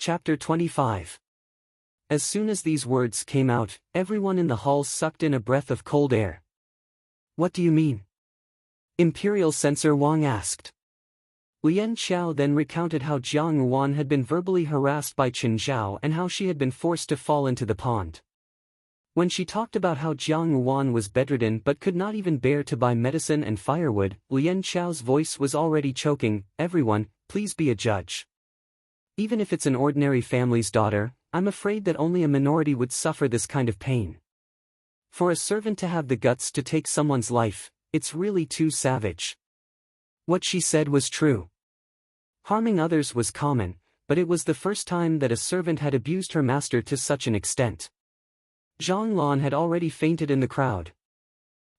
Chapter 25. As soon as these words came out, everyone in the hall sucked in a breath of cold air. What do you mean? Imperial Censor Wang asked. Lian Xiao then recounted how Jiang Ruan had been verbally harassed by Qin Zhao and how she had been forced to fall into the pond. When she talked about how Jiang Ruan was bedridden but could not even bear to buy medicine and firewood, Lian Xiao's voice was already choking. Everyone, please be a judge. Even if it's an ordinary family's daughter, I'm afraid that only a minority would suffer this kind of pain. For a servant to have the guts to take someone's life, it's really too savage. What she said was true. Harming others was common, but it was the first time that a servant had abused her master to such an extent. Zhang Lan had already fainted in the crowd.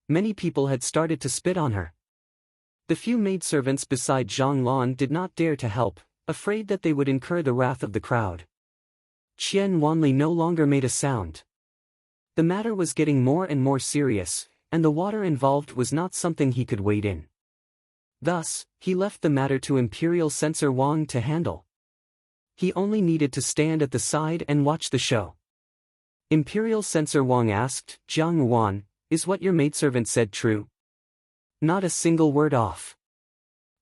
Many people had started to spit on her. The few maidservants beside Zhang Lan did not dare to help, afraid that they would incur the wrath of the crowd. Qian Wanli no longer made a sound. The matter was getting more and more serious, and the water involved was not something he could wade in. Thus, he left the matter to Imperial Censor Wang to handle. He only needed to stand at the side and watch the show. Imperial Censor Wang asked, Jiang Ruan, is what your maidservant said true? Not a single word off.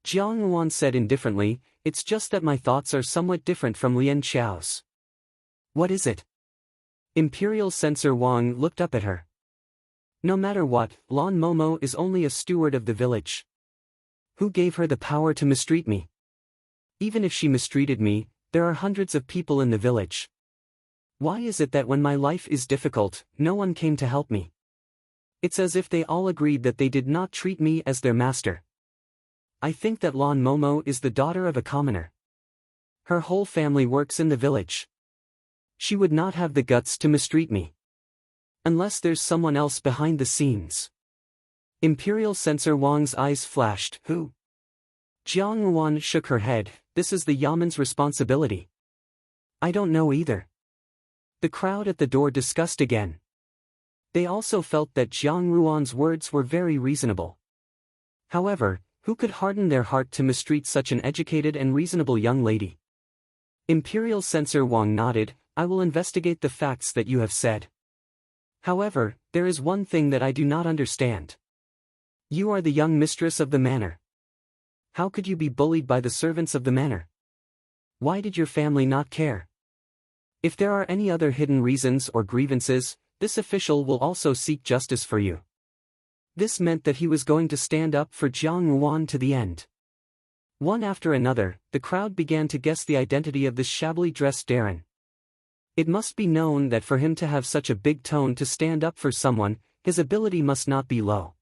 Jiang Ruan said indifferently, it's just that my thoughts are somewhat different from Lian Xiao's. What is it? Imperial Censor Wang looked up at her. No matter what, Lan Momo is only a steward of the village. Who gave her the power to mistreat me? Even if she mistreated me, there are hundreds of people in the village. Why is it that when my life is difficult, no one came to help me? It's as if they all agreed that they did not treat me as their master. I think that Lan Momo is the daughter of a commoner. Her whole family works in the village. She would not have the guts to mistreat me. Unless there's someone else behind the scenes. Imperial Censor Wang's eyes flashed. Who? Jiang Ruan shook her head. This is the Yaman's responsibility. I don't know either. The crowd at the door discussed again. They also felt that Jiang Ruan's words were very reasonable. However, who could harden their heart to mistreat such an educated and reasonable young lady? Imperial Censor Wang nodded. I will investigate the facts that you have said. However, there is one thing that I do not understand. You are the young mistress of the manor. How could you be bullied by the servants of the manor? Why did your family not care? If there are any other hidden reasons or grievances, this official will also seek justice for you. This meant that he was going to stand up for Jiang Ruan to the end. One after another, the crowd began to guess the identity of this shabbily dressed Darren. It must be known that for him to have such a big tone to stand up for someone, his ability must not be low.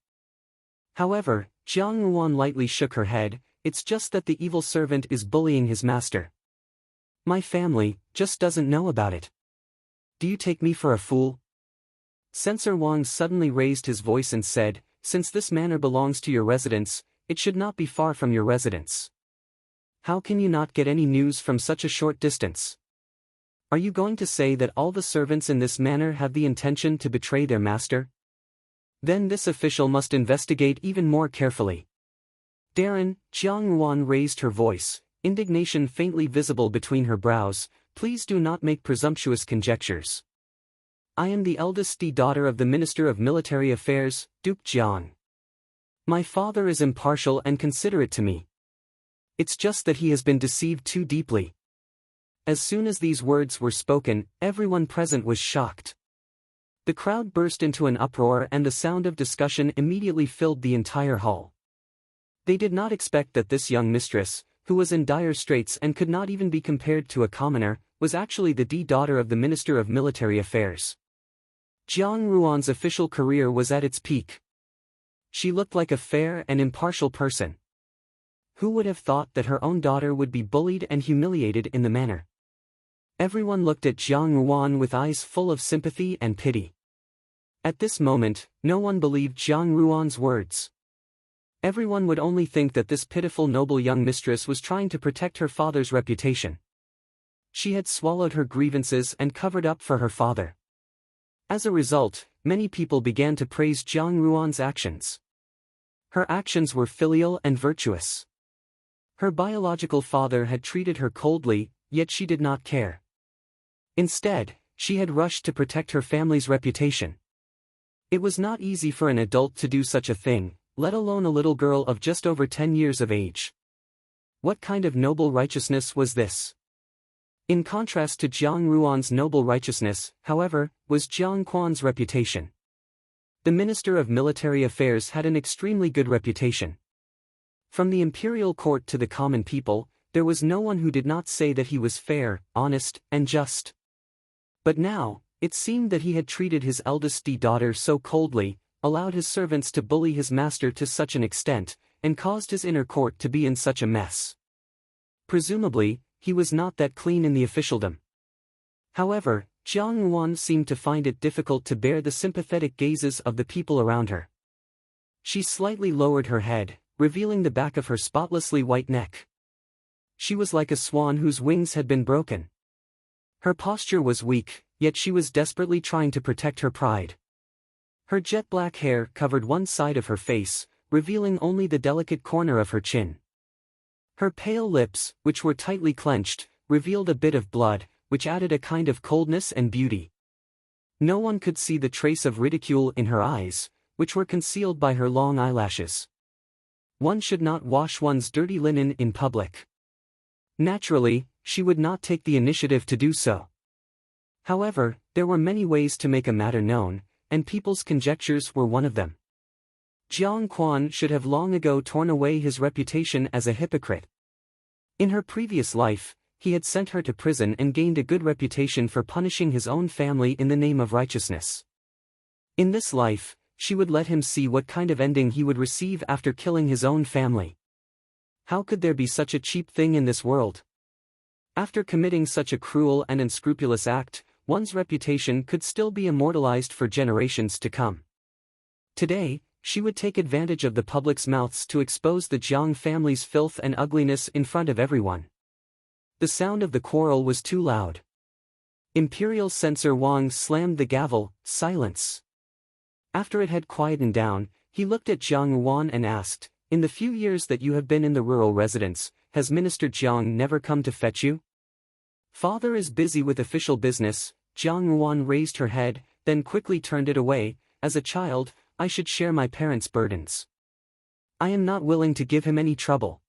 However, Jiang Ruan lightly shook her head. It's just that the evil servant is bullying his master. My family just doesn't know about it. Do you take me for a fool? Censor Wang suddenly raised his voice and said, since this manor belongs to your residence, it should not be far from your residence. How can you not get any news from such a short distance? Are you going to say that all the servants in this manor have the intention to betray their master? Then this official must investigate even more carefully. Darren, Jiang Ruan raised her voice, indignation faintly visible between her brows. Please do not make presumptuous conjectures. I am the eldest daughter of the Minister of Military Affairs, Duke Jiang. My father is impartial and considerate to me. It's just that he has been deceived too deeply. As soon as these words were spoken, everyone present was shocked. The crowd burst into an uproar and the sound of discussion immediately filled the entire hall. They did not expect that this young mistress, who was in dire straits and could not even be compared to a commoner, was actually the daughter of the Minister of Military Affairs. Jiang Ruan's official career was at its peak. She looked like a fair and impartial person. Who would have thought that her own daughter would be bullied and humiliated in the manner? Everyone looked at Jiang Ruan with eyes full of sympathy and pity. At this moment, no one believed Jiang Ruan's words. Everyone would only think that this pitiful noble young mistress was trying to protect her father's reputation. She had swallowed her grievances and covered up for her father. As a result, many people began to praise Jiang Ruan's actions. Her actions were filial and virtuous. Her biological father had treated her coldly, yet she did not care. Instead, she had rushed to protect her family's reputation. It was not easy for an adult to do such a thing, let alone a little girl of just over 10 years of age. What kind of noble righteousness was this? In contrast to Jiang Ruan's noble righteousness, however, was Jiang Quan's reputation. The Minister of Military Affairs had an extremely good reputation. From the imperial court to the common people, there was no one who did not say that he was fair, honest, and just. But now, it seemed that he had treated his eldest daughter so coldly, allowed his servants to bully his master to such an extent, and caused his inner court to be in such a mess. Presumably, he was not that clean in the officialdom. However, Jiang Yuan seemed to find it difficult to bear the sympathetic gazes of the people around her. She slightly lowered her head, revealing the back of her spotlessly white neck. She was like a swan whose wings had been broken. Her posture was weak, yet she was desperately trying to protect her pride. Her jet black hair covered one side of her face, revealing only the delicate corner of her chin. Her pale lips, which were tightly clenched, revealed a bit of blood, which added a kind of coldness and beauty. No one could see the trace of ridicule in her eyes, which were concealed by her long eyelashes. One should not wash one's dirty linen in public. Naturally, she would not take the initiative to do so. However, there were many ways to make a matter known, and people's conjectures were one of them. Jiang Quan should have long ago torn away his reputation as a hypocrite. In her previous life, he had sent her to prison and gained a good reputation for punishing his own family in the name of righteousness. In this life, she would let him see what kind of ending he would receive after killing his own family. How could there be such a cheap thing in this world? After committing such a cruel and unscrupulous act, one's reputation could still be immortalized for generations to come. Today, she would take advantage of the public's mouths to expose the Jiang family's filth and ugliness in front of everyone. The sound of the quarrel was too loud. Imperial Censor Wang slammed the gavel. Silence. After it had quietened down, he looked at Jiang Yuan and asked, "In the few years that you have been in the rural residence, has Minister Jiang never come to fetch you?" "Father is busy with official business." Jiang Yuan raised her head, then quickly turned it away. "As a child, I should share my parents' burdens. I am not willing to give him any trouble."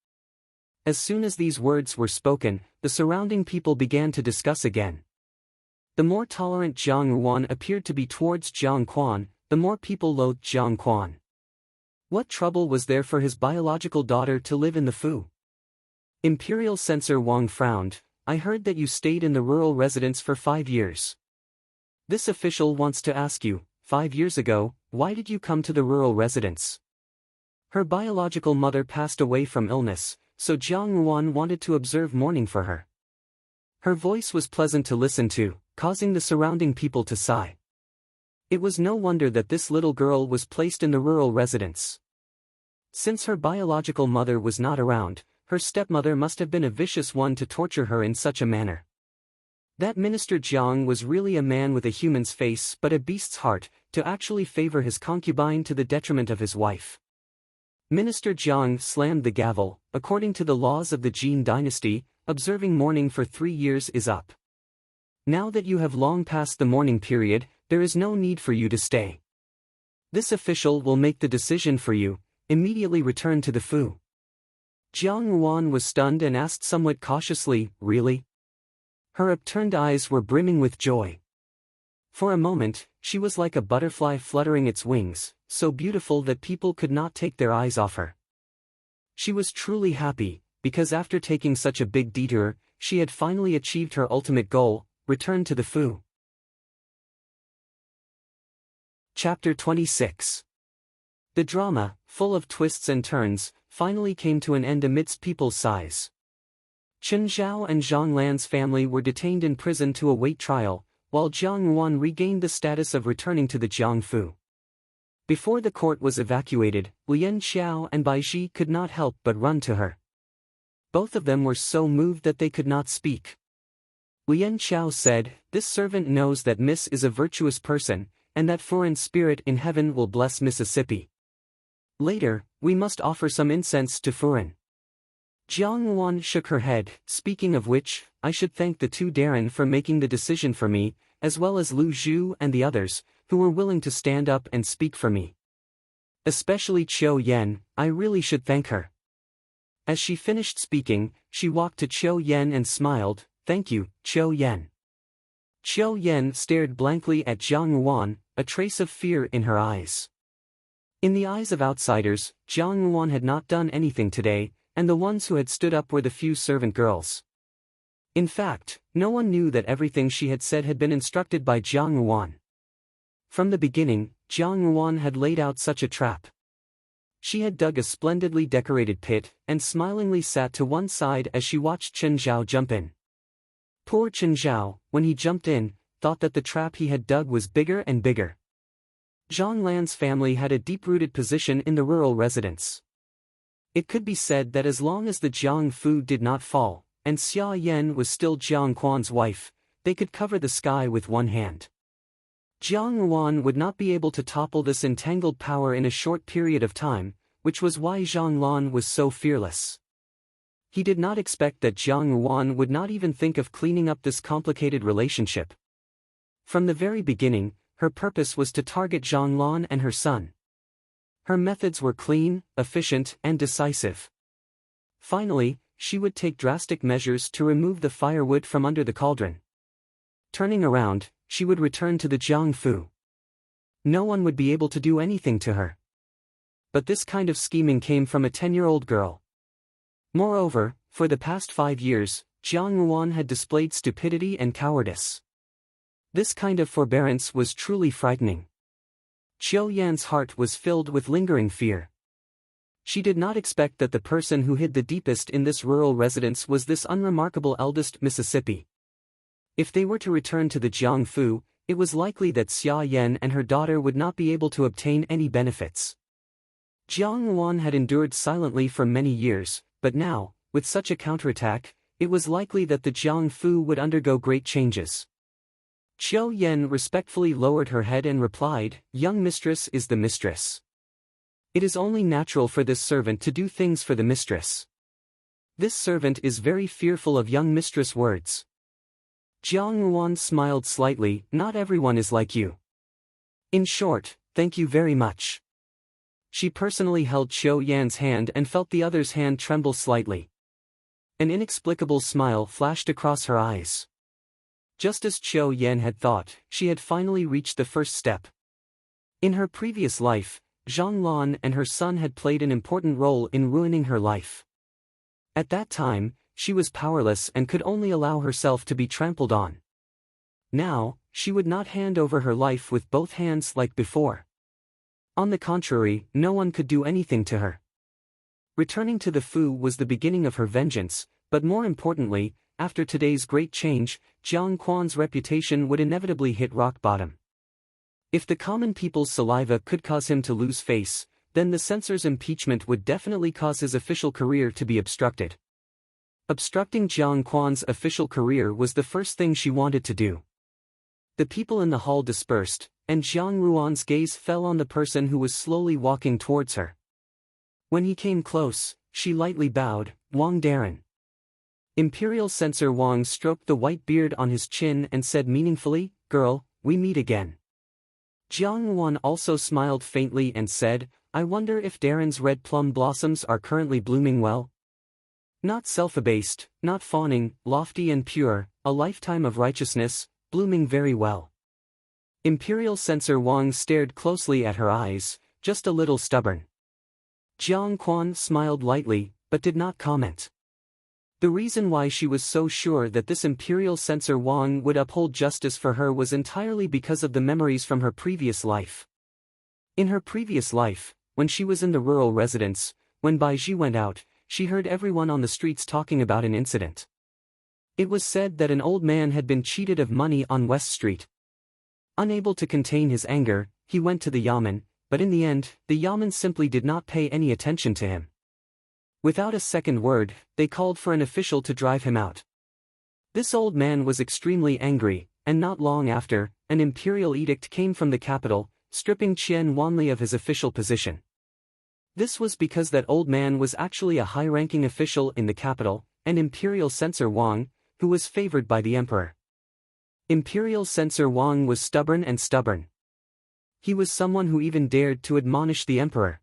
As soon as these words were spoken, the surrounding people began to discuss again. The more tolerant Jiang Yuan appeared to be towards Jiang Quan, the more people loathed Jiang Quan. What trouble was there for his biological daughter to live in the Fu? Imperial Censor Wang frowned. "I heard that you stayed in the rural residence for 5 years. This official wants to ask you, 5 years ago, why did you come to the rural residence?" Her biological mother passed away from illness, so Jiang Yuan wanted to observe mourning for her. Her voice was pleasant to listen to, causing the surrounding people to sigh. It was no wonder that this little girl was placed in the rural residence. Since her biological mother was not around, her stepmother must have been a vicious one to torture her in such a manner. That Minister Jiang was really a man with a human's face but a beast's heart, to actually favor his concubine to the detriment of his wife. Minister Jiang slammed the gavel. "According to the laws of the Jin dynasty, observing mourning for 3 years is up. Now that you have long passed the mourning period, there is no need for you to stay. This official will make the decision for you. Immediately return to the Fu." Jiang Yuan was stunned and asked somewhat cautiously, "Really?" Her upturned eyes were brimming with joy. For a moment, she was like a butterfly fluttering its wings, so beautiful that people could not take their eyes off her. She was truly happy, because after taking such a big detour, she had finally achieved her ultimate goal, return to the Fu. Chapter 26. The drama, full of twists and turns, finally came to an end amidst people's sighs. Chen Zhao and Zhang Lan's family were detained in prison to await trial, while Jiang Yuan regained the status of returning to the Jiangfu. Before the court was evacuated, Lian Xiao and Bai Ji could not help but run to her. Both of them were so moved that they could not speak. Lian Xiao said, "This servant knows that Miss is a virtuous person, and that foreign spirit in heaven will bless Mississippi. Later, we must offer some incense to Furin." Jiang Yuan shook her head, speaking of which, I should thank the two Darren for making the decision for me, as well as Lu Zhu and the others, who were willing to stand up and speak for me. Especially Qiu Yen, I really should thank her. As she finished speaking, she walked to Qiu Yen and smiled, thank you, Qiu Yen. Qiu Yen stared blankly at Jiang Yuan, a trace of fear in her eyes. In the eyes of outsiders, Jiang Yuan had not done anything today, and the ones who had stood up were the few servant girls. In fact, no one knew that everything she had said had been instructed by Jiang Yuan. From the beginning, Jiang Yuan had laid out such a trap. She had dug a splendidly decorated pit, and smilingly sat to one side as she watched Chen Zhao jump in. Poor Chen Zhao, when he jumped in, thought that the trap he had dug was bigger and bigger. Zhang Lan's family had a deep-rooted position in the rural residence. It could be said that as long as the Jiang Fu did not fall, and Xia Yan was still Jiang Quan's wife, they could cover the sky with one hand. Jiang Yuan would not be able to topple this entangled power in a short period of time, which was why Zhang Lan was so fearless. He did not expect that Jiang Yuan would not even think of cleaning up this complicated relationship. From the very beginning, her purpose was to target Zhang Lan and her son. Her methods were clean, efficient, and decisive. Finally, she would take drastic measures to remove the firewood from under the cauldron. Turning around, she would return to the Jiang Fu. No one would be able to do anything to her. But this kind of scheming came from a 10-year-old girl. Moreover, for the past 5 years, Jiang Yuan had displayed stupidity and cowardice. This kind of forbearance was truly frightening. Qiu Yan's heart was filled with lingering fear. She did not expect that the person who hid the deepest in this rural residence was this unremarkable eldest Mississippi. If they were to return to the Jiang Fu, it was likely that Xia Yan and her daughter would not be able to obtain any benefits. Jiang Yuan had endured silently for many years, but now, with such a counterattack, it was likely that the Jiang Fu would undergo great changes. Qiu Yan respectfully lowered her head and replied, "Young mistress is the mistress. It is only natural for this servant to do things for the mistress. This servant is very fearful of young mistress words." Jiang Yuan smiled slightly, "Not everyone is like you. In short, thank you very much." She personally held Qiu Yan's hand and felt the other's hand tremble slightly. An inexplicable smile flashed across her eyes. Just as Qiu Yan had thought, she had finally reached the first step. In her previous life, Zhang Lan and her son had played an important role in ruining her life. At that time, she was powerless and could only allow herself to be trampled on. Now, she would not hand over her life with both hands like before. On the contrary, no one could do anything to her. Returning to the Fu was the beginning of her vengeance, but more importantly, after today's great change, Jiang Quan's reputation would inevitably hit rock bottom. If the common people's saliva could cause him to lose face, then the censor's impeachment would definitely cause his official career to be obstructed. Obstructing Jiang Quan's official career was the first thing she wanted to do. The people in the hall dispersed, and Jiang Ruan's gaze fell on the person who was slowly walking towards her. When he came close, she lightly bowed, "Wang Darren." Imperial Censor Wang stroked the white beard on his chin and said meaningfully, "Girl, we meet again." Jiang Yuan also smiled faintly and said, "I wonder if Darren's red plum blossoms are currently blooming well?" Not self-abased, not fawning, lofty and pure, a lifetime of righteousness, blooming very well. Imperial Censor Wang stared closely at her eyes, just a little stubborn. Jiang Quan smiled lightly, but did not comment. The reason why she was so sure that this Imperial Censor Wang would uphold justice for her was entirely because of the memories from her previous life. In her previous life, when she was in the rural residence, when Baiji went out, she heard everyone on the streets talking about an incident. It was said that an old man had been cheated of money on West Street. Unable to contain his anger, he went to the yamen, but in the end, the yamen simply did not pay any attention to him. Without a second word, they called for an official to drive him out. This old man was extremely angry, and not long after, an imperial edict came from the capital, stripping Qian Wanli of his official position. This was because that old man was actually a high-ranking official in the capital, and Imperial Censor Wang, who was favored by the emperor. Imperial Censor Wang was stubborn and stubborn. He was someone who even dared to admonish the emperor.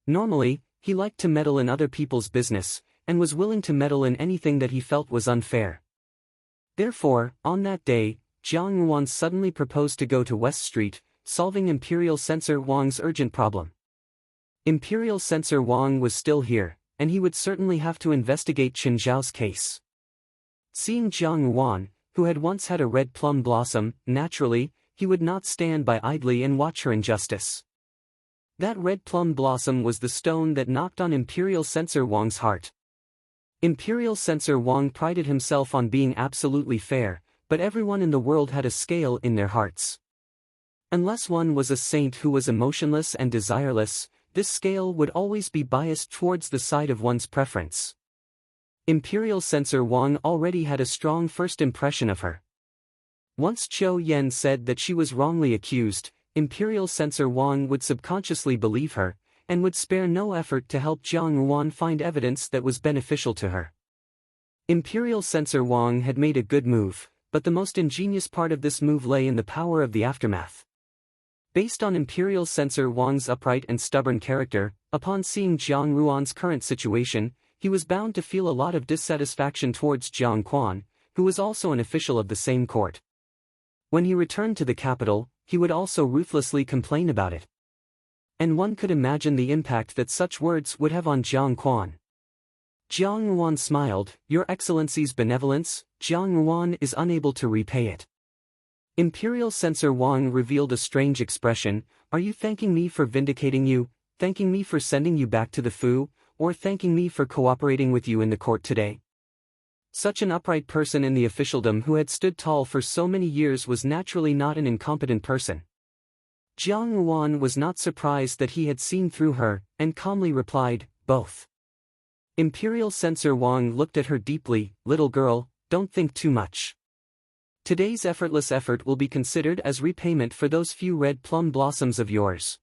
Normally, he liked to meddle in other people's business, and was willing to meddle in anything that he felt was unfair. Therefore, on that day, Jiang Yuan suddenly proposed to go to West Street, solving Imperial Censor Wang's urgent problem. Imperial Censor Wang was still here, and he would certainly have to investigate Qin Zhao's case. Seeing Jiang Yuan, who had once had a red plum blossom, naturally, he would not stand by idly and watch her injustice. That red plum blossom was the stone that knocked on Imperial Censor Wang's heart. Imperial Censor Wang prided himself on being absolutely fair, but everyone in the world had a scale in their hearts. Unless one was a saint who was emotionless and desireless, this scale would always be biased towards the side of one's preference. Imperial Censor Wang already had a strong first impression of her. Once Qiu Yan said that she was wrongly accused, Imperial Censor Wang would subconsciously believe her, and would spare no effort to help Jiang Yuan find evidence that was beneficial to her. Imperial Censor Wang had made a good move, but the most ingenious part of this move lay in the power of the aftermath. Based on Imperial Censor Wang's upright and stubborn character, upon seeing Jiang Yuan's current situation, he was bound to feel a lot of dissatisfaction towards Jiang Quan, who was also an official of the same court. When he returned to the capital, he would also ruthlessly complain about it. And one could imagine the impact that such words would have on Jiang Quan. Jiang Yuan smiled, "Your Excellency's benevolence, Jiang Yuan is unable to repay it." Imperial Censor Wang revealed a strange expression, "Are you thanking me for vindicating you, thanking me for sending you back to the Fu, or thanking me for cooperating with you in the court today?" Such an upright person in the officialdom who had stood tall for so many years was naturally not an incompetent person. Jiang Yuan was not surprised that he had seen through her, and calmly replied, "Both." Imperial Censor Wang looked at her deeply, "Little girl, don't think too much. Today's effortless effort will be considered as repayment for those few red plum blossoms of yours.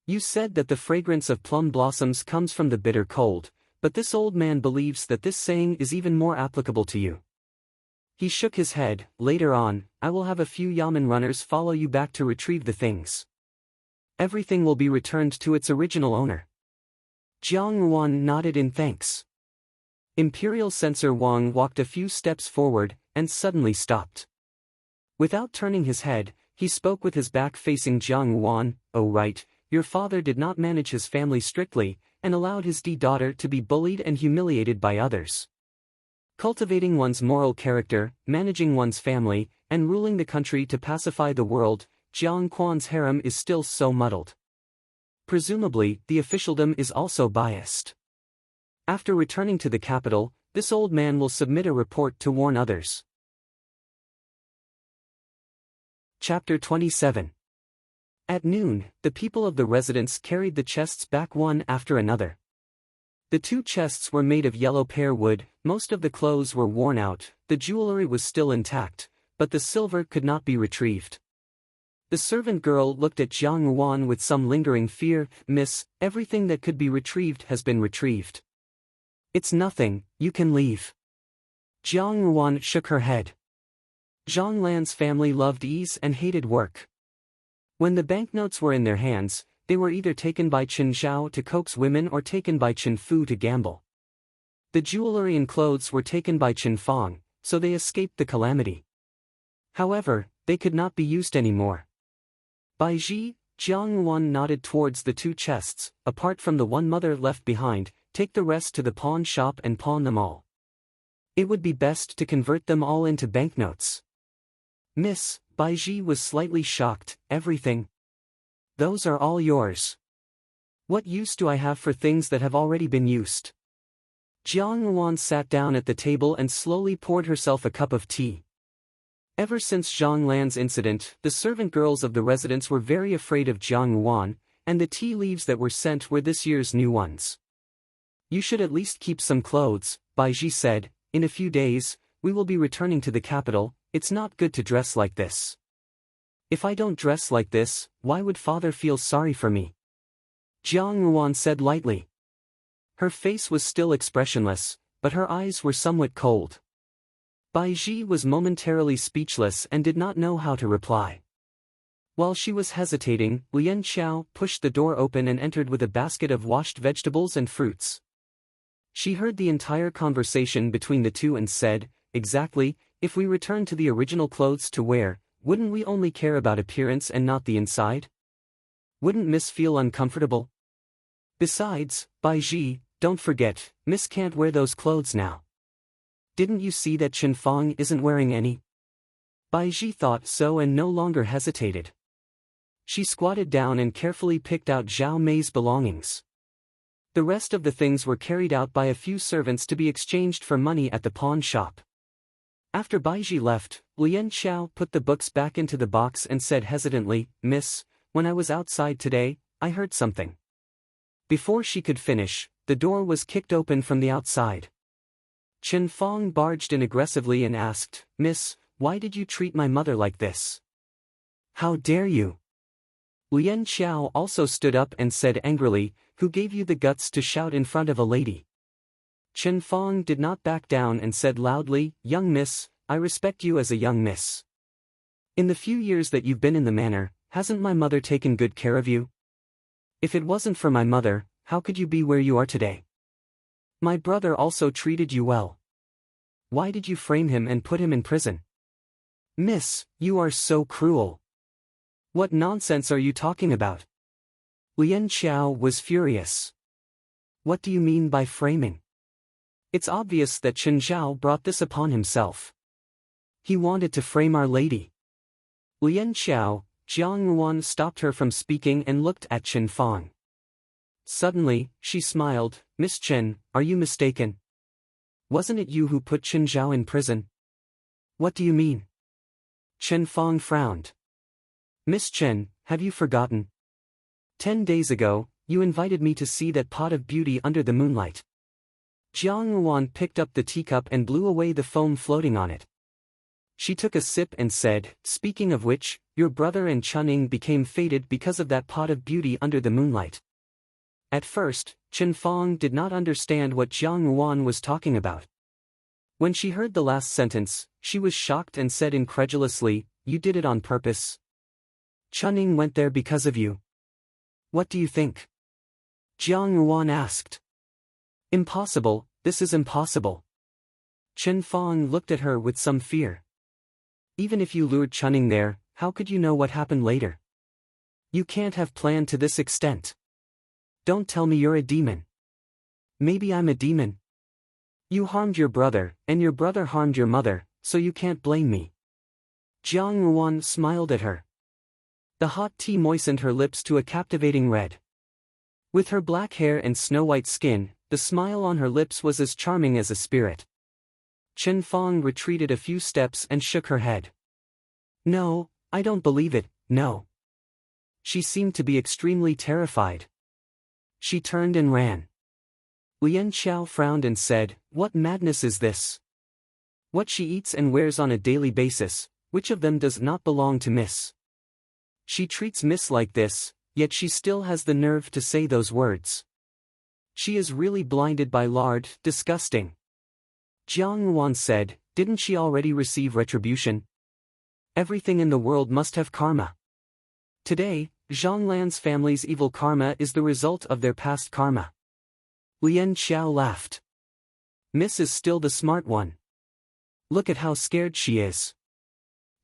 You said that the fragrance of plum blossoms comes from the bitter cold, but this old man believes that this saying is even more applicable to you." He shook his head. "Later on, I will have a few yamen runners follow you back to retrieve the things. Everything will be returned to its original owner." Jiang Yuan nodded in thanks. Imperial Censor Wang walked a few steps forward, and suddenly stopped. Without turning his head, he spoke with his back facing Jiang Yuan, "Oh right, your father did not manage his family strictly, and allowed his daughter to be bullied and humiliated by others. Cultivating one's moral character, managing one's family, and ruling the country to pacify the world, Jiang Quan's harem is still so muddled. Presumably, the officialdom is also biased. After returning to the capital, this old man will submit a report to warn others." Chapter 27. At noon, the people of the residence carried the chests back one after another. The 2 chests were made of yellow pear wood, most of the clothes were worn out, the jewelry was still intact, but the silver could not be retrieved. The servant girl looked at Jiang Yuan with some lingering fear. "Miss, everything that could be retrieved has been retrieved. It's nothing, you can leave." Jiang Yuan shook her head. Zhang Lan's family loved ease and hated work. When the banknotes were in their hands, they were either taken by Qin Zhao to coax women or taken by Qin Fu to gamble. The jewelry and clothes were taken by Qin Fang, so they escaped the calamity. However, they could not be used anymore. Bai Ji, Jiang Yuan nodded towards the 2 chests, "Apart from the one mother left behind, take the rest to the pawn shop and pawn them all. It would be best to convert them all into banknotes." "Miss," Bai Ji was slightly shocked, "everything? Those are all yours. What use do I have for things that have already been used?" Jiang Yuan sat down at the table and slowly poured herself a cup of tea. Ever since Zhang Lan's incident, the servant girls of the residence were very afraid of Jiang Yuan, and the tea leaves that were sent were this year's new ones. "You should at least keep some clothes," Bai Ji said. "In a few days, we will be returning to the capital. It's not good to dress like this. If I don't dress like this, why would father feel sorry for me?" Jiang Ruan said lightly. Her face was still expressionless, but her eyes were somewhat cold. Bai Ji was momentarily speechless and did not know how to reply. While she was hesitating, Lian Xiao pushed the door open and entered with a basket of washed vegetables and fruits. She heard the entire conversation between the two and said, "Exactly, if we return to the original clothes to wear, wouldn't we only care about appearance and not the inside? Wouldn't Miss feel uncomfortable? Besides, Bai Ji, don't forget, Miss can't wear those clothes now. Didn't you see that Chen Fang isn't wearing any?" Bai Ji thought so and no longer hesitated. She squatted down and carefully picked out Zhao Mei's belongings. The rest of the things were carried out by a few servants to be exchanged for money at the pawn shop. After Bai Ji left, Lian Xiao put the books back into the box and said hesitantly, "Miss, when I was outside today, I heard something." Before she could finish, the door was kicked open from the outside. Chen Fang barged in aggressively and asked, "Miss, why did you treat my mother like this? How dare you?" Lian Xiao also stood up and said angrily, "Who gave you the guts to shout in front of a lady?" Chen Fang did not back down and said loudly, "Young miss, I respect you as a young miss. In the few years that you've been in the manor, hasn't my mother taken good care of you? If it wasn't for my mother, how could you be where you are today? My brother also treated you well. Why did you frame him and put him in prison? Miss, you are so cruel. What nonsense are you talking about?" Lian Xiao was furious. "What do you mean by framing? It's obvious that Chen Zhao brought this upon himself. He wanted to frame Our Lady." Lian Xiao, Jiang Ruan stopped her from speaking and looked at Chen Fang. Suddenly, she smiled, "Miss Chen, are you mistaken? Wasn't it you who put Chen Zhao in prison?" "What do you mean?" Chen Fang frowned. "Miss Chen, have you forgotten? 10 days ago, you invited me to see that pot of beauty under the moonlight." Jiang Ruan picked up the teacup and blew away the foam floating on it. She took a sip and said, "Speaking of which, your brother and Chunning became fated because of that pot of beauty under the moonlight." At first, Chen Fang did not understand what Jiang Ruan was talking about. When she heard the last sentence, she was shocked and said incredulously, "You did it on purpose? Chunning went there because of you? What do you think?" Jiang Ruan asked. "Impossible, this is impossible." Chen Fang looked at her with some fear. "Even if you lured Chunning there, how could you know what happened later? You can't have planned to this extent. Don't tell me you're a demon." "Maybe I'm a demon. You harmed your brother, and your brother harmed your mother, so you can't blame me." Jiang Ruan smiled at her. The hot tea moistened her lips to a captivating red. With her black hair and snow-white skin, the smile on her lips was as charming as a spirit. Chen Fang retreated a few steps and shook her head. "No, I don't believe it, no." She seemed to be extremely terrified. She turned and ran. Lian Xiao frowned and said, "What madness is this? What she eats and wears on a daily basis, which of them does not belong to Miss? She treats Miss like this, yet she still has the nerve to say those words. She is really blinded by lard, disgusting." Jiang Ruan said, "Didn't she already receive retribution? Everything in the world must have karma. Today, Zhonglan's family's evil karma is the result of their past karma." Lian Xiao laughed. "Miss is still the smart one. Look at how scared she is.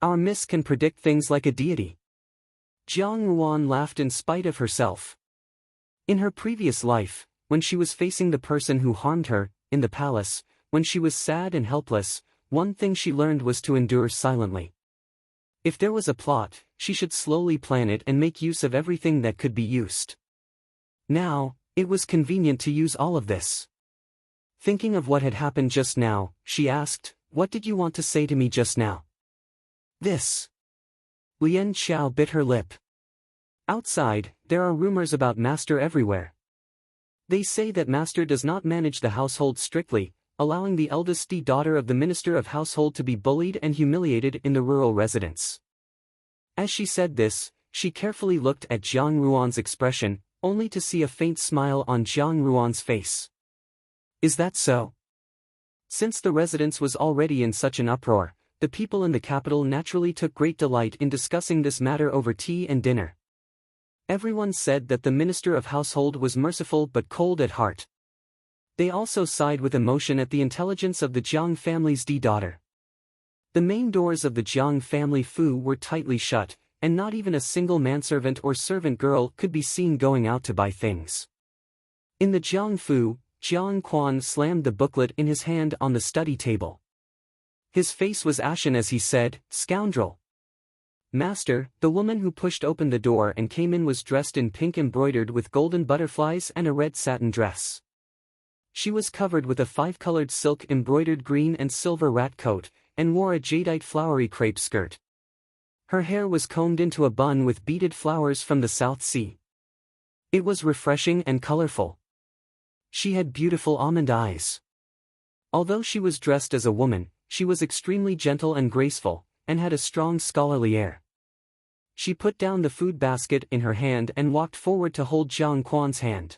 Our Miss can predict things like a deity." Jiang Ruan laughed in spite of herself. In her previous life, when she was facing the person who harmed her, in the palace, when she was sad and helpless, one thing she learned was to endure silently. If there was a plot, she should slowly plan it and make use of everything that could be used. Now, it was convenient to use all of this. Thinking of what had happened just now, she asked, "What did you want to say to me just now?" "This." Lian Xiao bit her lip. "Outside, there are rumors about Master everywhere. They say that Master does not manage the household strictly, allowing the eldest daughter of the Minister of Household to be bullied and humiliated in the rural residence." As she said this, she carefully looked at Jiang Ruan's expression, only to see a faint smile on Jiang Ruan's face. Is that so? Since the residence was already in such an uproar, the people in the capital naturally took great delight in discussing this matter over tea and dinner. Everyone said that the Minister of Household was merciful but cold at heart. They also sighed with emotion at the intelligence of the Jiang family's daughter. The main doors of the Jiang family Fu were tightly shut, and not even a single manservant or servant girl could be seen going out to buy things. In the Jiang Fu, Jiang Quan slammed the booklet in his hand on the study table. His face was ashen as he said, "Scoundrel! Master, the woman who pushed open the door and came in was dressed in pink embroidered with golden butterflies and a red satin dress. She was covered with a five-colored silk embroidered green and silver rat coat, and wore a jadeite flowery crepe skirt. Her hair was combed into a bun with beaded flowers from the South Sea. It was refreshing and colorful. She had beautiful almond eyes. Although she was dressed as a woman, she was extremely gentle and graceful, and had a strong scholarly air. She put down the food basket in her hand and walked forward to hold Jiang Quan's hand.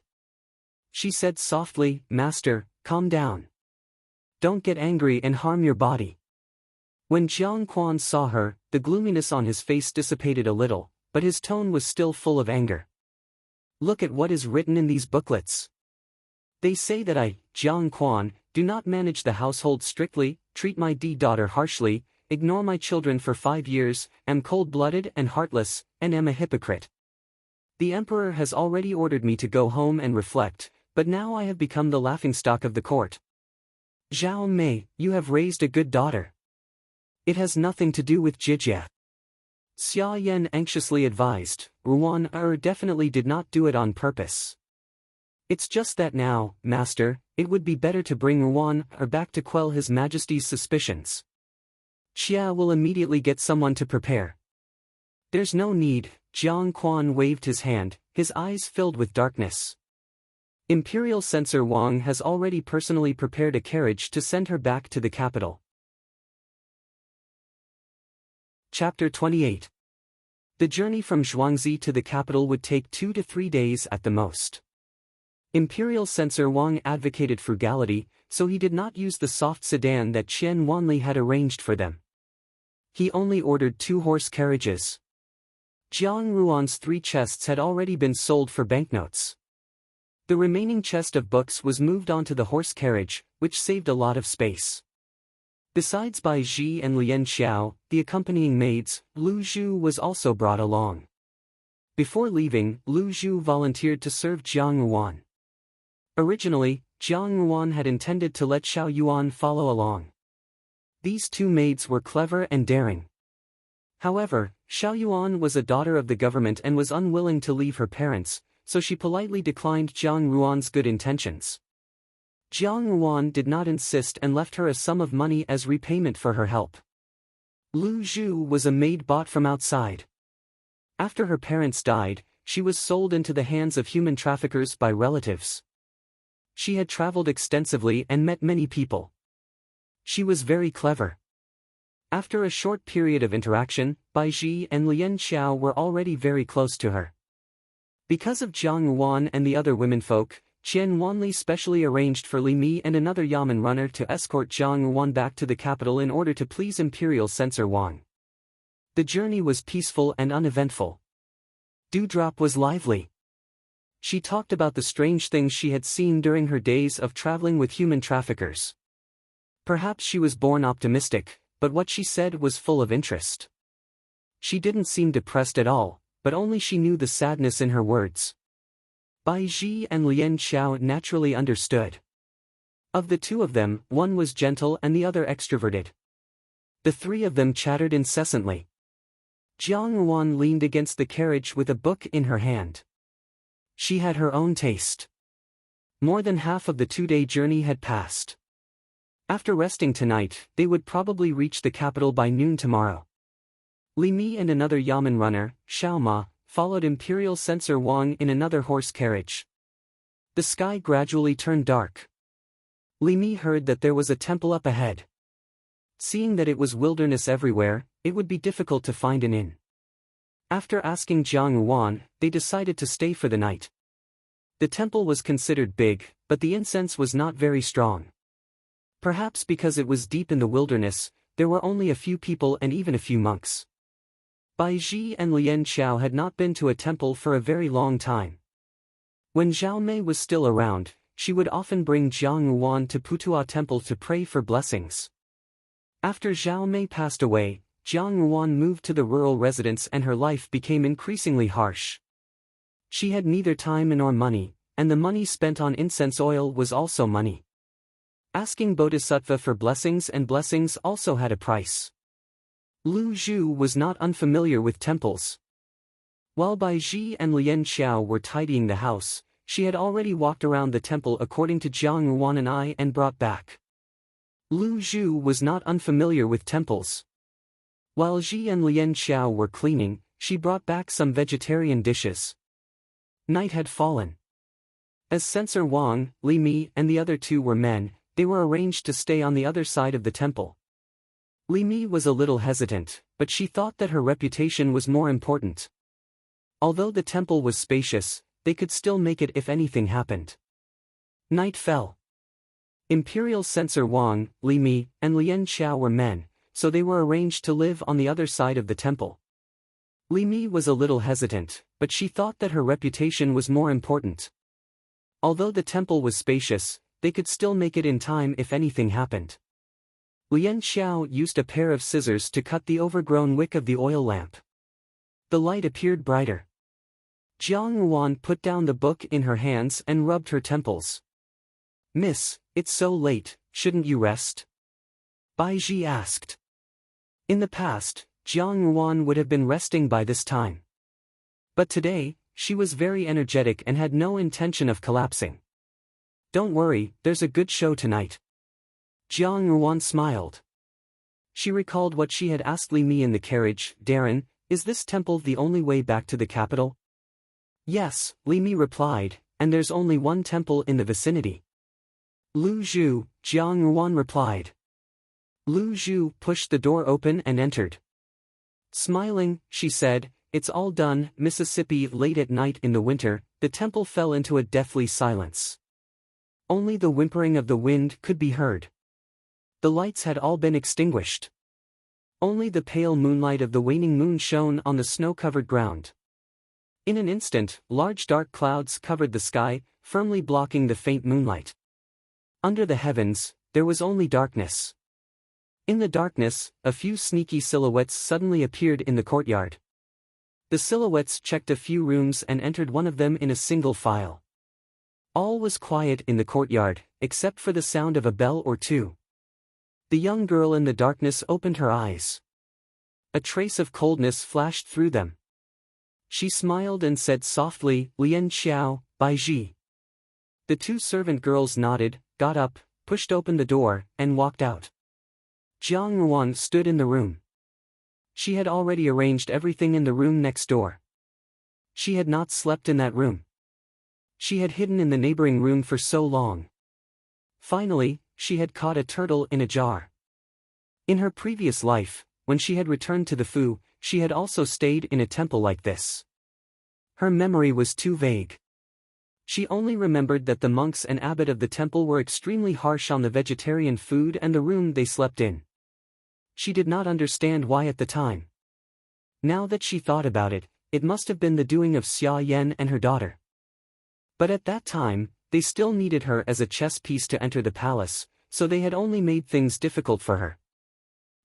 She said softly, "Master, calm down. Don't get angry and harm your body." When Jiang Quan saw her, the gloominess on his face dissipated a little, but his tone was still full of anger. "Look at what is written in these booklets. They say that I, Jiang Quan, do not manage the household strictly, treat my daughter harshly, ignore my children for 5 years, am cold-blooded and heartless, and am a hypocrite. The emperor has already ordered me to go home and reflect, but now I have become the laughingstock of the court. Zhao Mei, you have raised a good daughter. It has nothing to do with Jijia." Xia Yan anxiously advised, "Ruan definitely did not do it on purpose. It's just that now, Master, it would be better to bring Ruan back to quell His Majesty's suspicions. Xia will immediately get someone to prepare." "There's no need," Jiang Quan waved his hand, his eyes filled with darkness. "Imperial Censor Wang has already personally prepared a carriage to send her back to the capital." Chapter 28. The journey from Zhuangzi to the capital would take 2 to 3 days at the most. Imperial Censor Wang advocated frugality, so he did not use the soft sedan that Qian Wanli had arranged for them. He only ordered 2 horse carriages. Jiang Ruan's 3 chests had already been sold for banknotes. The remaining chest of books was moved onto the horse carriage, which saved a lot of space. Besides Bai Ji and Lian Xiao, the accompanying maids, Lu Zhu was also brought along. Before leaving, Lu Zhu volunteered to serve Jiang Ruan. Originally, Jiang Ruan had intended to let Xiao Yuan follow along. These 2 maids were clever and daring. However, Xiao Yuan was a daughter of the government and was unwilling to leave her parents, so she politely declined Jiang Ruan's good intentions. Jiang Ruan did not insist and left her a sum of money as repayment for her help. Lu Zhu was a maid bought from outside. After her parents died, she was sold into the hands of human traffickers by relatives. She had traveled extensively and met many people. She was very clever. After a short period of interaction, Bai Ji and Lian Xiao were already very close to her. Because of Jiang Ruan and the other womenfolk, Qian Wanli specially arranged for Li Mi and another yamen runner to escort Jiang Ruan back to the capital in order to please Imperial Censor Wang. The journey was peaceful and uneventful. Dewdrop was lively. She talked about the strange things she had seen during her days of traveling with human traffickers. Perhaps she was born optimistic, but what she said was full of interest. She didn't seem depressed at all, but only she knew the sadness in her words. Bai Ji and Lian Xiao naturally understood. Of the 2 of them, one was gentle and the other extroverted. The 3 of them chattered incessantly. Jiang Ruan leaned against the carriage with a book in her hand. She had her own taste. More than half of the 2-day journey had passed. After resting tonight, they would probably reach the capital by noon tomorrow. Li Mi and another yamen runner, Xiao Ma, followed Imperial Censor Wang in another horse carriage. The sky gradually turned dark. Li Mi heard that there was a temple up ahead. Seeing that it was wilderness everywhere, it would be difficult to find an inn. After asking Jiang Ruan, they decided to stay for the night. The temple was considered big, but the incense was not very strong. Perhaps because it was deep in the wilderness, there were only a few people and even a few monks. Bai Ji and Lian Xiao had not been to a temple for a very long time. When Zhao Mei was still around, she would often bring Jiang Yuan to Putua Temple to pray for blessings. After Zhao Mei passed away, Jiang Yuan moved to the rural residence and her life became increasingly harsh. She had neither time nor money, and the money spent on incense oil was also money. Asking Bodhisattva for blessings and blessings also had a price. Lu Zhu was not unfamiliar with temples. While Bai Ji and Lian Xiao were tidying the house, she had already walked around the temple according to Jiang Yuan and I and brought back. Lu Zhu was not unfamiliar with temples. While Ji and Lian Xiao were cleaning, she brought back some vegetarian dishes. Night had fallen. As Censor Wang, Li Mi and the other two were men, they were arranged to stay on the other side of the temple. Li Mi was a little hesitant, but she thought that her reputation was more important. Although the temple was spacious, they could still make it if anything happened. Night fell. Imperial Censor Wang, Li Mi, and Lian Xiao were men, so they were arranged to live on the other side of the temple. Li Mi was a little hesitant, but she thought that her reputation was more important. Although the temple was spacious, they could still make it in time if anything happened. Lian Xiao used a pair of scissors to cut the overgrown wick of the oil lamp. The light appeared brighter. Jiang Yuan put down the book in her hands and rubbed her temples. "Miss, it's so late, shouldn't you rest?" Bai Ji asked. In the past, Jiang Yuan would have been resting by this time. But today, she was very energetic and had no intention of collapsing. "Don't worry, there's a good show tonight." Jiang Yuan smiled. She recalled what she had asked Li Mi in the carriage. "Darren, is this temple the only way back to the capital?" "Yes," Li Mi replied, "and there's only one temple in the vicinity." "Lu Zhu," Jiang Yuan replied. Lu Zhu pushed the door open and entered. Smiling, she said, "It's all done." Mississippi. Late at night in the winter, the temple fell into a deathly silence. Only the whimpering of the wind could be heard. The lights had all been extinguished. Only the pale moonlight of the waning moon shone on the snow-covered ground. In an instant, large dark clouds covered the sky, firmly blocking the faint moonlight. Under the heavens, there was only darkness. In the darkness, a few sneaky silhouettes suddenly appeared in the courtyard. The silhouettes checked a few rooms and entered one of them in a single file. All was quiet in the courtyard, except for the sound of a bell or two. The young girl in the darkness opened her eyes. A trace of coldness flashed through them. She smiled and said softly, "Lian Xiao, Bai Ji." The two servant girls nodded, got up, pushed open the door, and walked out. Jiang Yuan stood in the room. She had already arranged everything in the room next door. She had not slept in that room. She had hidden in the neighboring room for so long. Finally, she had caught a turtle in a jar. In her previous life, when she had returned to the Fu, she had also stayed in a temple like this. Her memory was too vague. She only remembered that the monks and abbot of the temple were extremely harsh on the vegetarian food and the room they slept in. She did not understand why at the time. Now that she thought about it, it must have been the doing of Xia Yan and her daughter. But at that time, they still needed her as a chess piece to enter the palace, so they had only made things difficult for her.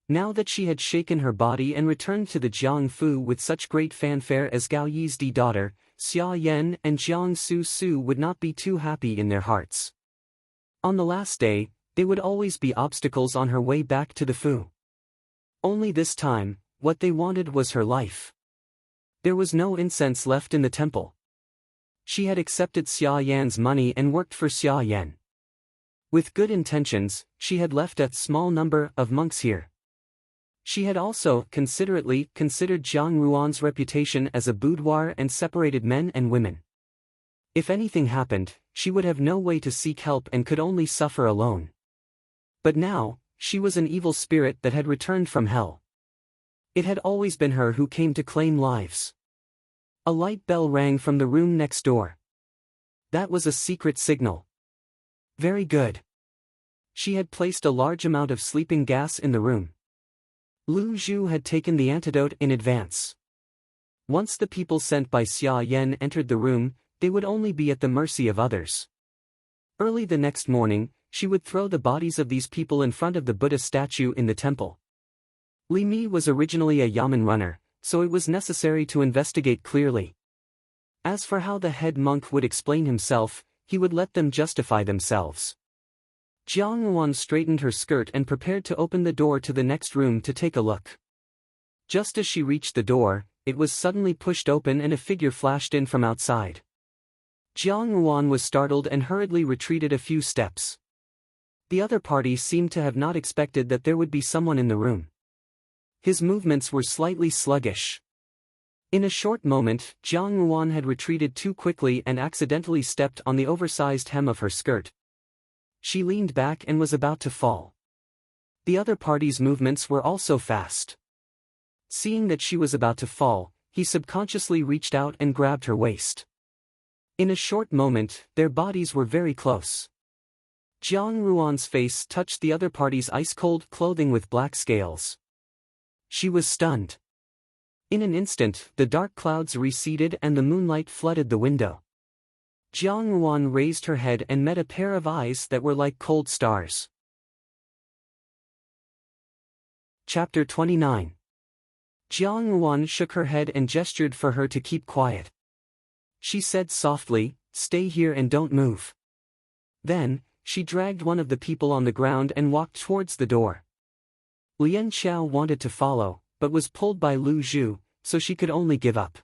Now that she had shaken her body and returned to the Jiangfu with such great fanfare as Gao Yi's daughter, Xia Yan and Jiang Su would not be too happy in their hearts. On the last day, there would always be obstacles on her way back to the Fu. Only this time, what they wanted was her life. There was no incense left in the temple. She had accepted Xia Yan's money and worked for Xia Yan. With good intentions, she had left a small number of monks here. She had also considerately considered Jiang Ruan's reputation as a boudoir and separated men and women. If anything happened, she would have no way to seek help and could only suffer alone. But now, she was an evil spirit that had returned from hell. It had always been her who came to claim lives. A light bell rang from the room next door. That was a secret signal. Very good. She had placed a large amount of sleeping gas in the room. Lu Zhu had taken the antidote in advance. Once the people sent by Xia Yan entered the room, they would only be at the mercy of others. Early the next morning, she would throw the bodies of these people in front of the Buddha statue in the temple. Li Mi was originally a yamen runner, so it was necessary to investigate clearly. As for how the head monk would explain himself, he would let them justify themselves. Jiang Yuan straightened her skirt and prepared to open the door to the next room to take a look. Just as she reached the door, it was suddenly pushed open and a figure flashed in from outside. Jiang Yuan was startled and hurriedly retreated a few steps. The other party seemed to have not expected that there would be someone in the room. His movements were slightly sluggish. In a short moment, Jiang Yuan had retreated too quickly and accidentally stepped on the oversized hem of her skirt. She leaned back and was about to fall. The other party's movements were also fast. Seeing that she was about to fall, he subconsciously reached out and grabbed her waist. In a short moment, their bodies were very close. Jiang Yuan's face touched the other party's ice-cold clothing with black scales. She was stunned. In an instant, the dark clouds receded and the moonlight flooded the window. Jiang Yuan raised her head and met a pair of eyes that were like cold stars. Chapter 29. Jiang Yuan shook her head and gestured for her to keep quiet. She said softly, "Stay here and don't move." Then, she dragged one of the people on the ground and walked towards the door. Lian Xiao wanted to follow, but was pulled by Lu Zhu, so she could only give up.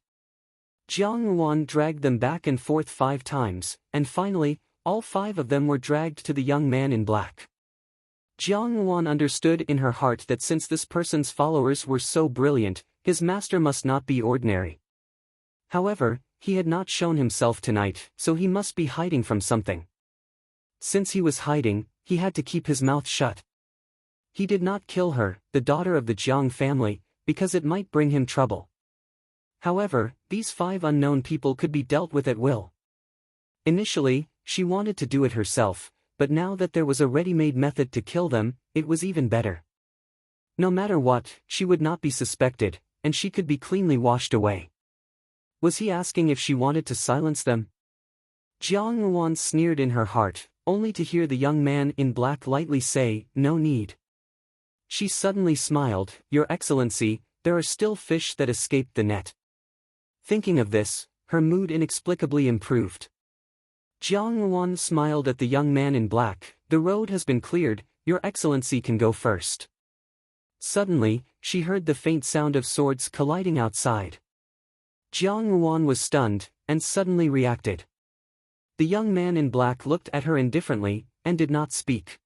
Jiang Yuan dragged them back and forth 5 times, and finally, all 5 of them were dragged to the young man in black. Jiang Yuan understood in her heart that since this person's followers were so brilliant, his master must not be ordinary. However, he had not shown himself tonight, so he must be hiding from something. Since he was hiding, he had to keep his mouth shut. He did not kill her, the daughter of the Jiang family, because it might bring him trouble. However, these 5 unknown people could be dealt with at will. Initially, she wanted to do it herself, but now that there was a ready-made method to kill them, it was even better. No matter what, she would not be suspected, and she could be cleanly washed away. Was he asking if she wanted to silence them? Jiang Yuan sneered in her heart, only to hear the young man in black lightly say, "No need." She suddenly smiled, "Your Excellency, there are still fish that escaped the net." Thinking of this, her mood inexplicably improved. Jiang Yuan smiled at the young man in black, "The road has been cleared, Your Excellency can go first." Suddenly, she heard the faint sound of swords colliding outside. Jiang Yuan was stunned, and suddenly reacted. The young man in black looked at her indifferently, and did not speak.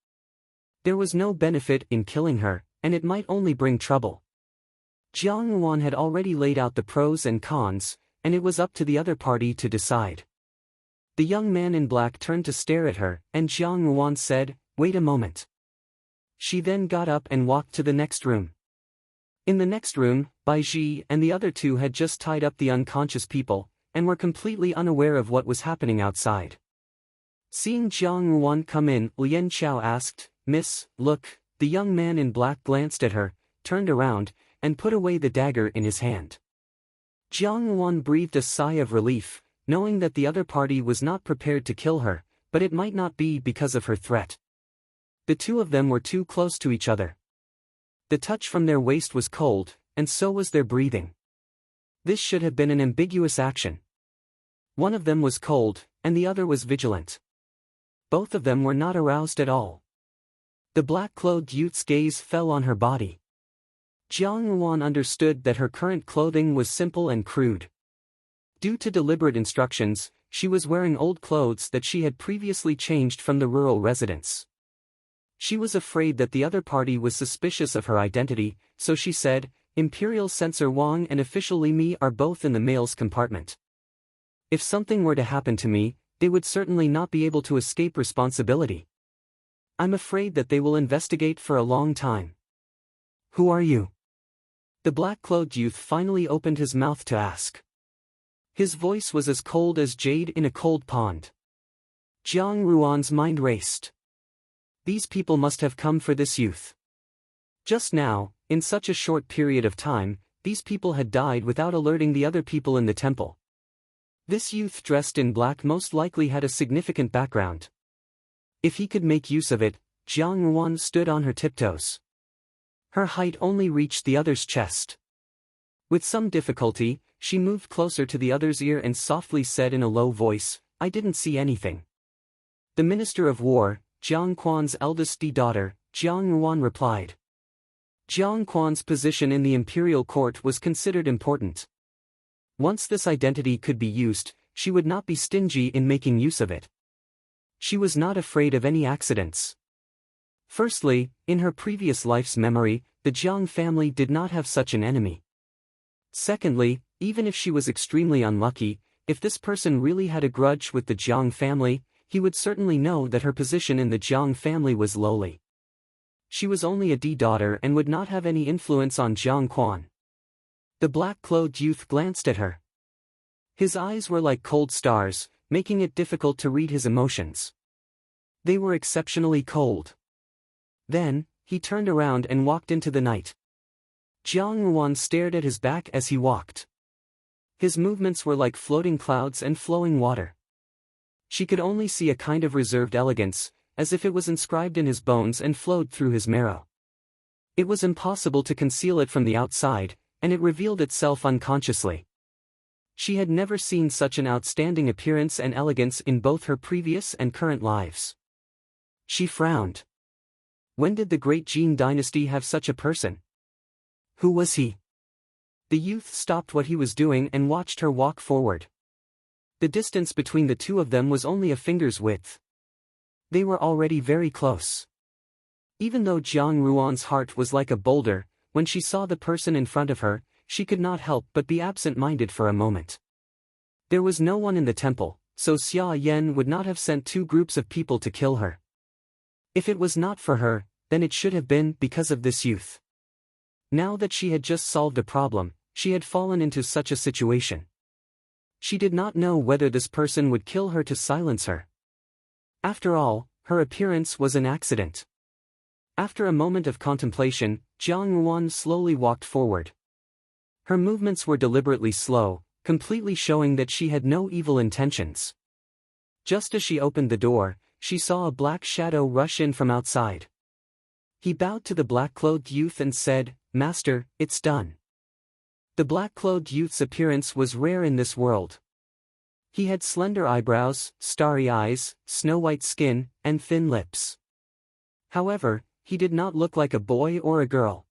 There was no benefit in killing her, and it might only bring trouble. Jiang Yuan had already laid out the pros and cons, and it was up to the other party to decide. The young man in black turned to stare at her, and Jiang Yuan said, "Wait a moment." She then got up and walked to the next room. In the next room, Bai Ji and the other 2 had just tied up the unconscious people, and were completely unaware of what was happening outside. Seeing Jiang Yuan come in, Lian Xiao asked, "Miss, look." The young man in black glanced at her, turned around, and put away the dagger in his hand. Jiang Yuan breathed a sigh of relief, knowing that the other party was not prepared to kill her, but it might not be because of her threat. The 2 of them were too close to each other. The touch from their waist was cold, and so was their breathing. This should have been an ambiguous action. One of them was cold, and the other was vigilant. Both of them were not aroused at all. The black-clothed youth's gaze fell on her body. Jiang Yuan understood that her current clothing was simple and crude. Due to deliberate instructions, she was wearing old clothes that she had previously changed from the rural residence. She was afraid that the other party was suspicious of her identity, so she said, "Imperial Censor Wang and Official Li Mi are both in the male's compartment. If something were to happen to me, they would certainly not be able to escape responsibility. I'm afraid that they will investigate for a long time." "Who are you?" The black-clothed youth finally opened his mouth to ask. His voice was as cold as jade in a cold pond. Jiang Ruan's mind raced. These people must have come for this youth. Just now, in such a short period of time, these people had died without alerting the other people in the temple. This youth dressed in black most likely had a significant background. If he could make use of it, Jiang Ruan stood on her tiptoes. Her height only reached the other's chest. With some difficulty, she moved closer to the other's ear and softly said in a low voice, "I didn't see anything." The Minister of War, Jiang Quan's eldest daughter, Jiang Ruan replied. Jiang Quan's position in the imperial court was considered important. Once this identity could be used, she would not be stingy in making use of it. She was not afraid of any accidents. Firstly, in her previous life's memory, the Jiang family did not have such an enemy. Secondly, even if she was extremely unlucky, if this person really had a grudge with the Jiang family, he would certainly know that her position in the Jiang family was lowly. She was only a daughter and would not have any influence on Jiang Quan. The black-clothed youth glanced at her. His eyes were like cold stars, making it difficult to read his emotions. They were exceptionally cold. Then, he turned around and walked into the night. Jiang Ruan stared at his back as he walked. His movements were like floating clouds and flowing water. She could only see a kind of reserved elegance, as if it was inscribed in his bones and flowed through his marrow. It was impossible to conceal it from the outside, and it revealed itself unconsciously. She had never seen such an outstanding appearance and elegance in both her previous and current lives. She frowned. When did the great Jin dynasty have such a person? Who was he? The youth stopped what he was doing and watched her walk forward. The distance between the two of them was only a finger's width. They were already very close. Even though Jiang Ruan's heart was like a boulder, when she saw the person in front of her, she could not help but be absent-minded for a moment. There was no one in the temple, so Xia Yan would not have sent two groups of people to kill her. If it was not for her, then it should have been because of this youth. Now that she had just solved a problem, she had fallen into such a situation. She did not know whether this person would kill her to silence her. After all, her appearance was an accident. After a moment of contemplation, Jiang Ruan slowly walked forward. Her movements were deliberately slow, completely showing that she had no evil intentions. Just as she opened the door, she saw a black shadow rush in from outside. He bowed to the black-clothed youth and said, "Master, it's done." The black-clothed youth's appearance was rare in this world. He had slender eyebrows, starry eyes, snow-white skin, and thin lips. However, he did not look like a boy or a girl.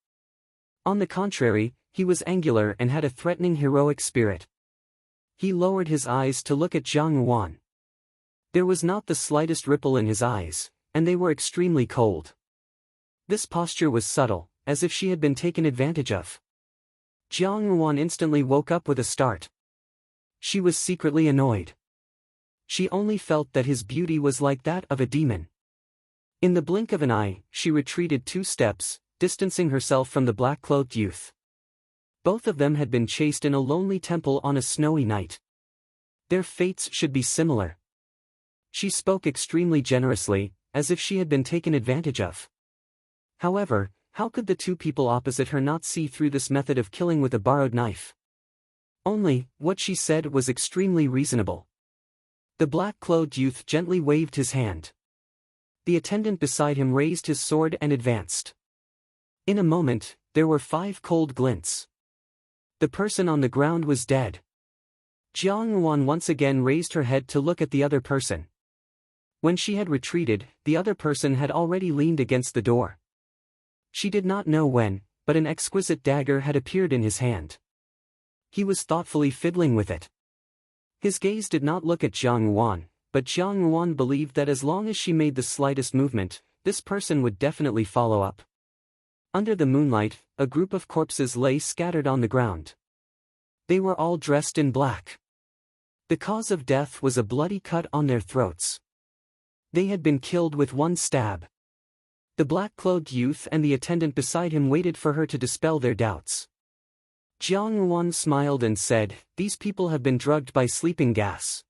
On the contrary, he was angular and had a threatening heroic spirit. He lowered his eyes to look at Jiang Ruan. There was not the slightest ripple in his eyes, and they were extremely cold. This posture was subtle, as if she had been taken advantage of. Jiang Ruan instantly woke up with a start. She was secretly annoyed. She only felt that his beauty was like that of a demon. In the blink of an eye, she retreated 2 steps, distancing herself from the black-clothed youth. Both of them had been chased in a lonely temple on a snowy night. Their fates should be similar. She spoke extremely generously, as if she had been taken advantage of. However, how could the two people opposite her not see through this method of killing with a borrowed knife? Only, what she said was extremely reasonable. The black-clothed youth gently waved his hand. The attendant beside him raised his sword and advanced. In a moment, there were 5 cold glints. The person on the ground was dead. Jiang Ruan once again raised her head to look at the other person. When she had retreated, the other person had already leaned against the door. She did not know when, but an exquisite dagger had appeared in his hand. He was thoughtfully fiddling with it. His gaze did not look at Jiang Ruan, but Jiang Ruan believed that as long as she made the slightest movement, this person would definitely follow up. Under the moonlight, a group of corpses lay scattered on the ground. They were all dressed in black. The cause of death was a bloody cut on their throats. They had been killed with 1 stab. The black-clothed youth and the attendant beside him waited for her to dispel their doubts. Jiang Ruan smiled and said, "These people have been drugged by sleeping gas.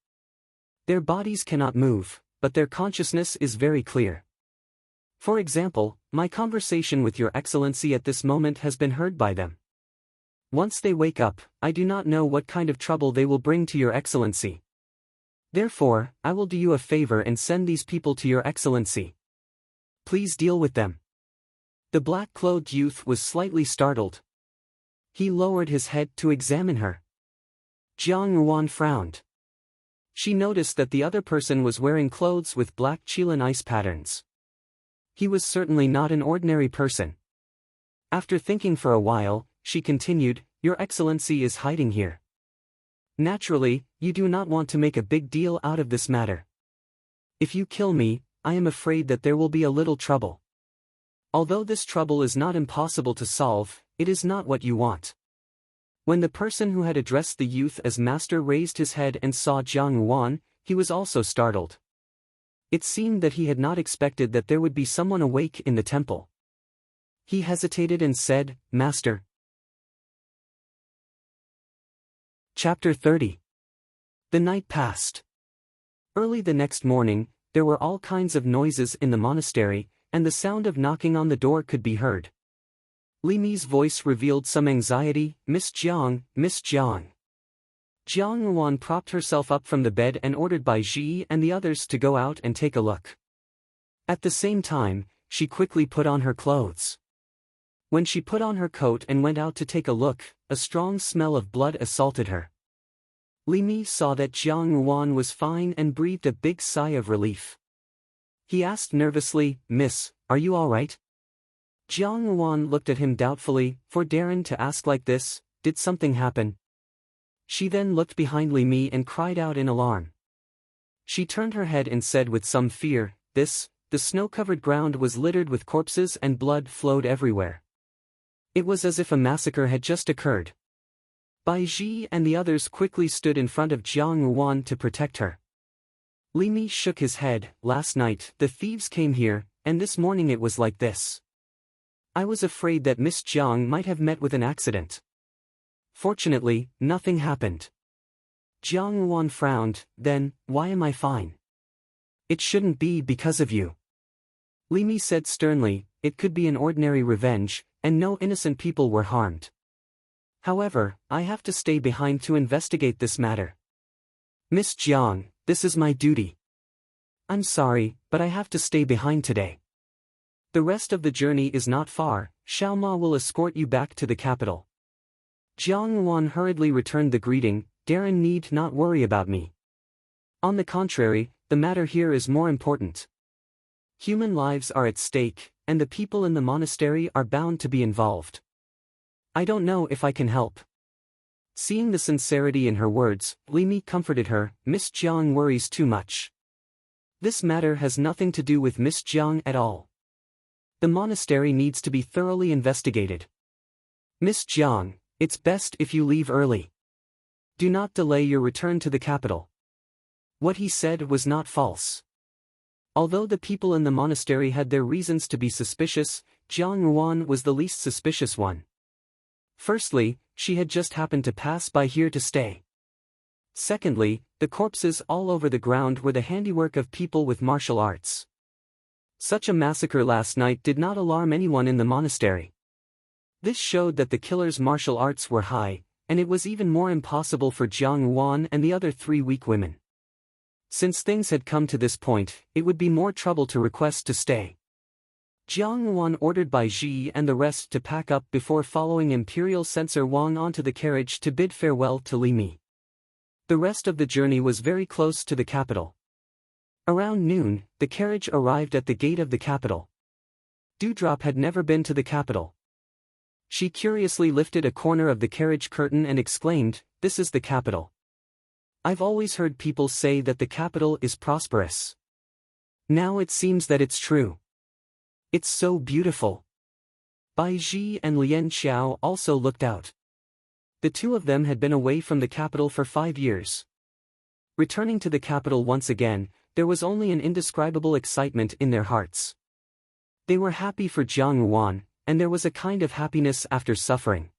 Their bodies cannot move, but their consciousness is very clear. For example, my conversation with Your Excellency at this moment has been heard by them. Once they wake up, I do not know what kind of trouble they will bring to Your Excellency. Therefore, I will do you a favor and send these people to Your Excellency. Please deal with them. The black-clothed youth was slightly startled. He lowered his head to examine her. Jiang Ruan frowned. She noticed that the other person was wearing clothes with black Qilin ice patterns. He was certainly not an ordinary person. After thinking for a while, she continued, Your Excellency is hiding here. Naturally, you do not want to make a big deal out of this matter. If you kill me, I am afraid that there will be a little trouble. Although this trouble is not impossible to solve, it is not what you want. When the person who had addressed the youth as master raised his head and saw Jiang Ruan, he was also startled. It seemed that he had not expected that there would be someone awake in the temple. He hesitated and said, Master. Chapter 30. The night passed. Early the next morning, there were all kinds of noises in the monastery, and the sound of knocking on the door could be heard. Li Mi's voice revealed some anxiety, Miss Jiang, Miss Jiang. Jiang Ruan propped herself up from the bed and ordered Bai Ji and the others to go out and take a look. At the same time, she quickly put on her clothes. When she put on her coat and went out to take a look, a strong smell of blood assaulted her. Li Mi saw that Jiang Ruan was fine and breathed a big sigh of relief. He asked nervously, Miss, are you all right? Jiang Ruan looked at him doubtfully, for Darren to ask like this, did something happen? She then looked behind Li Mi and cried out in alarm. She turned her head and said with some fear, the snow-covered ground was littered with corpses and blood flowed everywhere. It was as if a massacre had just occurred. Bai Ji and the others quickly stood in front of Jiang Ruan to protect her. Li Mi shook his head, last night, the thieves came here, and this morning it was like this. I was afraid that Miss Jiang might have met with an accident. Fortunately, nothing happened. Jiang Ruan frowned, then, why am I fine? It shouldn't be because of you. Li Mi said sternly, it could be an ordinary revenge, and no innocent people were harmed. However, I have to stay behind to investigate this matter. Miss Jiang, this is my duty. I'm sorry, but I have to stay behind today. The rest of the journey is not far, Xiao Ma will escort you back to the capital. Jiang Ruan hurriedly returned the greeting, Darren need not worry about me. On the contrary, the matter here is more important. Human lives are at stake, and the people in the monastery are bound to be involved. I don't know if I can help. Seeing the sincerity in her words, Li Mi comforted her, Miss Jiang worries too much. This matter has nothing to do with Miss Jiang at all. The monastery needs to be thoroughly investigated. Miss Jiang, it's best if you leave early. Do not delay your return to the capital. What he said was not false. Although the people in the monastery had their reasons to be suspicious, Jiang Ruan was the least suspicious one. Firstly, she had just happened to pass by here to stay. Secondly, the corpses all over the ground were the handiwork of people with martial arts. Such a massacre last night did not alarm anyone in the monastery. This showed that the killer's martial arts were high, and it was even more impossible for Jiang Ruan and the other 3 weak women. Since things had come to this point, it would be more trouble to request to stay. Jiang Ruan ordered Bai Ji and the rest to pack up before following Imperial Censor Wang onto the carriage to bid farewell to Li Mi. The rest of the journey was very close to the capital. Around noon, the carriage arrived at the gate of the capital. Dewdrop had never been to the capital. She curiously lifted a corner of the carriage curtain and exclaimed, "This is the capital. I've always heard people say that the capital is prosperous. Now it seems that it's true. It's so beautiful." Bai Ji and Lian Xiao also looked out. The two of them had been away from the capital for 5 years. Returning to the capital once again, there was only an indescribable excitement in their hearts. They were happy for Jiang Ruan, and there was a kind of happiness after suffering.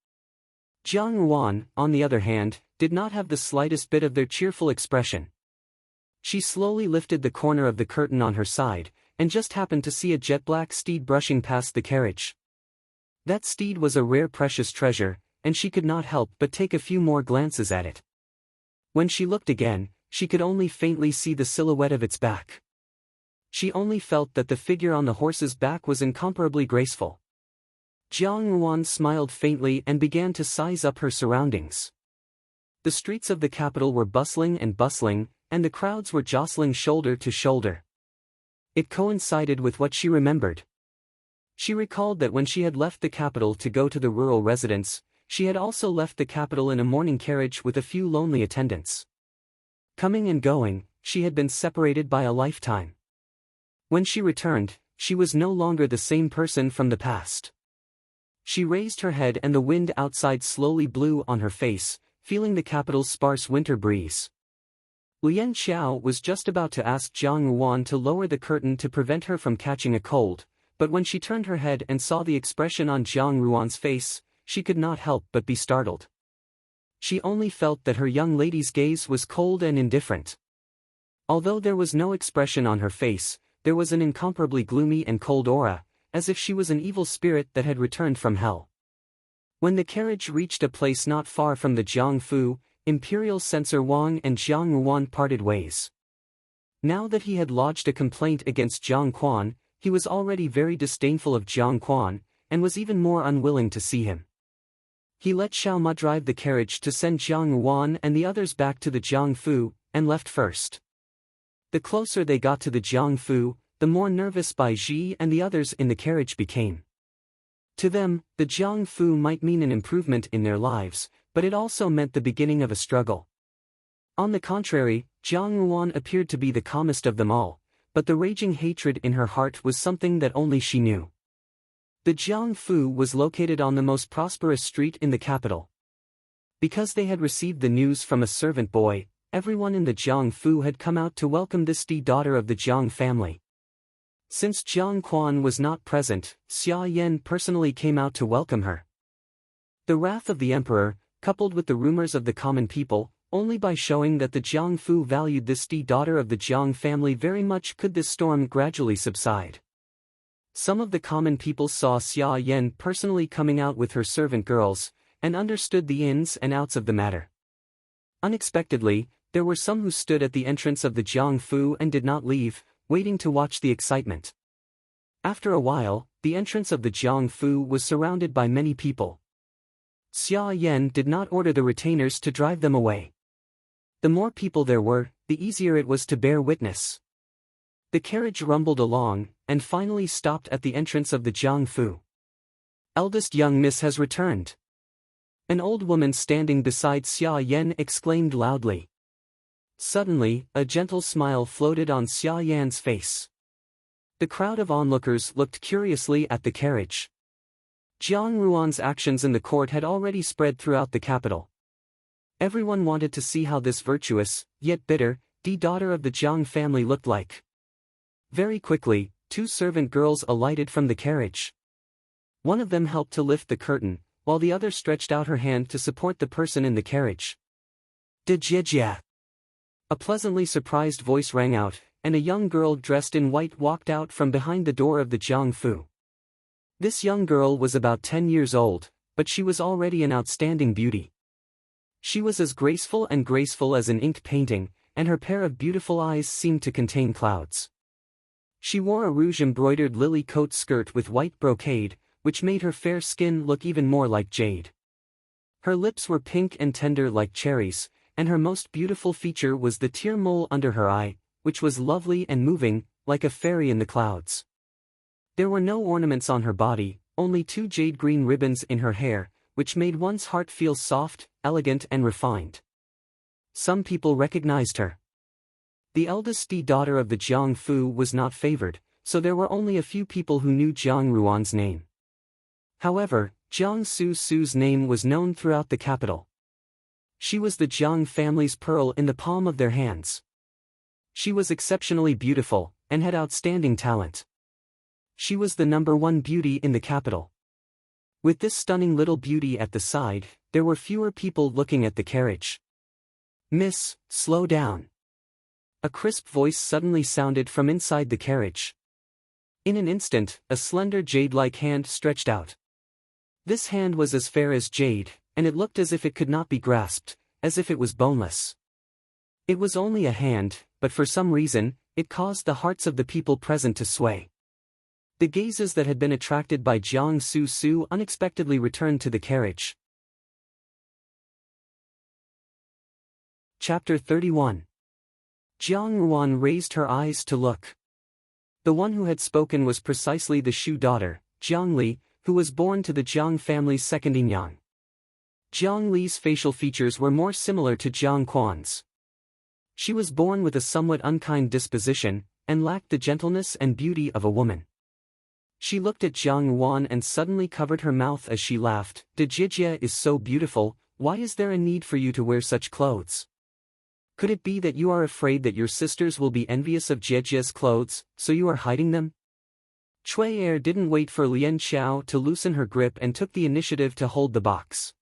Jiang Ruan, on the other hand, did not have the slightest bit of their cheerful expression. She slowly lifted the corner of the curtain on her side, and just happened to see a jet-black steed brushing past the carriage. That steed was a rare precious treasure, and she could not help but take a few more glances at it. When she looked again, she could only faintly see the silhouette of its back. She only felt that the figure on the horse's back was incomparably graceful. Jiang Ruan smiled faintly and began to size up her surroundings. The streets of the capital were bustling, and the crowds were jostling shoulder to shoulder. It coincided with what she remembered. She recalled that when she had left the capital to go to the rural residence, she had also left the capital in a mourning carriage with a few lonely attendants. Coming and going, she had been separated by a lifetime. When she returned, she was no longer the same person from the past. She raised her head and the wind outside slowly blew on her face, feeling the capital's sparse winter breeze. Lian Xiao was just about to ask Jiang Ruan to lower the curtain to prevent her from catching a cold, but when she turned her head and saw the expression on Jiang Ruan's face, she could not help but be startled. She only felt that her young lady's gaze was cold and indifferent. Although there was no expression on her face, there was an incomparably gloomy and cold aura, as if she was an evil spirit that had returned from hell. When the carriage reached a place not far from the Jiangfu, Imperial Censor Wang and Jiang Ruan parted ways. Now that he had lodged a complaint against Jiang Quan, he was already very disdainful of Jiang Quan, and was even more unwilling to see him. He let Xiao Ma drive the carriage to send Jiang Ruan and the others back to the Jiangfu, and left first. The closer they got to the Jiangfu, the more nervous Bai Ji and the others in the carriage became. To them, the Jiangfu might mean an improvement in their lives, but it also meant the beginning of a struggle. On the contrary, Jiang Ruan appeared to be the calmest of them all, but the raging hatred in her heart was something that only she knew. The Jiangfu was located on the most prosperous street in the capital. Because they had received the news from a servant boy, everyone in the Jiangfu had come out to welcome this daughter of the Jiang family. Since Jiang Quan was not present, Xia Yan personally came out to welcome her. The wrath of the emperor, coupled with the rumors of the common people, only by showing that the Jiangfu valued this daughter of the Jiang family very much could this storm gradually subside. Some of the common people saw Xia Yan personally coming out with her servant girls, and understood the ins and outs of the matter. Unexpectedly, there were some who stood at the entrance of the Jiangfu and did not leave, waiting to watch the excitement. After a while, the entrance of the Jiangfu was surrounded by many people. Xia Yan did not order the retainers to drive them away. The more people there were, the easier it was to bear witness. The carriage rumbled along, and finally stopped at the entrance of the Jiangfu. "Eldest young miss has returned." An old woman standing beside Xia Yan exclaimed loudly. Suddenly, a gentle smile floated on Xia Yan's face. The crowd of onlookers looked curiously at the carriage. Jiang Ruan's actions in the court had already spread throughout the capital. Everyone wanted to see how this virtuous, yet bitter, daughter of the Jiang family looked like. Very quickly, two servant girls alighted from the carriage. One of them helped to lift the curtain, while the other stretched out her hand to support the person in the carriage. "Dejia." A pleasantly surprised voice rang out, and a young girl dressed in white walked out from behind the door of the Jiangfu. This young girl was about 10 years old, but she was already an outstanding beauty. She was as graceful as an ink painting, and her pair of beautiful eyes seemed to contain clouds. She wore a rouge-embroidered lily coat skirt with white brocade, which made her fair skin look even more like jade. Her lips were pink and tender like cherries, and her most beautiful feature was the tear mole under her eye, which was lovely and moving, like a fairy in the clouds. There were no ornaments on her body, only two jade-green ribbons in her hair, which made one's heart feel soft, elegant and refined. Some people recognized her. The eldest daughter of the Jiangfu was not favored, so there were only a few people who knew Jiang Ruan's name. However, Jiang Su's name was known throughout the capital. She was the Jiang family's pearl in the palm of their hands. She was exceptionally beautiful, and had outstanding talent. She was the #1 beauty in the capital. With this stunning little beauty at the side, there were fewer people looking at the carriage. "Miss, slow down." A crisp voice suddenly sounded from inside the carriage. In an instant, a slender jade-like hand stretched out. This hand was as fair as jade, and it looked as if it could not be grasped, as if it was boneless. It was only a hand, but for some reason, it caused the hearts of the people present to sway. The gazes that had been attracted by Jiang Su unexpectedly returned to the carriage. Chapter 31. Jiang Ruan raised her eyes to look. The one who had spoken was precisely the Shu daughter, Jiang Li, who was born to the Jiang family's second Yang. Jiang Li's facial features were more similar to Jiang Quan's. She was born with a somewhat unkind disposition, and lacked the gentleness and beauty of a woman. She looked at Jiang Ruan and suddenly covered her mouth as she laughed. "The Jijie is so beautiful, why is there a need for you to wear such clothes? Could it be that you are afraid that your sisters will be envious of Jijie's clothes, so you are hiding them?" Cui Er didn't wait for Lian Xiao to loosen her grip and took the initiative to hold the box.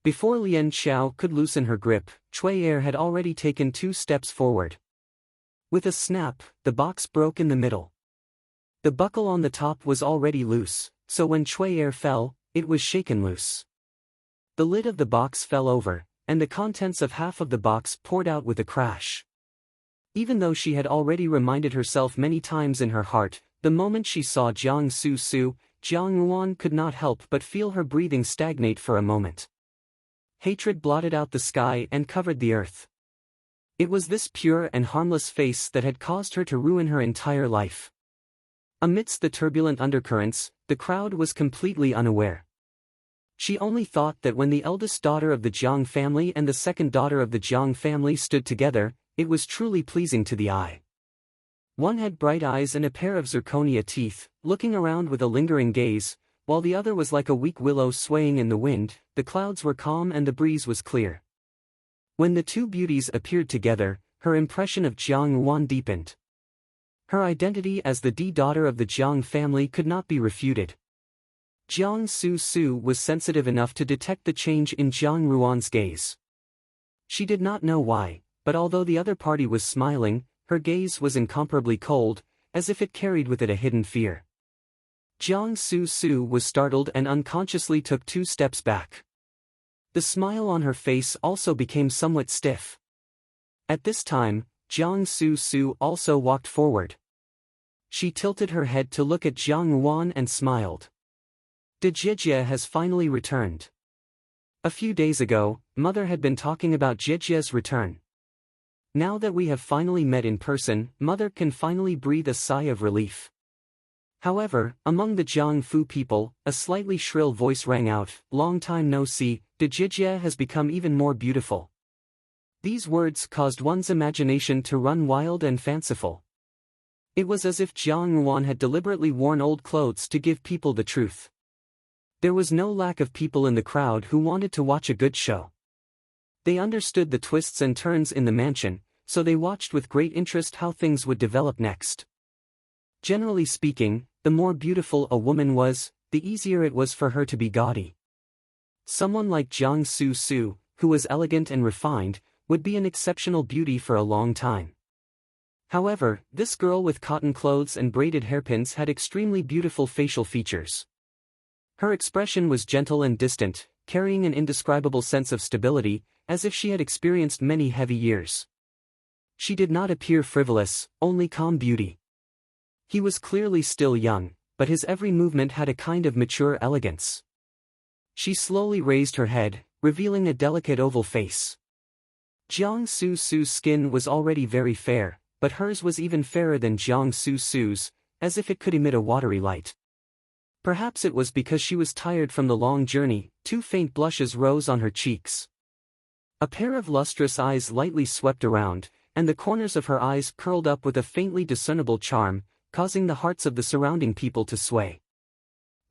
Before Lian Xiao could loosen her grip, Cui Er had already taken 2 steps forward. With a snap, the box broke in the middle. The buckle on the top was already loose, so when Cui Er fell, it was shaken loose. The lid of the box fell over, and the contents of half of the box poured out with a crash. Even though she had already reminded herself many times in her heart, the moment she saw Jiang Su, Jiang Ruan could not help but feel her breathing stagnate for a moment. Hatred blotted out the sky and covered the earth. It was this pure and harmless face that had caused her to ruin her entire life. Amidst the turbulent undercurrents, the crowd was completely unaware. She only thought that when the eldest daughter of the Jiang family and the second daughter of the Jiang family stood together, it was truly pleasing to the eye. One had bright eyes and a pair of zirconia teeth, looking around with a lingering gaze, while the other was like a weak willow swaying in the wind. The clouds were calm and the breeze was clear. When the 2 beauties appeared together, her impression of Jiang Ruan deepened. Her identity as the daughter of the Jiang family could not be refuted. Jiang Su was sensitive enough to detect the change in Jiang Ruan's gaze. She did not know why, but although the other party was smiling, her gaze was incomparably cold, as if it carried with it a hidden fear. Jiang Su was startled and unconsciously took 2 steps back. The smile on her face also became somewhat stiff. At this time, Jiang Su also walked forward. She tilted her head to look at Jiang Ruan and smiled. "De Jijie has finally returned." A few days ago, Mother had been talking about Jijie's return. Now that we have finally met in person, Mother can finally breathe a sigh of relief. However, among the Jiangfu people, a slightly shrill voice rang out, "Long time no see, De Jijie has become even more beautiful." These words caused one's imagination to run wild and fanciful. It was as if Jiang Ruan had deliberately worn old clothes to give people the truth. There was no lack of people in the crowd who wanted to watch a good show. They understood the twists and turns in the mansion, so they watched with great interest how things would develop next. Generally speaking, the more beautiful a woman was, the easier it was for her to be gaudy. Someone like Jiang Su, who was elegant and refined, would be an exceptional beauty for a long time. However, this girl with cotton clothes and braided hairpins had extremely beautiful facial features. Her expression was gentle and distant, carrying an indescribable sense of stability, as if she had experienced many heavy years. She did not appear frivolous, only calm beauty. He was clearly still young, but his every movement had a kind of mature elegance. She slowly raised her head, revealing a delicate oval face. Jiang Su's skin was already very fair, but hers was even fairer than Jiang Su's, as if it could emit a watery light. Perhaps it was because she was tired from the long journey, 2 faint blushes rose on her cheeks. A pair of lustrous eyes lightly swept around, and the corners of her eyes curled up with a faintly discernible charm, causing the hearts of the surrounding people to sway.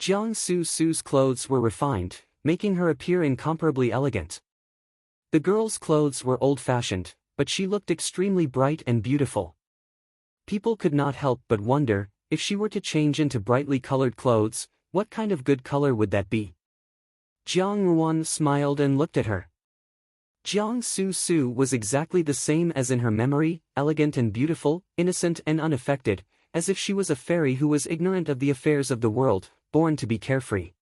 Jiang Su's clothes were refined, making her appear incomparably elegant. The girl's clothes were old-fashioned, but she looked extremely bright and beautiful. People could not help but wonder, if she were to change into brightly colored clothes, what kind of good color would that be? Jiang Ruan smiled and looked at her. Jiang Su Su was exactly the same as in her memory, elegant and beautiful, innocent and unaffected, as if she was a fairy who was ignorant of the affairs of the world, born to be carefree.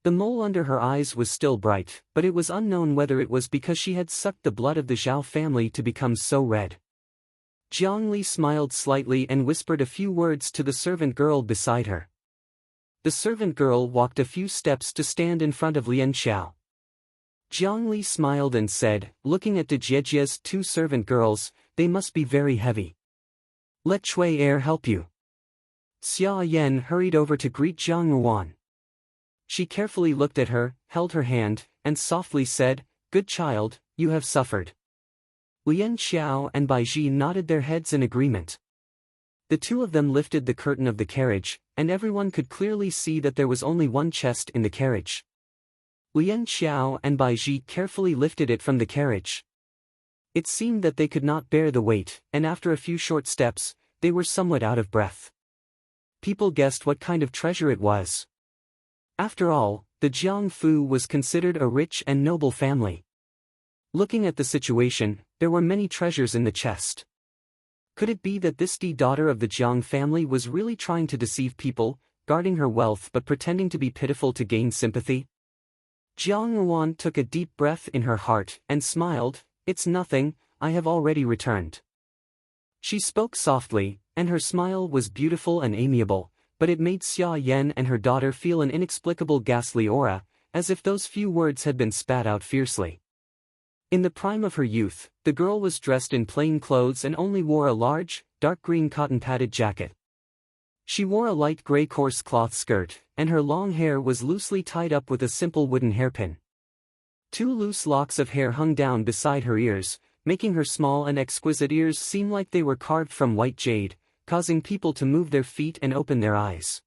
The mole under her eyes was still bright, but it was unknown whether it was because she had sucked the blood of the Zhao family to become so red. Jiang Li smiled slightly and whispered a few words to the servant girl beside her. The servant girl walked a few steps to stand in front of Lian Xiao. Jiang Li smiled and said, looking at Dejiejia's two servant girls, they must be very heavy. Let Chui Er help you. Xia Yan hurried over to greet Jiang Ruan. She carefully looked at her, held her hand, and softly said, "Good child, you have suffered." Lian Xiao and Bai Ji nodded their heads in agreement. The two of them lifted the curtain of the carriage, and everyone could clearly see that there was only one chest in the carriage. Lian Xiao and Bai Ji carefully lifted it from the carriage. It seemed that they could not bear the weight, and after a few short steps, they were somewhat out of breath. People guessed what kind of treasure it was. After all, the Jiangfu was considered a rich and noble family. Looking at the situation, there were many treasures in the chest. Could it be that this daughter of the Jiang family was really trying to deceive people, guarding her wealth but pretending to be pitiful to gain sympathy? Jiang Ruan took a deep breath in her heart and smiled, "It's nothing, I have already returned." She spoke softly, and her smile was beautiful and amiable, but it made Xia Yan and her daughter feel an inexplicable ghastly aura, as if those few words had been spat out fiercely. In the prime of her youth, the girl was dressed in plain clothes and only wore a large, dark green cotton-padded jacket. She wore a light gray coarse cloth skirt, and her long hair was loosely tied up with a simple wooden hairpin. Two loose locks of hair hung down beside her ears, making her small and exquisite ears seem like they were carved from white jade, causing people to move their feet and open their eyes.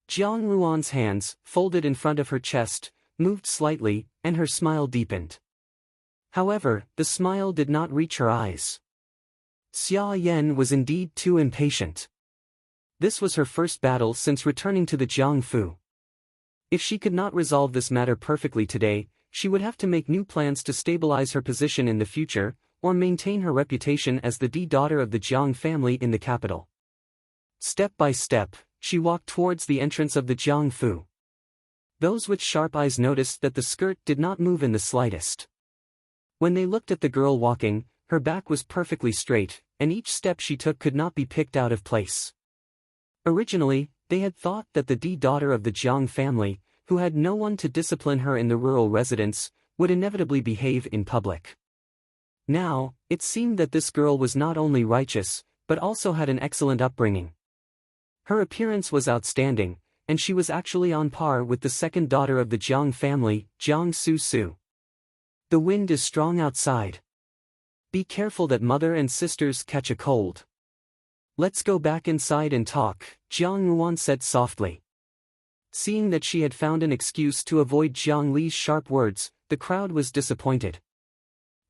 Jiang Ruan's hands, folded in front of her chest, moved slightly, and her smile deepened. However, the smile did not reach her eyes. Xia Yan was indeed too impatient. This was her first battle since returning to the Jiangfu. If she could not resolve this matter perfectly today, she would have to make new plans to stabilize her position in the future, or maintain her reputation as the daughter of the Jiang family in the capital. Step by step, she walked towards the entrance of the Jiangfu. Those with sharp eyes noticed that the skirt did not move in the slightest. When they looked at the girl walking, her back was perfectly straight, and each step she took could not be picked out of place. Originally, they had thought that the daughter of the Jiang family, who had no one to discipline her in the rural residence, would inevitably behave in public. Now, it seemed that this girl was not only righteous, but also had an excellent upbringing. Her appearance was outstanding, and she was actually on par with the second daughter of the Jiang family, Jiang Su Su. The wind is strong outside. Be careful that mother and sisters catch a cold. Let's go back inside and talk, Jiang Ruan said softly. Seeing that she had found an excuse to avoid Jiang Li's sharp words, the crowd was disappointed.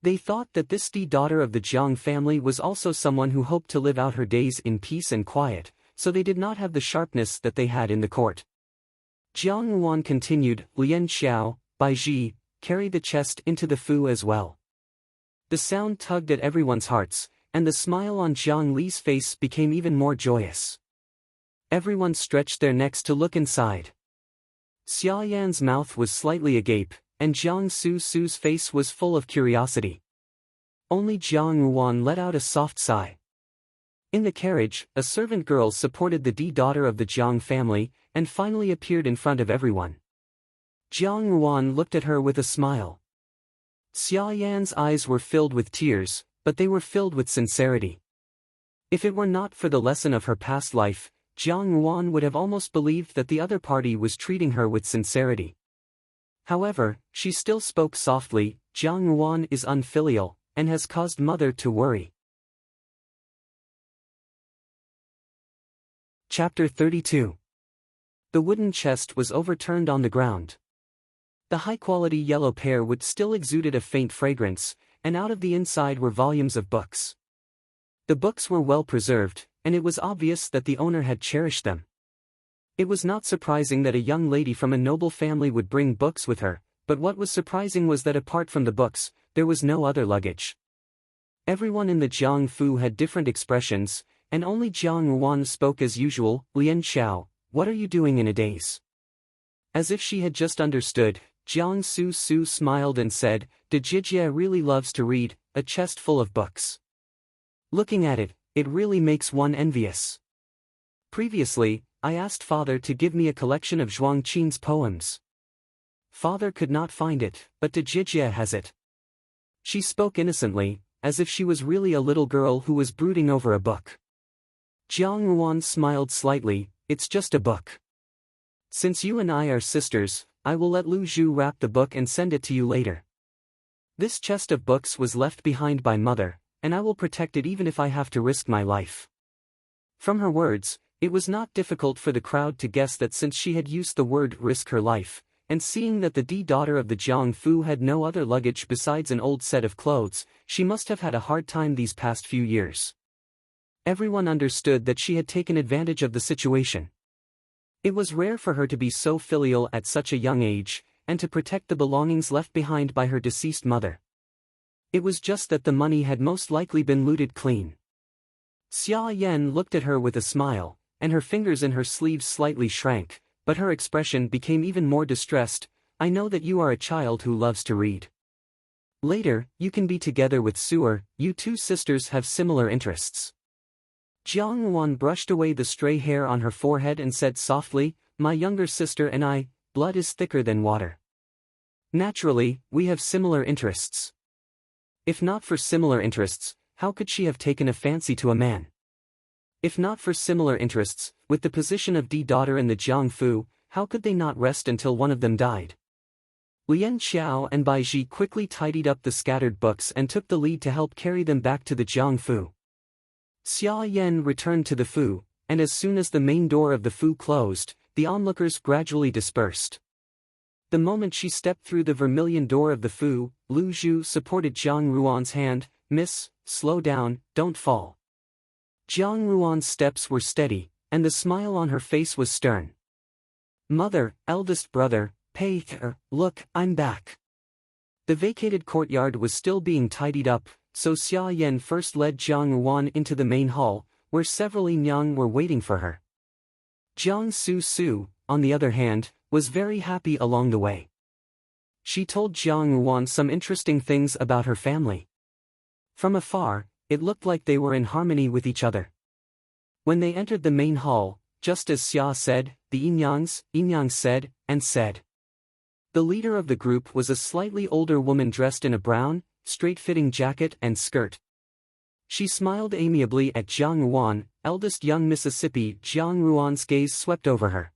They thought that this daughter of the Jiang family was also someone who hoped to live out her days in peace and quiet, so they did not have the sharpness that they had in the court. Jiang Ruan continued, "Lian Xiao, Bai Ji, carry the chest into the fu as well." The sound tugged at everyone's hearts, and the smile on Jiang Li's face became even more joyous. Everyone stretched their necks to look inside. Xia Yan's mouth was slightly agape, and Jiang Su Su's face was full of curiosity. Only Jiang Ruan let out a soft sigh. In the carriage, a servant girl supported the daughter of the Jiang family, and finally appeared in front of everyone. Jiang Ruan looked at her with a smile. Xia Yan's eyes were filled with tears, but they were filled with sincerity. If it were not for the lesson of her past life, Jiang Ruan would have almost believed that the other party was treating her with sincerity. However, she still spoke softly, "Jiang Ruan is unfilial, and has caused mother to worry." Chapter 32. The wooden chest was overturned on the ground. The high-quality yellow pear wood still exuded a faint fragrance, and out of the inside were volumes of books. The books were well preserved, and it was obvious that the owner had cherished them. It was not surprising that a young lady from a noble family would bring books with her, but what was surprising was that apart from the books, there was no other luggage. Everyone in the Jiang Fu had different expressions, and only Jiang Ruan spoke as usual. Lian Xiao, what are you doing in a daze? As if she had just understood, Jiang Su Su smiled and said, "De Jijie really loves to read, a chest full of books. Looking at it, it really makes one envious. Previously, I asked father to give me a collection of Zhuang Qin's poems. Father could not find it, but De Jijie has it." She spoke innocently, as if she was really a little girl who was brooding over a book. Jiang Ruan smiled slightly, "It's just a book. Since you and I are sisters, I will let Lu Zhu wrap the book and send it to you later. This chest of books was left behind by mother, and I will protect it even if I have to risk my life." From her words, it was not difficult for the crowd to guess that since she had used the word risk her life, and seeing that the daughter of the Jiang Fu had no other luggage besides an old set of clothes, she must have had a hard time these past few years. Everyone understood that she had taken advantage of the situation. It was rare for her to be so filial at such a young age, and to protect the belongings left behind by her deceased mother. It was just that the money had most likely been looted clean. Xia Yan looked at her with a smile, and her fingers in her sleeves slightly shrank, but her expression became even more distressed. "I know that you are a child who loves to read. Later, you can be together with Suer, you two sisters have similar interests." Jiang Wan brushed away the stray hair on her forehead and said softly, "My younger sister and I, blood is thicker than water. Naturally, we have similar interests. If not for similar interests, how could she have taken a fancy to a man? If not for similar interests, with the position of daughter in the Jiang Fu, how could they not rest until one of them died?" Lian Xiao and Bai Ji quickly tidied up the scattered books and took the lead to help carry them back to the Jiang Fu. Xia Yan returned to the Fu, and as soon as the main door of the Fu closed, the onlookers gradually dispersed. The moment she stepped through the vermilion door of the Fu, Lu Zhu supported Jiang Ruan's hand. "Miss, slow down, don't fall." Jiang Ruan's steps were steady, and the smile on her face was stern. "Mother, eldest brother, pay look, I'm back." The vacated courtyard was still being tidied up, so Xia Yan first led Jiang Ruan into the main hall, where several Yinyang were waiting for her. Jiang Su Su, on the other hand, was very happy along the way. She told Jiang Ruan some interesting things about her family. From afar, it looked like they were in harmony with each other. When they entered the main hall, just as Xia said, the Yinyang said, and said. The leader of the group was a slightly older woman dressed in a brown, straight-fitting jacket and skirt. She smiled amiably at Jiang Ruan, eldest young Mississippi. Jiang Ruan's gaze swept over her.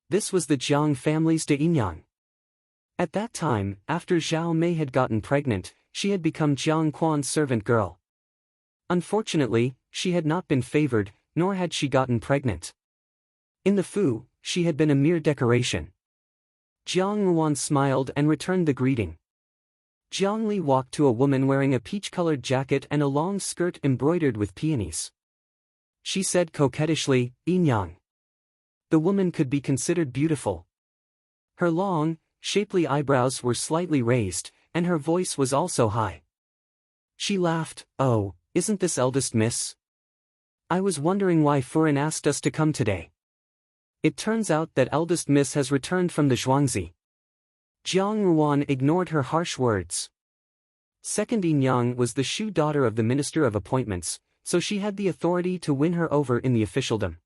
This was the Jiang family's Yinyang. At that time, after Zhao Mei had gotten pregnant, she had become Jiang Quan's servant girl. Unfortunately, she had not been favored, nor had she gotten pregnant. In the Fu, she had been a mere decoration. Jiang Ruan smiled and returned the greeting. Jiang Li walked to a woman wearing a peach-colored jacket and a long skirt embroidered with peonies. She said coquettishly, "Yinyang." The woman could be considered beautiful. Her long, shapely eyebrows were slightly raised, and her voice was also high. She laughed, "Oh, isn't this eldest miss? I was wondering why Furin asked us to come today. It turns out that eldest miss has returned from the Zhuangzi." Jiang Ruan ignored her harsh words. Second Yinyang was the Shu daughter of the Minister of Appointments, so she had the authority to win her over in the officialdom.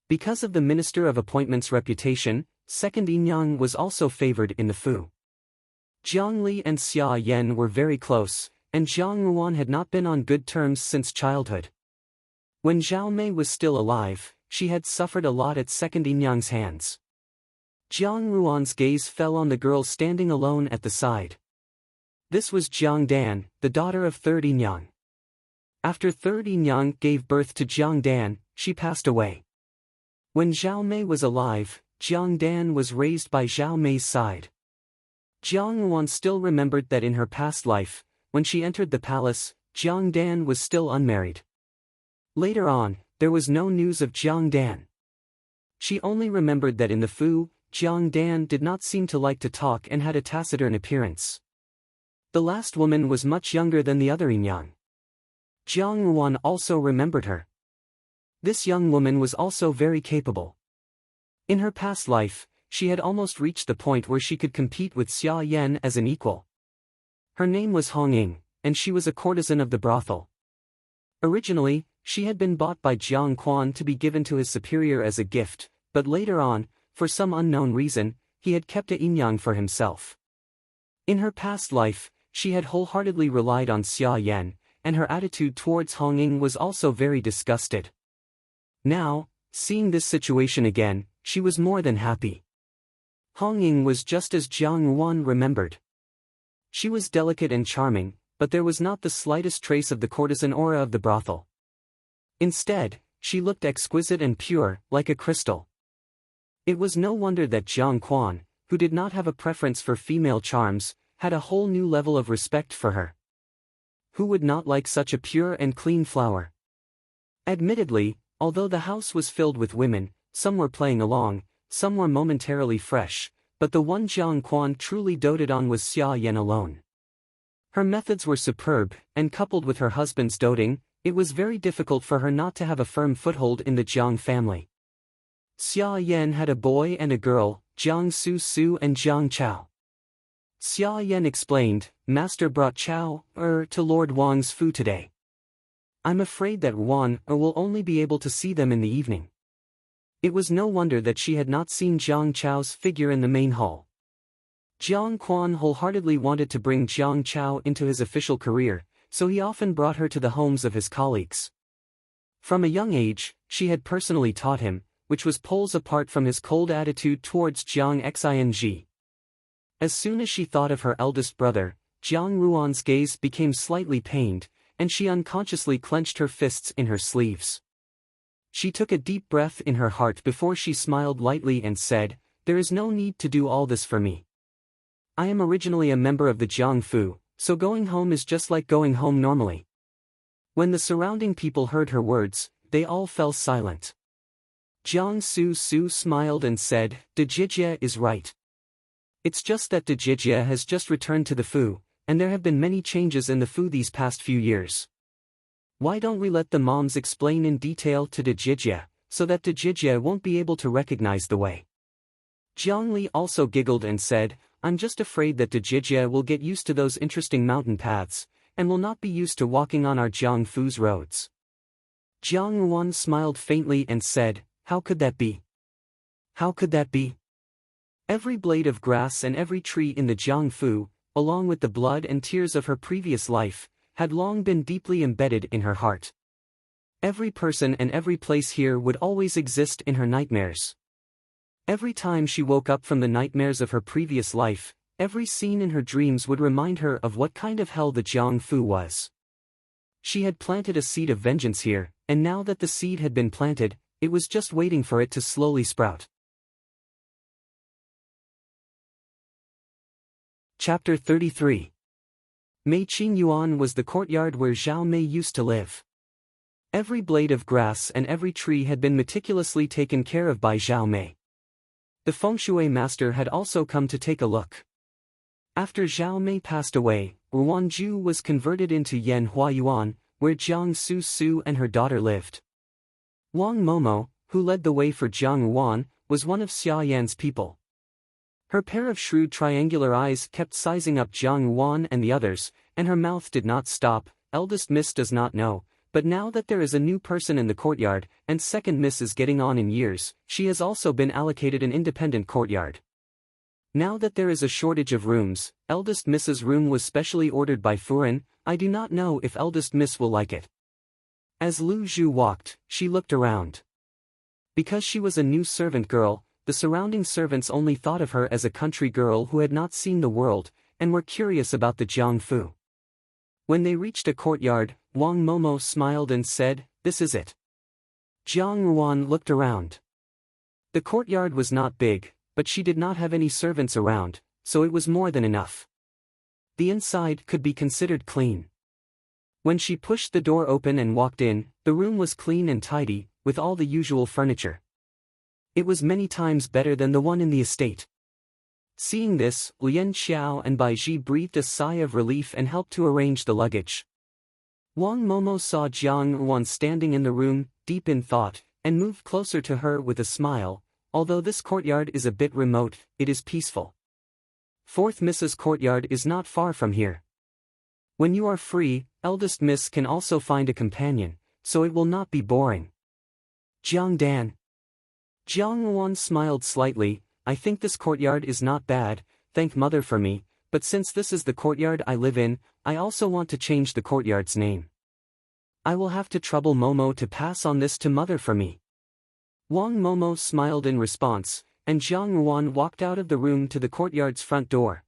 Because of the Minister of Appointments' reputation, Second Yinyang was also favored in the Fu. Jiang Li and Xia Yan were very close, and Jiang Ruan had not been on good terms since childhood. When Zhao Mei was still alive, she had suffered a lot at Second Yinyang's hands. Jiang Ruan's gaze fell on the girl standing alone at the side. This was Jiang Dan, the daughter of Third Yinyang. After Third Yinyang gave birth to Jiang Dan, she passed away. When Zhao Mei was alive, Jiang Dan was raised by Zhao Mei's side. Jiang Ruan still remembered that in her past life, when she entered the palace, Jiang Dan was still unmarried. Later on, there was no news of Jiang Dan. She only remembered that in the Fu, Jiang Dan did not seem to like to talk and had a taciturn appearance. The last woman was much younger than the other Inyang. Jiang Ruan also remembered her. This young woman was also very capable. In her past life, she had almost reached the point where she could compete with Xia Yan as an equal. Her name was Hong Ying, and she was a courtesan of the brothel. Originally, she had been bought by Jiang Quan to be given to his superior as a gift, but later on, for some unknown reason, he had kept a Inyang for himself. In her past life, she had wholeheartedly relied on Xia Yan, and her attitude towards Hong Ying was also very disgusted. Now, seeing this situation again, she was more than happy. Hong Ying was just as Jiang Ruan remembered. She was delicate and charming, but there was not the slightest trace of the courtesan aura of the brothel. Instead, she looked exquisite and pure, like a crystal. It was no wonder that Jiang Quan, who did not have a preference for female charms, had a whole new level of respect for her. Who would not like such a pure and clean flower? Admittedly, although the house was filled with women, some were playing along, some were momentarily fresh, but the one Jiang Quan truly doted on was Xia Yan alone. Her methods were superb, and coupled with her husband's doting, it was very difficult for her not to have a firm foothold in the Jiang family. Xia Yan had a boy and a girl, Jiang Su Su and Jiang Chao. Xia Yan explained, "Master brought Chao, to Lord Wang's Fu today. I'm afraid that Wan will only be able to see them in the evening." It was no wonder that she had not seen Jiang Chao's figure in the main hall. Jiang Quan wholeheartedly wanted to bring Jiang Chao into his official career, so he often brought her to the homes of his colleagues. From a young age, she had personally taught him, which was poles apart from his cold attitude towards Jiang Xing. As soon as she thought of her eldest brother, Jiang Ruan's gaze became slightly pained, and she unconsciously clenched her fists in her sleeves. She took a deep breath in her heart before she smiled lightly and said, "There is no need to do all this for me. I am originally a member of the Jiang Fu, so going home is just like going home normally." When the surrounding people heard her words, they all fell silent. Jiang Su Su smiled and said, "Dejijie is right. It's just that Dejijie has just returned to the Fu, and there have been many changes in the Fu these past few years. Why don't we let the moms explain in detail to Dejijie, so that Dejijie won't be able to recognize the way?" Jiang Li also giggled and said, "I'm just afraid that Dejijie will get used to those interesting mountain paths, and will not be used to walking on our Jiang Fu's roads." Jiang Ruan smiled faintly and said, "How could that be? How could that be? Every blade of grass and every tree in the Jiang Fu, along with the blood and tears of her previous life, had long been deeply embedded in her heart. Every person and every place here would always exist in her nightmares. Every time she woke up from the nightmares of her previous life, every scene in her dreams would remind her of what kind of hell the Jiang Fu was. She had planted a seed of vengeance here, and now that the seed had been planted, it was just waiting for it to slowly sprout." Chapter 33. Mei Qing Yuan was the courtyard where Zhao Mei used to live. Every blade of grass and every tree had been meticulously taken care of by Zhao Mei. The feng shui master had also come to take a look. After Zhao Mei passed away, Ruanju was converted into Yan Hua Yuan, where Jiang Su Su and her daughter lived. Wang Momo, who led the way for Jiang Ruan, was one of Xia Yan's people. Her pair of shrewd triangular eyes kept sizing up Jiang Ruan and the others, and her mouth did not stop. Eldest Miss does not know, but now that there is a new person in the courtyard, and second Miss is getting on in years, she has also been allocated an independent courtyard. Now that there is a shortage of rooms, eldest Miss's room was specially ordered by Furin. I do not know if eldest Miss will like it. As Lu Zhu walked, she looked around. Because she was a new servant girl, the surrounding servants only thought of her as a country girl who had not seen the world, and were curious about the Jiang Fu. When they reached a courtyard, Wang Momo smiled and said, "This is it." Jiang Ruan looked around. The courtyard was not big, but she did not have any servants around, so it was more than enough. The inside could be considered clean. When she pushed the door open and walked in, the room was clean and tidy, with all the usual furniture. It was many times better than the one in the estate. Seeing this, Lian Xiao and Bai Ji breathed a sigh of relief and helped to arrange the luggage. Wang Momo saw Jiang Ruan standing in the room, deep in thought, and moved closer to her with a smile. Although this courtyard is a bit remote, it is peaceful. 4th Mrs. Courtyard is not far from here. When you are free, eldest miss can also find a companion, so it will not be boring. Jiang Dan. Jiang Ruan smiled slightly. I think this courtyard is not bad, thank mother for me, but since this is the courtyard I live in, I also want to change the courtyard's name. I will have to trouble Momo to pass on this to mother for me. Wang Momo smiled in response, and Jiang Ruan walked out of the room to the courtyard's front door.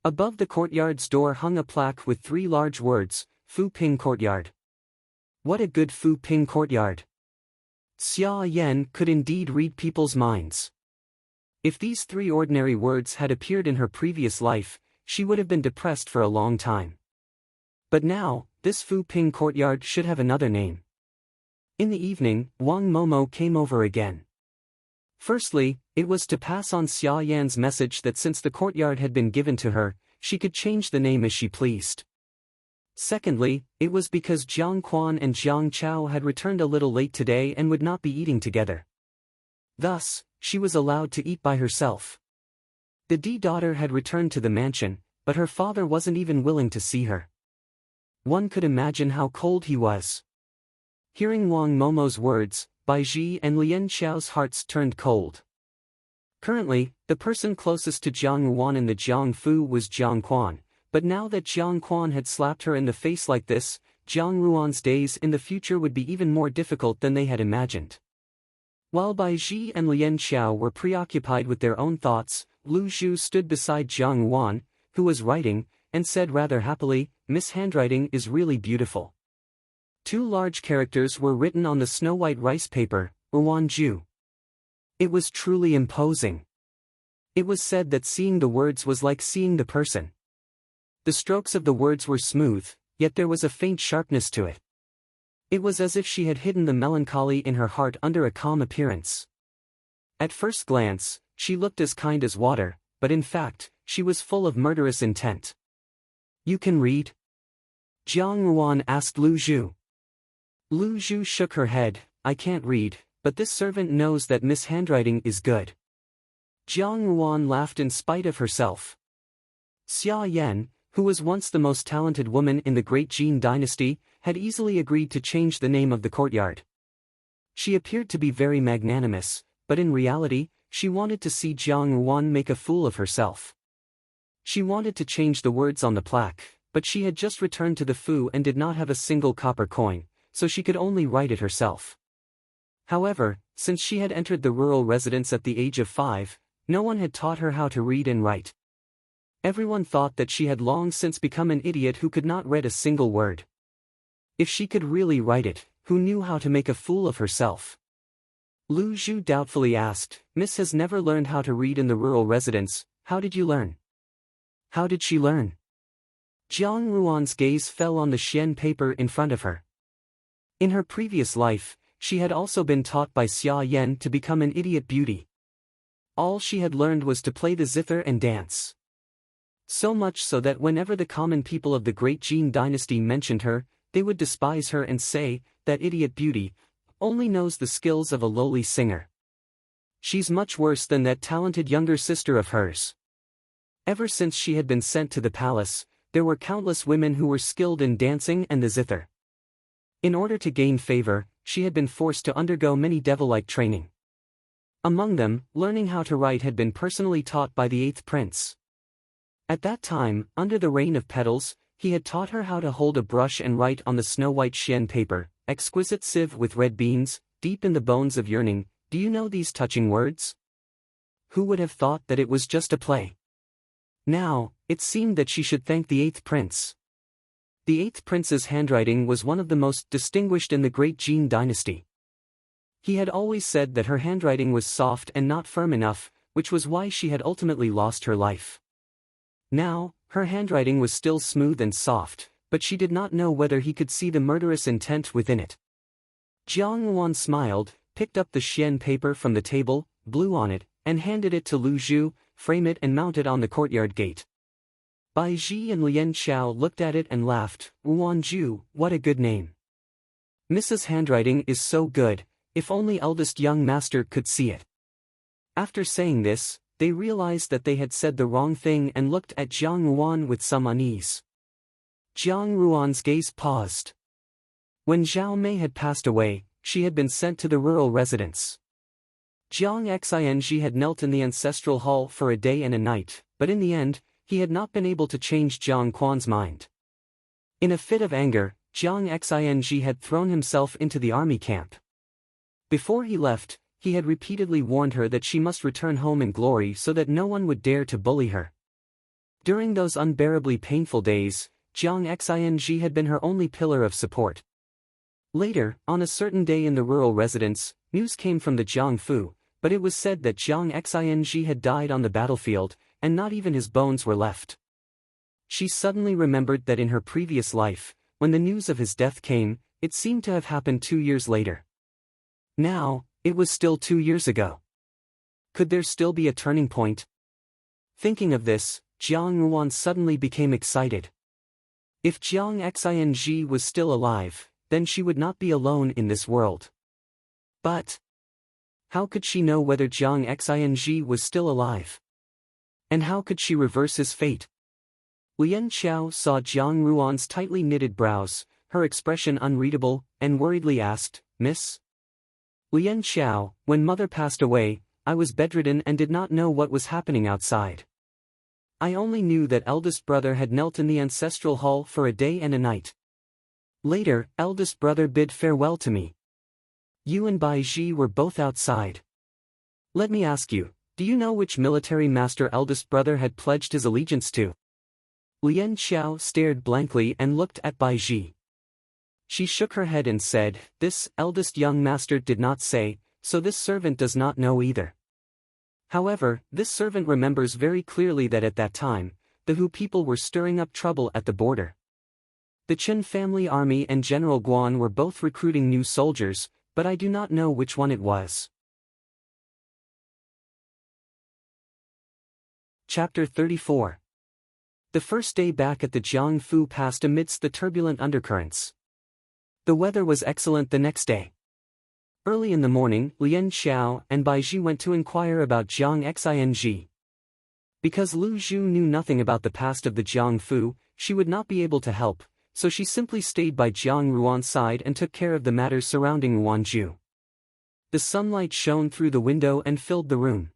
Above the courtyard's door hung a plaque with 3 large words, Fu Ping Courtyard. What a good Fu Ping courtyard. Xia Yan could indeed read people's minds. If these 3 ordinary words had appeared in her previous life, she would have been depressed for a long time. But now, this Fu Ping courtyard should have another name. In the evening, Wang Momo came over again. Firstly, it was to pass on Xia Yan's message that since the courtyard had been given to her, she could change the name as she pleased. Secondly, it was because Jiang Quan and Jiang Chao had returned a little late today and would not be eating together. Thus, she was allowed to eat by herself. The daughter had returned to the mansion, but her father wasn't even willing to see her. One could imagine how cold he was. Hearing Wang Momo's words, Bai Ji and Lian Xiao's hearts turned cold. Currently, the person closest to Jiang Ruan in the Jiang Fu was Jiang Quan, but now that Jiang Quan had slapped her in the face like this, Jiang Ruan's days in the future would be even more difficult than they had imagined. While Bai Ji and Lian Xiao were preoccupied with their own thoughts, Lu Zhu stood beside Jiang Ruan, who was writing, and said rather happily, "Miss handwriting is really beautiful." 2 large characters were written on the snow-white rice paper, Ruanju. It was truly imposing. It was said that seeing the words was like seeing the person. The strokes of the words were smooth, yet there was a faint sharpness to it. It was as if she had hidden the melancholy in her heart under a calm appearance. At first glance, she looked as kind as water, but in fact, she was full of murderous intent. "You can read?" Jiang Ruan asked Lu Zhu. Lu Zhu shook her head. "I can't read, but this servant knows that Miss handwriting is good." Jiang Ruan laughed in spite of herself. Xia Yan, who was once the most talented woman in the Great Jin dynasty, had easily agreed to change the name of the courtyard. She appeared to be very magnanimous, but in reality, she wanted to see Jiang Ruan make a fool of herself. She wanted to change the words on the plaque, but she had just returned to the Fu and did not have a single copper coin, so she could only write it herself. However, since she had entered the rural residence at the age of 5, no one had taught her how to read and write. Everyone thought that she had long since become an idiot who could not read a single word. If she could really write it, who knew how to make a fool of herself? Lu Zhu doubtfully asked, "Miss has never learned how to read in the rural residence, how did you learn?" How did she learn? Jiang Ruan's gaze fell on the xian paper in front of her. In her previous life, she had also been taught by Xia Yan to become an idiot beauty. All she had learned was to play the zither and dance. So much so that whenever the common people of the Great Jin dynasty mentioned her, they would despise her and say, "That idiot beauty only knows the skills of a lowly singer. She's much worse than that talented younger sister of hers." Ever since she had been sent to the palace, there were countless women who were skilled in dancing and the zither. In order to gain favor, she had been forced to undergo many devil-like training. Among them, learning how to write had been personally taught by the 8th prince. At that time, under the reign of Petals, he had taught her how to hold a brush and write on the snow-white xian paper, "Exquisite sieve with red beans, deep in the bones of yearning, do you know these touching words?" Who would have thought that it was just a play? Now, it seemed that she should thank the 8th prince. The 8th prince's handwriting was one of the most distinguished in the Great Jin dynasty. He had always said that her handwriting was soft and not firm enough, which was why she had ultimately lost her life. Now, her handwriting was still smooth and soft, but she did not know whether he could see the murderous intent within it. Jiang Ruan smiled, picked up the xian paper from the table, blew on it, and handed it to Lu Zhu. frame it and mount it on the courtyard gate. Bai Ji and Lian Xiao looked at it and laughed. Ruanju, what a good name. Mrs. Handwriting is so good, if only eldest young master could see it. After saying this, they realized that they had said the wrong thing and looked at Jiang Ruan with some unease. Jiang Ruan's gaze paused. When Zhao Mei had passed away, she had been sent to the rural residence. Jiang Xing had knelt in the ancestral hall for a day and a night, but in the end, he had not been able to change Jiang Quan's mind. In a fit of anger, Jiang Xing had thrown himself into the army camp. Before he left, he had repeatedly warned her that she must return home in glory so that no one would dare to bully her. During those unbearably painful days, Jiang Xing had been her only pillar of support. Later, on a certain day in the rural residence, news came from the Jiangfu, but it was said that Jiang Xing had died on the battlefield, and not even his bones were left. She suddenly remembered that in her previous life, when the news of his death came, it seemed to have happened 2 years later. Now, it was still 2 years ago. Could there still be a turning point? Thinking of this, Jiang Ruan suddenly became excited. If Jiang Xing was still alive, then she would not be alone in this world. But how could she know whether Jiang Xing was still alive? And how could she reverse his fate? Lian Xiao saw Jiang Ruan's tightly knitted brows, her expression unreadable, and worriedly asked, "Miss?" "Lian Xiao, when mother passed away, I was bedridden and did not know what was happening outside. I only knew that eldest brother had knelt in the ancestral hall for a day and a night. Later, eldest brother bid farewell to me. You and Bai Ji were both outside. Let me ask you, do you know which military master eldest brother had pledged his allegiance to?" Lian Xiao stared blankly and looked at Bai Ji. She shook her head and said, "This eldest young master did not say, so this servant does not know either. However, this servant remembers very clearly that at that time, the Hu people were stirring up trouble at the border. The Chen family army and General Guan were both recruiting new soldiers, but I do not know which one it was." Chapter 34. The first day back at the Jiangfu passed amidst the turbulent undercurrents. The weather was excellent the next day. Early in the morning, Lian Xiao and Bai Ji went to inquire about Jiang Xing. Because Lu Zhu knew nothing about the past of the Jiangfu, she would not be able to help, so she simply stayed by Jiang Ruan's side and took care of the matters surrounding Ruanju. The sunlight shone through the window and filled the room.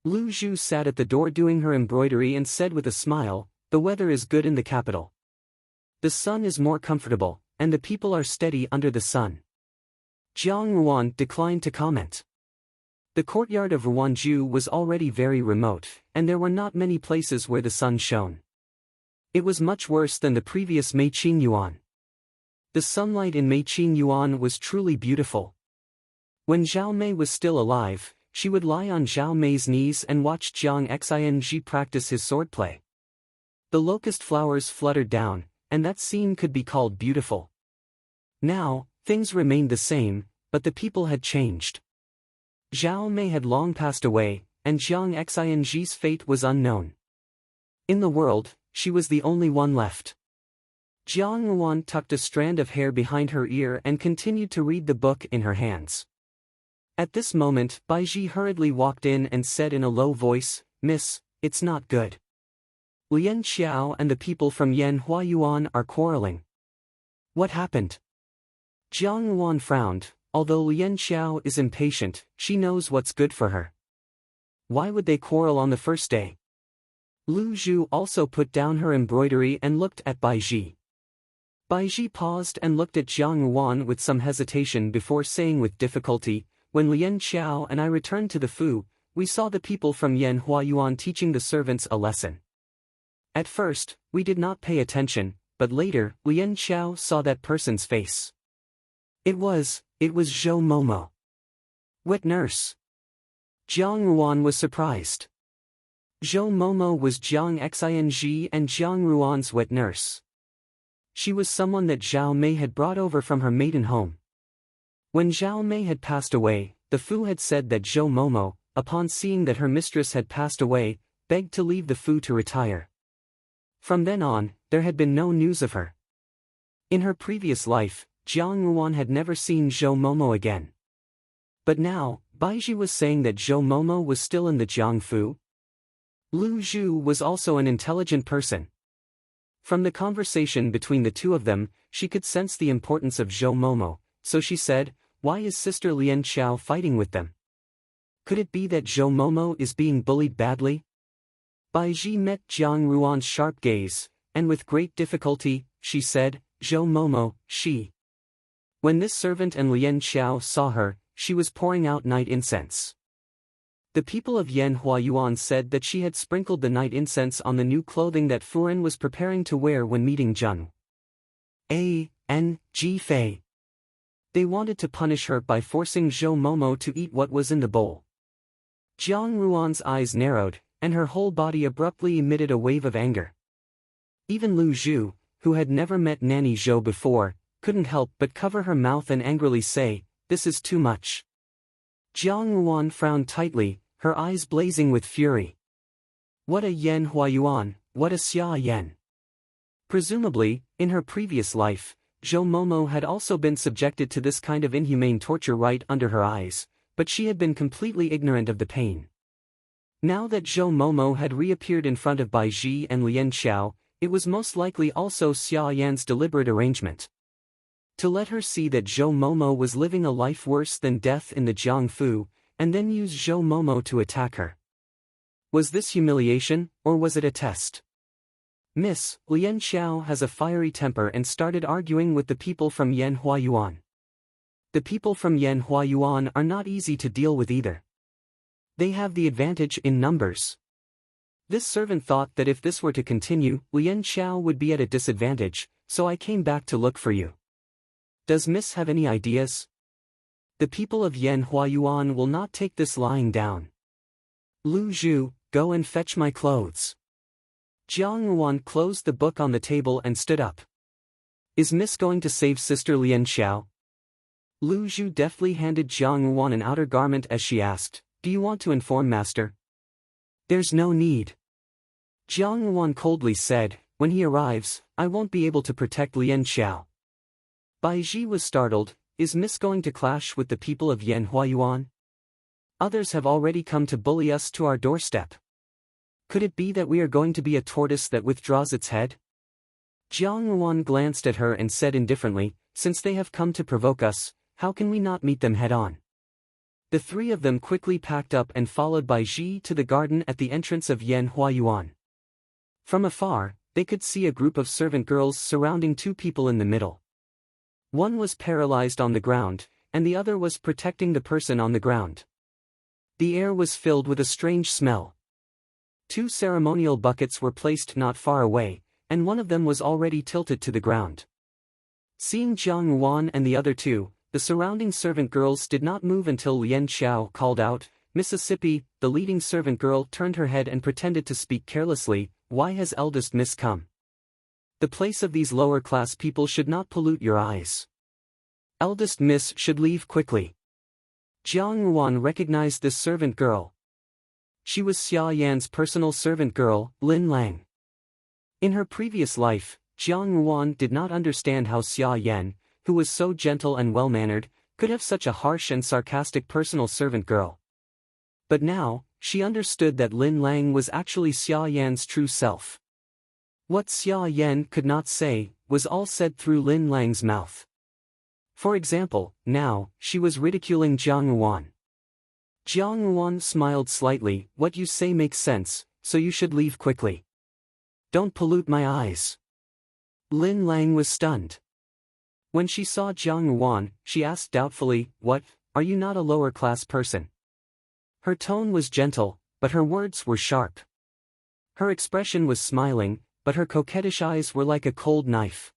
Lu Zhu sat at the door doing her embroidery and said with a smile, "The weather is good in the capital. The sun is more comfortable, and the people are steady under the sun." Jiang Ruan declined to comment. The courtyard of Ruanju was already very remote, and there were not many places where the sun shone. It was much worse than the previous Meiqing Yuan. The sunlight in Meiqing Yuan was truly beautiful. When Zhao Mei was still alive, she would lie on Zhao Mei's knees and watch Jiang Xing practice his swordplay. The locust flowers fluttered down, and that scene could be called beautiful. Now, things remained the same, but the people had changed. Zhao Mei had long passed away, and Jiang Xing's fate was unknown. In the world, she was the only one left. Jiang Ruan tucked a strand of hair behind her ear and continued to read the book in her hands. At this moment, Bai Ji hurriedly walked in and said in a low voice, "Miss, it's not good. Lian Xiao and the people from Yanhua Yuan are quarreling." "What happened?" Jiang Ruan frowned. Although Lian Xiao is impatient, she knows what's good for her. Why would they quarrel on the first day? Lu Zhu also put down her embroidery and looked at Bai Ji. Bai Ji paused and looked at Jiang Ruan with some hesitation before saying with difficulty, "When Lian Xiao and I returned to the Fu, we saw the people from Yanhua Yuan teaching the servants a lesson. At first, we did not pay attention, but later, Lian Xiao saw that person's face. It was Zhou Momo. Wet nurse." Jiang Ruan was surprised. Zhou Momo was Jiang Xing and Jiang Ruan's wet nurse. She was someone that Zhao Mei had brought over from her maiden home. When Zhao Mei had passed away, the Fu had said that Zhou Momo, upon seeing that her mistress had passed away, begged to leave the Fu to retire. From then on, there had been no news of her. In her previous life, Jiang Ruan had never seen Zhou Momo again. But now, Baiji was saying that Zhou Momo was still in the Jiangfu. Lu Zhu was also an intelligent person. From the conversation between the two of them, she could sense the importance of Zhou Momo, so she said, "Why is Sister Lian Xiao fighting with them? Could it be that Zhou Momo is being bullied badly?" Baiji met Jiang Ruan's sharp gaze, and with great difficulty, she said, "Zhou Momo, she." When this servant and Lian Xiao saw her, she was pouring out night incense. The people of Yan Huayuan said that she had sprinkled the night incense on the new clothing that Furen was preparing to wear when meeting Zheng Ji Fei. They wanted to punish her by forcing Zhou Momo to eat what was in the bowl. Jiang Ruan's eyes narrowed, and her whole body abruptly emitted a wave of anger. Even Lu Zhu, who had never met Nanny Zhou before, couldn't help but cover her mouth and angrily say, "This is too much." Jiang Ruan frowned tightly, her eyes blazing with fury. What a Yan Huayuan, what a Xia Yan. Presumably, in her previous life, Zhou Momo had also been subjected to this kind of inhumane torture right under her eyes, but she had been completely ignorant of the pain. Now that Zhou Momo had reappeared in front of Baiji and Lian Xiao, it was most likely also Xia Yan's deliberate arrangement. To let her see that Zhou Momo was living a life worse than death in the Jiangfu, and then use Zhou Momo to attack her. Was this humiliation, or was it a test? Miss Lian Xiao has a fiery temper and started arguing with the people from Yan Huayuan. The people from Yan Huayuan are not easy to deal with either. They have the advantage in numbers. This servant thought that if this were to continue, Lian Xiao would be at a disadvantage, so I came back to look for you. Does Miss have any ideas? The people of Yan Huayuan will not take this lying down. Lu Zhu, go and fetch my clothes. Jiang Ruan closed the book on the table and stood up. Is Miss going to save Sister Lian Xiao? Lu Zhu deftly handed Jiang Ruan an outer garment as she asked, "Do you want to inform Master?" "There's no need." Jiang Ruan coldly said, "When he arrives, I won't be able to protect Lian Xiao." Baiji was startled. Is Miss going to clash with the people of Yan Huayuan? Others have already come to bully us to our doorstep. Could it be that we are going to be a tortoise that withdraws its head? Jiang Ruan glanced at her and said indifferently, "Since they have come to provoke us, how can we not meet them head-on?" The three of them quickly packed up and followed Baiji to the garden at the entrance of Yan Huayuan. From afar, they could see a group of servant girls surrounding two people in the middle. One was paralyzed on the ground, and the other was protecting the person on the ground. The air was filled with a strange smell. Two ceremonial buckets were placed not far away, and one of them was already tilted to the ground. Seeing Jiang Ruan and the other two, the surrounding servant girls did not move until Lian Xiao called out, "Mississippi." The leading servant girl turned her head and pretended to speak carelessly, "Why has eldest Miss come? The place of these lower-class people should not pollute your eyes. Eldest Miss should leave quickly." Jiang Ruan recognized this servant girl. She was Xia Yan's personal servant girl, Lin Lang. In her previous life, Jiang Ruan did not understand how Xia Yan, who was so gentle and well-mannered, could have such a harsh and sarcastic personal servant girl. But now, she understood that Lin Lang was actually Xia Yan's true self. What Xia Yan could not say, was all said through Lin Lang's mouth. For example, now, she was ridiculing Jiang Ruan. Jiang Ruan smiled slightly, "What you say makes sense, so you should leave quickly. Don't pollute my eyes." Lin Lang was stunned. When she saw Jiang Ruan, she asked doubtfully, "What, are you not a lower-class person?" Her tone was gentle, but her words were sharp. Her expression was smiling, but her coquettish eyes were like a cold knife.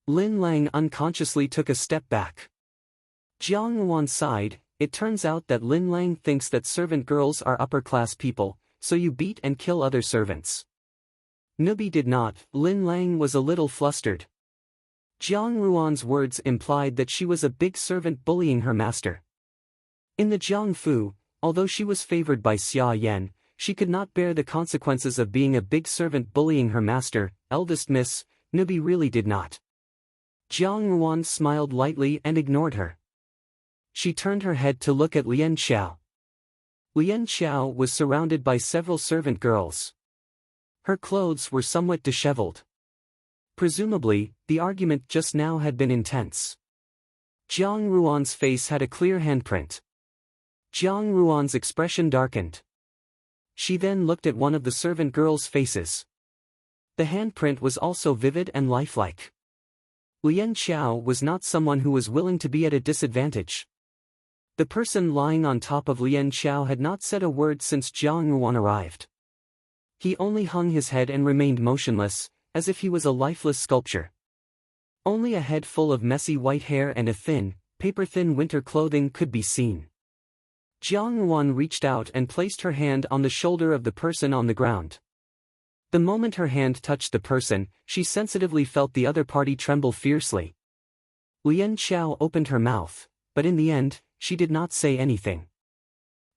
Lin Lang unconsciously took a step back. Jiang Ruan sighed. "It turns out that Lin Lang thinks that servant girls are upper-class people, so you beat and kill other servants." Nubi did not. Lin Lang was a little flustered. Jiang Ruan's words implied that she was a big servant bullying her master. In the Jiangfu, Although she was favored by Xia Yan, she could not bear the consequences of being a big servant bullying her master, eldest miss. Nubi really did not. Jiang Ruan smiled lightly and ignored her. She turned her head to look at Lian Xiao. Lian Xiao was surrounded by several servant girls. Her clothes were somewhat disheveled. Presumably, the argument just now had been intense. Jiang Ruan's face had a clear handprint. Jiang Ruan's expression darkened. She then looked at one of the servant girls' faces. The handprint was also vivid and lifelike. Lian Xiao was not someone who was willing to be at a disadvantage. The person lying on top of Lian Xiao had not said a word since Jiang Ruan arrived. He only hung his head and remained motionless, as if he was a lifeless sculpture. Only a head full of messy white hair and a thin, paper-thin winter clothing could be seen. Jiang Ruan reached out and placed her hand on the shoulder of the person on the ground. The moment her hand touched the person, she sensitively felt the other party tremble fiercely. Lian Xiao opened her mouth, but in the end, she did not say anything.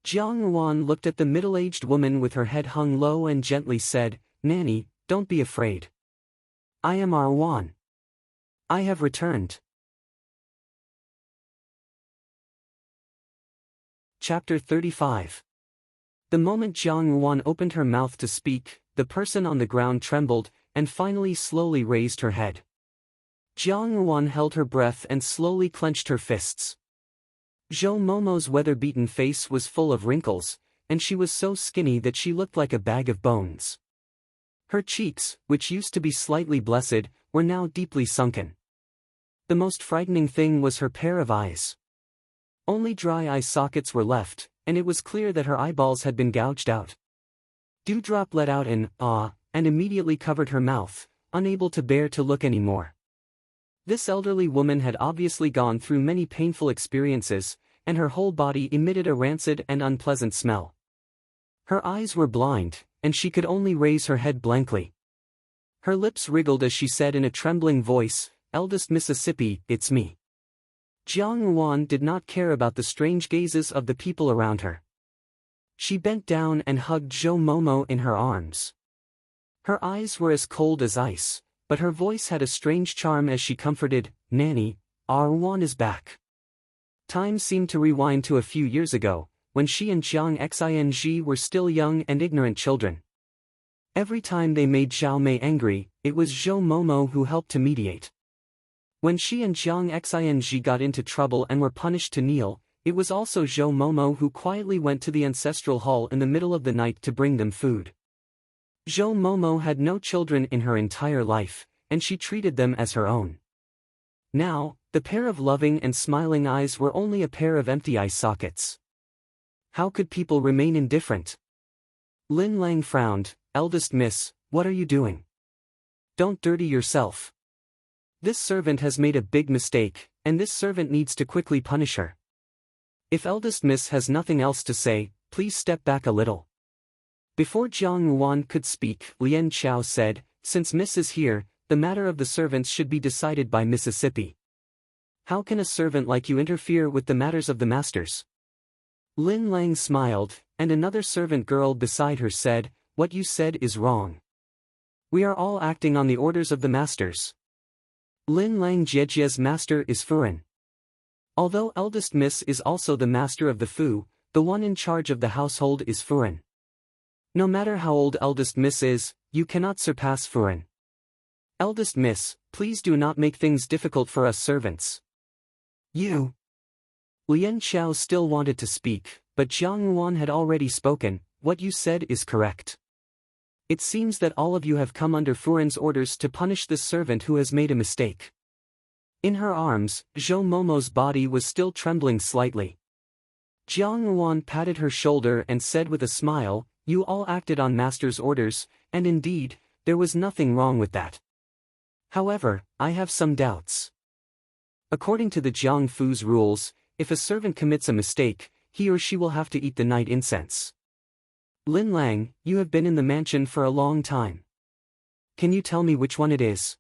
Jiang Ruan looked at the middle-aged woman with her head hung low and gently said, "Nanny, don't be afraid. I am Ruan. I have returned." Chapter 35. The moment Jiang Ruan opened her mouth to speak, the person on the ground trembled, and finally slowly raised her head. Jiang Ruan held her breath and slowly clenched her fists. Zhou Momo's weather-beaten face was full of wrinkles, and she was so skinny that she looked like a bag of bones. Her cheeks, which used to be slightly blessed, were now deeply sunken. The most frightening thing was her pair of eyes. Only dry eye sockets were left, and it was clear that her eyeballs had been gouged out. Dewdrop let out an "ah," and immediately covered her mouth, unable to bear to look any more. This elderly woman had obviously gone through many painful experiences, and her whole body emitted a rancid and unpleasant smell. Her eyes were blind, and she could only raise her head blankly. Her lips wriggled as she said in a trembling voice, "Eldest Mississippi, it's me." Jiang Ruan did not care about the strange gazes of the people around her. She bent down and hugged Zhou Momo in her arms. Her eyes were as cold as ice, but her voice had a strange charm as she comforted, "Nanny, Ruan is back." Time seemed to rewind to a few years ago, when she and Jiang Xing were still young and ignorant children. Every time they made Zhao Mei angry, it was Zhou Momo who helped to mediate. When she and Jiang Xing got into trouble and were punished to kneel, it was also Zhou Momo who quietly went to the ancestral hall in the middle of the night to bring them food. Zhou Momo had no children in her entire life, and she treated them as her own. Now, the pair of loving and smiling eyes were only a pair of empty eye sockets. How could people remain indifferent? Lin Lang frowned. "Eldest miss, what are you doing? Don't dirty yourself. This servant has made a big mistake, and this servant needs to quickly punish her. If eldest miss has nothing else to say, please step back a little." Before Jiang Ruan could speak, Lian Xiao said, "Since Miss is here, the matter of the servants should be decided by Mississippi. How can a servant like you interfere with the matters of the masters?" Lin Lang smiled, and another servant girl beside her said, "What you said is wrong. We are all acting on the orders of the masters. Lin Lang Jiejia's master is Furen. Although eldest miss is also the master of the Fu, the one in charge of the household is Furen. No matter how old eldest miss is, you cannot surpass Furen. Eldest miss, please do not make things difficult for us servants." "You." Lian Xiao still wanted to speak, but Jiang Ruan had already spoken. "What you said is correct. It seems that all of you have come under Furen's orders to punish this servant who has made a mistake." In her arms, Zhou Momo's body was still trembling slightly. Jiang Ruan patted her shoulder and said with a smile, "You all acted on master's orders, and indeed, there was nothing wrong with that. However, I have some doubts. According to the Jiang Fu's rules, if a servant commits a mistake, he or she will have to eat the night incense. Lin Lang, you have been in the mansion for a long time. Can you tell me which one it is?"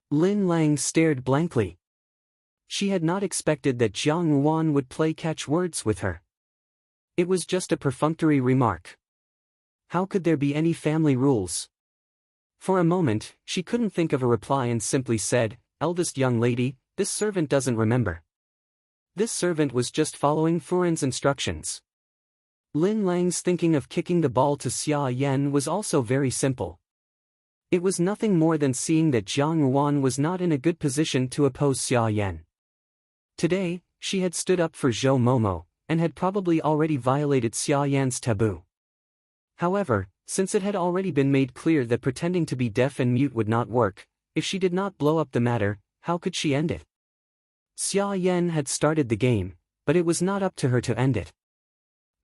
Lin Lang stared blankly. She had not expected that Jiang Ruan would play catch words with her. It was just a perfunctory remark. How could there be any family rules? For a moment, she couldn't think of a reply and simply said, "Eldest young lady, this servant doesn't remember." This servant was just following Furin's instructions. Lin Lang's thinking of kicking the ball to Xia Yan was also very simple. It was nothing more than seeing that Jiang Ruan was not in a good position to oppose Xia Yan. Today, she had stood up for Zhou Momo, and had probably already violated Xia Yan's taboo. However, since it had already been made clear that pretending to be deaf and mute would not work, if she did not blow up the matter, how could she end it? Xia Yan had started the game, but it was not up to her to end it.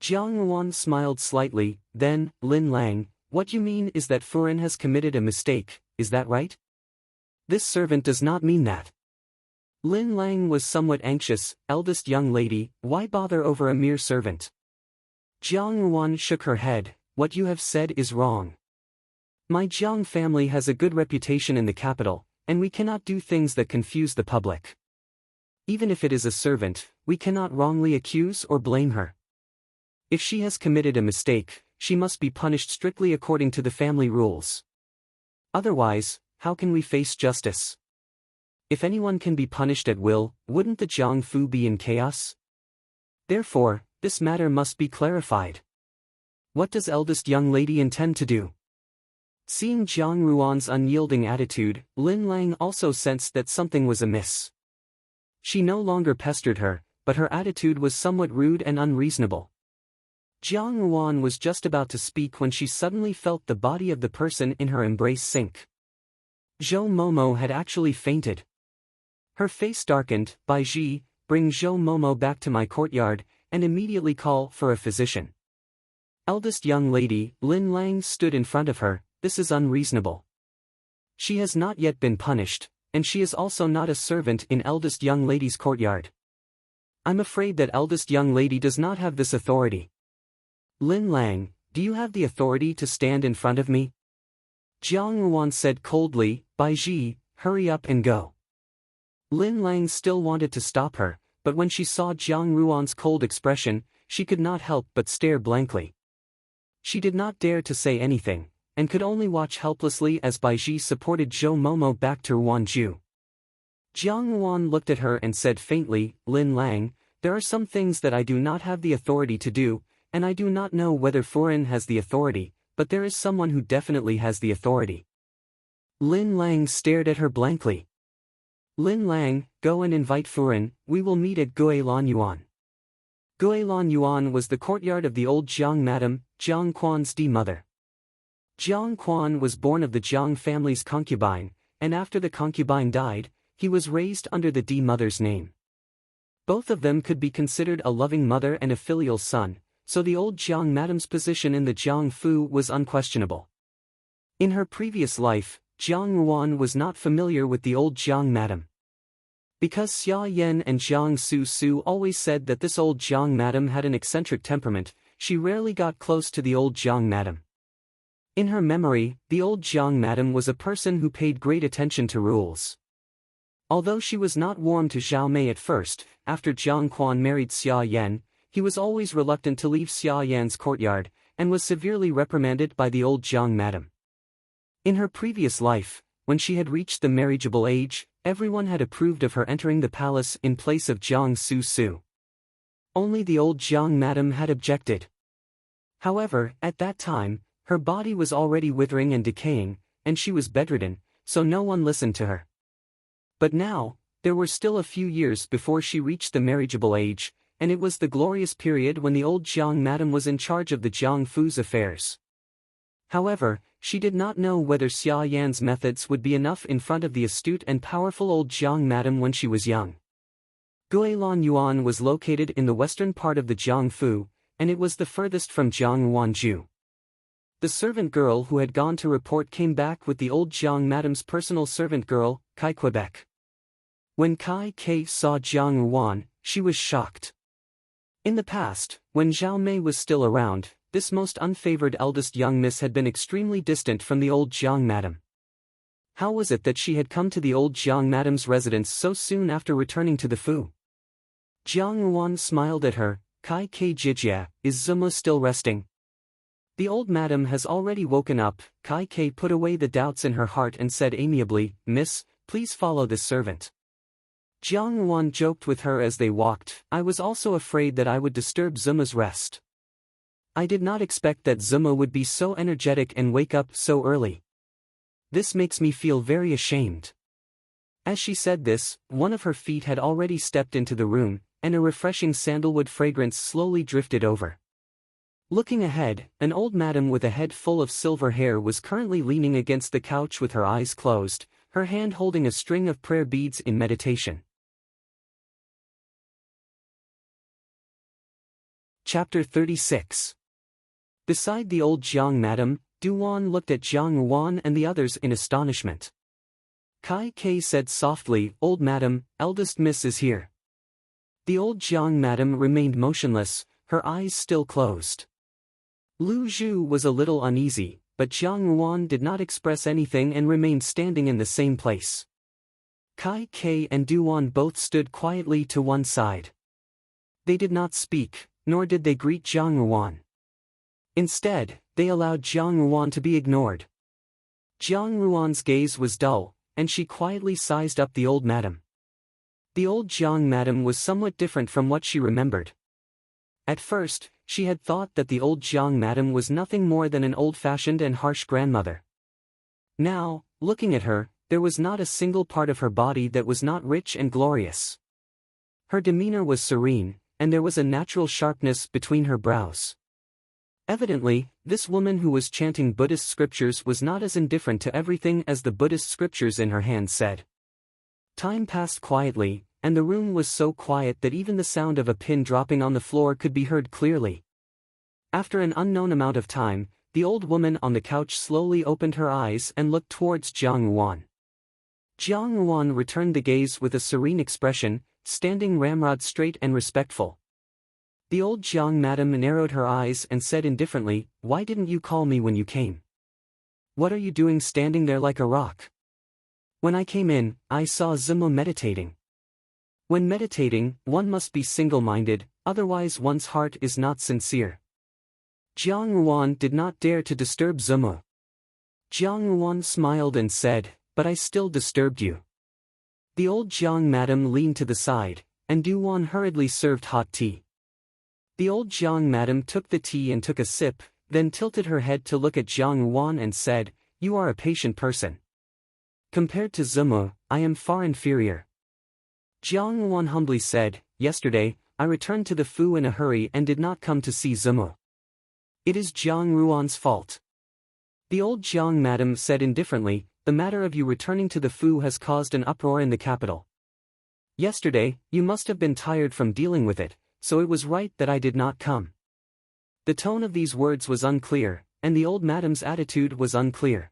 Jiang Ruan smiled slightly, then, "Lin Lang, what you mean is that Furin has committed a mistake, is that right?" "This servant does not mean that." Lin Lang was somewhat anxious. "Eldest young lady, why bother over a mere servant?" Jiang Ruan shook her head. "What you have said is wrong. My Jiang family has a good reputation in the capital, and we cannot do things that confuse the public. Even if it is a servant, we cannot wrongly accuse or blame her. If she has committed a mistake, she must be punished strictly according to the family rules. Otherwise, how can we face justice? If anyone can be punished at will, wouldn't the Jiangfu be in chaos? Therefore, this matter must be clarified. What does eldest young lady intend to do?" Seeing Jiang Ruan's unyielding attitude, Lin Lang also sensed that something was amiss. She no longer pestered her, but her attitude was somewhat rude and unreasonable. Jiang Ruan was just about to speak when she suddenly felt the body of the person in her embrace sink. Zhou Momo had actually fainted. Her face darkened. "Bai Ji, bring Zhou Momo back to my courtyard, and immediately call for a physician." "Eldest young lady," Lin Lang stood in front of her, "this is unreasonable. She has not yet been punished, and she is also not a servant in eldest young lady's courtyard. I'm afraid that eldest young lady does not have this authority." "Lin Lang, do you have the authority to stand in front of me?" Jiang Ruan said coldly. "Bai Ji, hurry up and go." Lin Lang still wanted to stop her, but when she saw Jiang Ruan's cold expression, she could not help but stare blankly. She did not dare to say anything, and could only watch helplessly as Bai Ji supported Zhou Momo back to Ruanju. Jiang Ruan looked at her and said faintly, "Lin Lang, there are some things that I do not have the authority to do, and I do not know whether Furin has the authority, but there is someone who definitely has the authority." Lin Lang stared at her blankly. "Lin Lang, go and invite Furin, we will meet at Guilan Yuan." Guilan Yuan was the courtyard of the old Jiang madam, Jiang Quan's mother. Jiang Quan was born of the Jiang family's concubine, and after the concubine died, he was raised under the mother's name. Both of them could be considered a loving mother and a filial son, so the old Jiang madam's position in the Jiangfu was unquestionable. In her previous life, Jiang Ruan was not familiar with the old Jiang madam. Because Xia Yan and Jiang Su always said that this old Jiang madam had an eccentric temperament, she rarely got close to the old Jiang madam. In her memory, the old Jiang madam was a person who paid great attention to rules. Although she was not warm to Zhao Mei at first, after Jiang Quan married Xia Yan, he was always reluctant to leave Xia Yan's courtyard, and was severely reprimanded by the old Jiang madam. In her previous life, when she had reached the marriageable age, everyone had approved of her entering the palace in place of Jiang Su. Only the old Jiang madam had objected. However, at that time, her body was already withering and decaying, and she was bedridden, so no one listened to her. But now, there were still a few years before she reached the marriageable age, and it was the glorious period when the old Jiang madam was in charge of the Jiangfu's affairs. However, she did not know whether Xia Yan's methods would be enough in front of the astute and powerful old Jiang madam when she was young. Guilan Yuan was located in the western part of the Jiangfu, and it was the furthest from Jiangwanju. The servant girl who had gone to report came back with the old Jiang madam's personal servant girl, Kai Quebec. When Kai K saw Jiang Ruan, she was shocked. In the past, when Zhao Mei was still around, this most unfavored eldest young miss had been extremely distant from the old Jiang madam. How was it that she had come to the old Jiang madam's residence so soon after returning to the Fu? Jiang Ruan smiled at her. Kai K Jijia, is Zuma still resting? The old madam has already woken up. Kai K put away the doubts in her heart and said amiably, Miss, please follow this servant. Jiang Yuan joked with her as they walked, I was also afraid that I would disturb Zuma's rest. I did not expect that Zuma would be so energetic and wake up so early. This makes me feel very ashamed. As she said this, one of her feet had already stepped into the room, and a refreshing sandalwood fragrance slowly drifted over. Looking ahead, an old madam with a head full of silver hair was currently leaning against the couch with her eyes closed, her hand holding a string of prayer beads in meditation. Chapter 36. Beside the old Jiang madam, Duan looked at Jiang Yuan and the others in astonishment. Kai K said softly, Old madam, eldest miss is here. The old Jiang madam remained motionless, her eyes still closed. Lu Zhu was a little uneasy, but Jiang Yuan did not express anything and remained standing in the same place. Kai K and Duan both stood quietly to one side. They did not speak, nor did they greet Jiang Yuan. Instead, they allowed Jiang Yuan to be ignored. Jiang Yuan's gaze was dull, and she quietly sized up the old madam. The old Jiang madam was somewhat different from what she remembered. At first, she had thought that the old Jiang madam was nothing more than an old-fashioned and harsh grandmother. Now, looking at her, there was not a single part of her body that was not rich and glorious. Her demeanor was serene, and there was a natural sharpness between her brows. Evidently, this woman who was chanting Buddhist scriptures was not as indifferent to everything as the Buddhist scriptures in her hand said. Time passed quietly, and the room was so quiet that even the sound of a pin dropping on the floor could be heard clearly. After an unknown amount of time, the old woman on the couch slowly opened her eyes and looked towards Jiang Yuan. Jiang Yuan returned the gaze with a serene expression, standing ramrod straight and respectful. The old Jiang madam narrowed her eyes and said indifferently, Why didn't you call me when you came? What are you doing standing there like a rock? When I came in, I saw Zuma meditating. When meditating, one must be single-minded, otherwise one's heart is not sincere. Jiang Yuan did not dare to disturb Zuma. Jiang Yuan smiled and said, But I still disturbed you. The old Jiang madam leaned to the side, and Duan hurriedly served hot tea. The old Jiang madam took the tea and took a sip, then tilted her head to look at Jiang Yuan and said, You are a patient person. Compared to Zuma, I am far inferior. Jiang Yuan humbly said, Yesterday, I returned to the Fu in a hurry and did not come to see Zuma. It is Jiang Yuan's fault. The old Jiang madam said indifferently, The matter of you returning to the Fu has caused an uproar in the capital. Yesterday, you must have been tired from dealing with it, so it was right that I did not come. The tone of these words was unclear, and the old madam's attitude was unclear.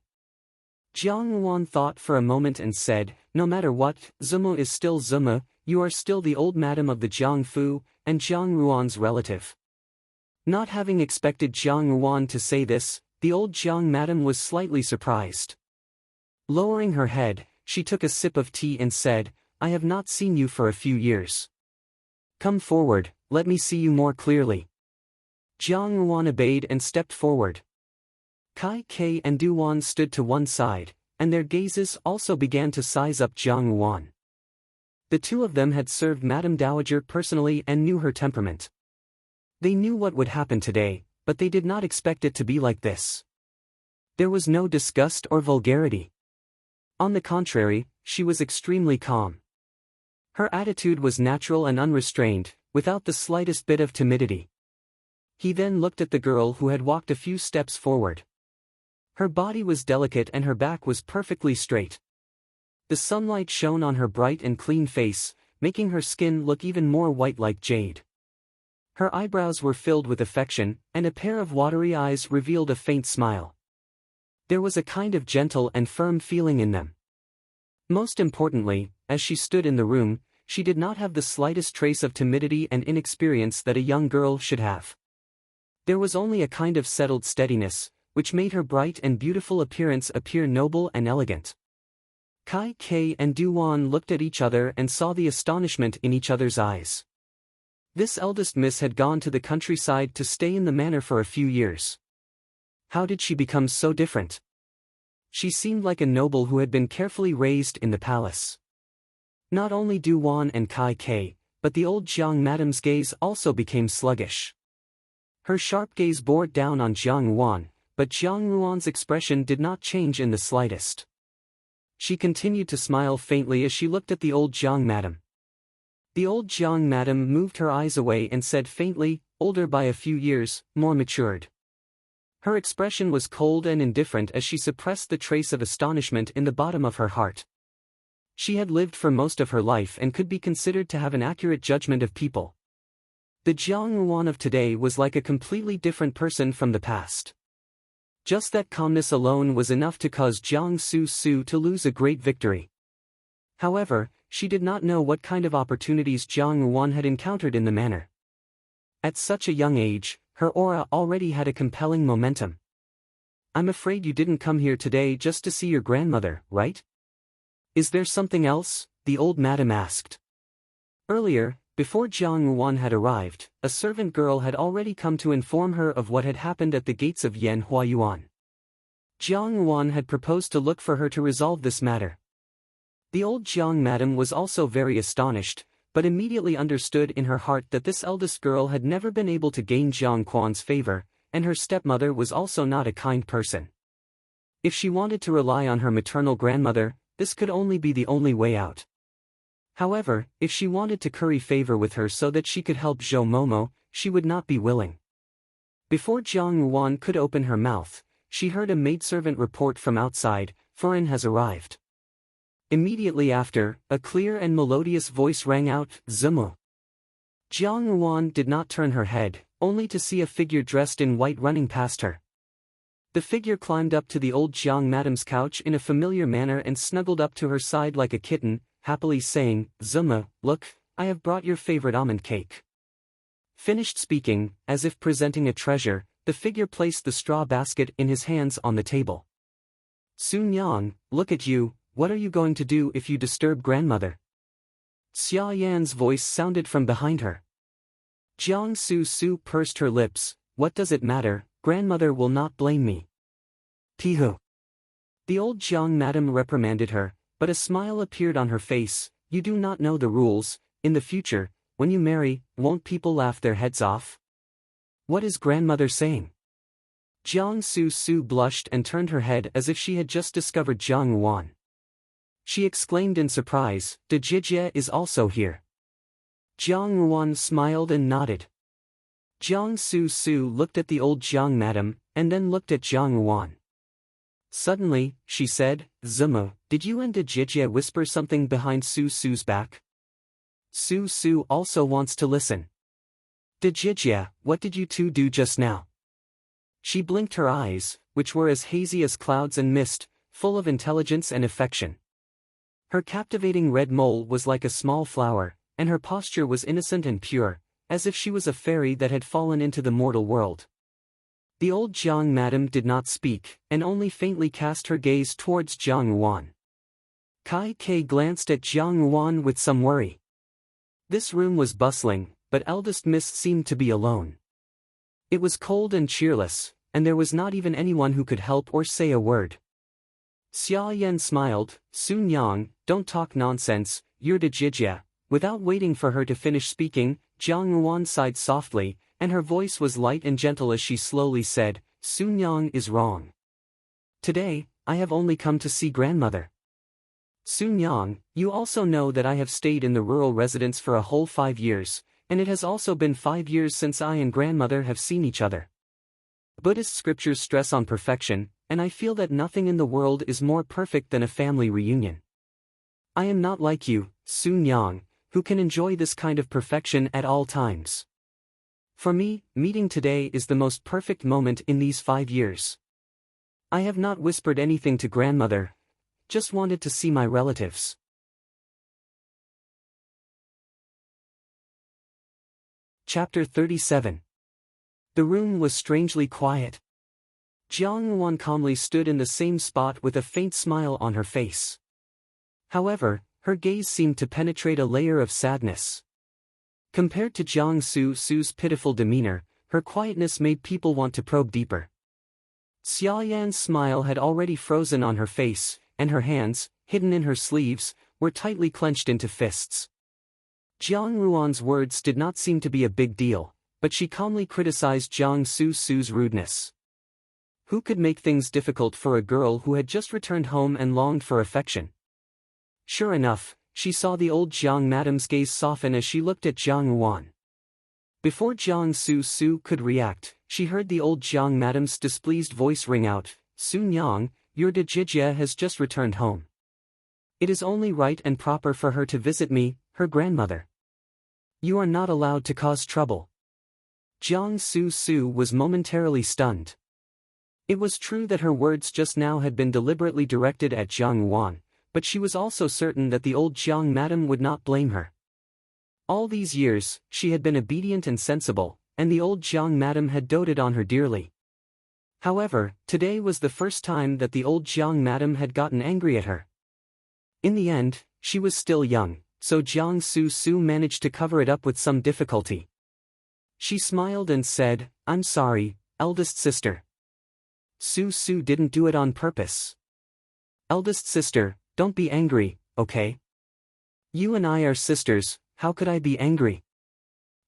Jiang Yuan thought for a moment and said, No matter what, Zuma is still Zuma, you are still the old madam of the Jiang Fu, and Jiang Yuan's relative. Not having expected Jiang Yuan to say this, the old Jiang madam was slightly surprised. Lowering her head, she took a sip of tea and said, I have not seen you for a few years. Come forward, let me see you more clearly. Jiang Yuan obeyed and stepped forward. Kai K and Duan stood to one side, and their gazes also began to size up Jiang Yuan. The two of them had served Madame Dowager personally and knew her temperament. They knew what would happen today, but they did not expect it to be like this. There was no disgust or vulgarity. On the contrary, she was extremely calm. Her attitude was natural and unrestrained, without the slightest bit of timidity. He then looked at the girl who had walked a few steps forward. Her body was delicate and her back was perfectly straight. The sunlight shone on her bright and clean face, making her skin look even more white like jade. Her eyebrows were filled with affection, and a pair of watery eyes revealed a faint smile. There was a kind of gentle and firm feeling in them. Most importantly, as she stood in the room, she did not have the slightest trace of timidity and inexperience that a young girl should have. There was only a kind of settled steadiness, which made her bright and beautiful appearance appear noble and elegant. Kai K and Duan looked at each other and saw the astonishment in each other's eyes. This eldest miss had gone to the countryside to stay in the manor for a few years. How did she become so different? She seemed like a noble who had been carefully raised in the palace. Not only Du Wan and Kai Ke, but the old Jiang madam's gaze also became sluggish. Her sharp gaze bore down on Jiang Yuan, but Jiang Yuan's expression did not change in the slightest. She continued to smile faintly as she looked at the old Jiang madam. The old Jiang madam moved her eyes away and said faintly, older by a few years, more matured. Her expression was cold and indifferent as she suppressed the trace of astonishment in the bottom of her heart. She had lived for most of her life and could be considered to have an accurate judgment of people. The Jiang Yuan of today was like a completely different person from the past. Just that calmness alone was enough to cause Jiang Su to lose a great victory. However, she did not know what kind of opportunities Jiang Yuan had encountered in the manor. At such a young age, her aura already had a compelling momentum. I'm afraid you didn't come here today just to see your grandmother, right? Is there something else? The old madam asked. Earlier, before Jiang Yuan had arrived, a servant girl had already come to inform her of what had happened at the gates of Yan Huayuan. Jiang Yuan had proposed to look for her to resolve this matter. The old Jiang madam was also very astonished, but immediately understood in her heart that this eldest girl had never been able to gain Jiang Quan's favor, and her stepmother was also not a kind person. If she wanted to rely on her maternal grandmother, this could only be the only way out. However, if she wanted to curry favor with her so that she could help Zhou Momo, she would not be willing. Before Jiang Yuan could open her mouth, she heard a maidservant report from outside, "Furin has arrived." Immediately after, a clear and melodious voice rang out, "Zimu." Jiang Yuan did not turn her head, only to see a figure dressed in white running past her. The figure climbed up to the old Jiang madam's couch in a familiar manner and snuggled up to her side like a kitten, happily saying, "Zimu, look, I have brought your favorite almond cake." Finished speaking, as if presenting a treasure, the figure placed the straw basket in his hands on the table. "Sun Yang, look at you, what are you going to do if you disturb grandmother?" Xia Yan's voice sounded from behind her. Jiang Su pursed her lips, "What does it matter, grandmother will not blame me." "Pihu." The old Jiang madam reprimanded her, but a smile appeared on her face. "You do not know the rules. In the future, when you marry, won't people laugh their heads off?" "What is grandmother saying?" Jiang Su blushed and turned her head as if she had just discovered Jiang Yuan. She exclaimed in surprise, "De Jijie is also here." Jiang Yuan smiled and nodded. Jiang Su looked at the old Jiang madam, and then looked at Jiang Yuan. Suddenly, she said, "Zimu, did you and De Jijie whisper something behind Su's back?" Su also wants to listen. "De Jijie, what did you two do just now?" She blinked her eyes, which were as hazy as clouds and mist, full of intelligence and affection. Her captivating red mole was like a small flower, and her posture was innocent and pure, as if she was a fairy that had fallen into the mortal world. The old Jiang madam did not speak, and only faintly cast her gaze towards Jiang Yuan. Kai Ke glanced at Jiang Yuan with some worry. This room was bustling, but eldest miss seemed to be alone. It was cold and cheerless, and there was not even anyone who could help or say a word. Xia Yan smiled, "Sun Yang, don't talk nonsense, you're De Jijie." Without waiting for her to finish speaking, Jiang Yuan sighed softly, and her voice was light and gentle as she slowly said, "Sun Yang is wrong. Today, I have only come to see grandmother. Sun Yang, you also know that I have stayed in the rural residence for a whole 5 years, and it has also been 5 years since I and grandmother have seen each other. Buddhist scriptures stress on perfection, and I feel that nothing in the world is more perfect than a family reunion. I am not like you, Sun Yang, who can enjoy this kind of perfection at all times. For me, meeting today is the most perfect moment in these 5 years. I have not whispered anything to grandmother, just wanted to see my relatives." Chapter 37. The room was strangely quiet. Jiang Yuan calmly stood in the same spot with a faint smile on her face. However, her gaze seemed to penetrate a layer of sadness. Compared to Jiang Su's pitiful demeanor, her quietness made people want to probe deeper. Xia Yan's smile had already frozen on her face, and her hands, hidden in her sleeves, were tightly clenched into fists. Jiang Ruan's words did not seem to be a big deal, but she calmly criticized Jiang Su's rudeness. Who could make things difficult for a girl who had just returned home and longed for affection? Sure enough, she saw the old Jiang madam's gaze soften as she looked at Jiang Ruan. Before Jiang Su could react, she heard the old Jiang madam's displeased voice ring out, "Sun Yang, your Dejijia has just returned home. It is only right and proper for her to visit me, her grandmother. You are not allowed to cause trouble." Jiang Su was momentarily stunned. It was true that her words just now had been deliberately directed at Jiang Ruan, but she was also certain that the old Jiang madam would not blame her. All these years, she had been obedient and sensible, and the old Jiang madam had doted on her dearly. However, today was the first time that the old Jiang madam had gotten angry at her. In the end, she was still young, so Jiang Su managed to cover it up with some difficulty. She smiled and said, "I'm sorry, eldest sister. Su didn't do it on purpose. Eldest sister, don't be angry, okay? You and I are sisters, how could I be angry?"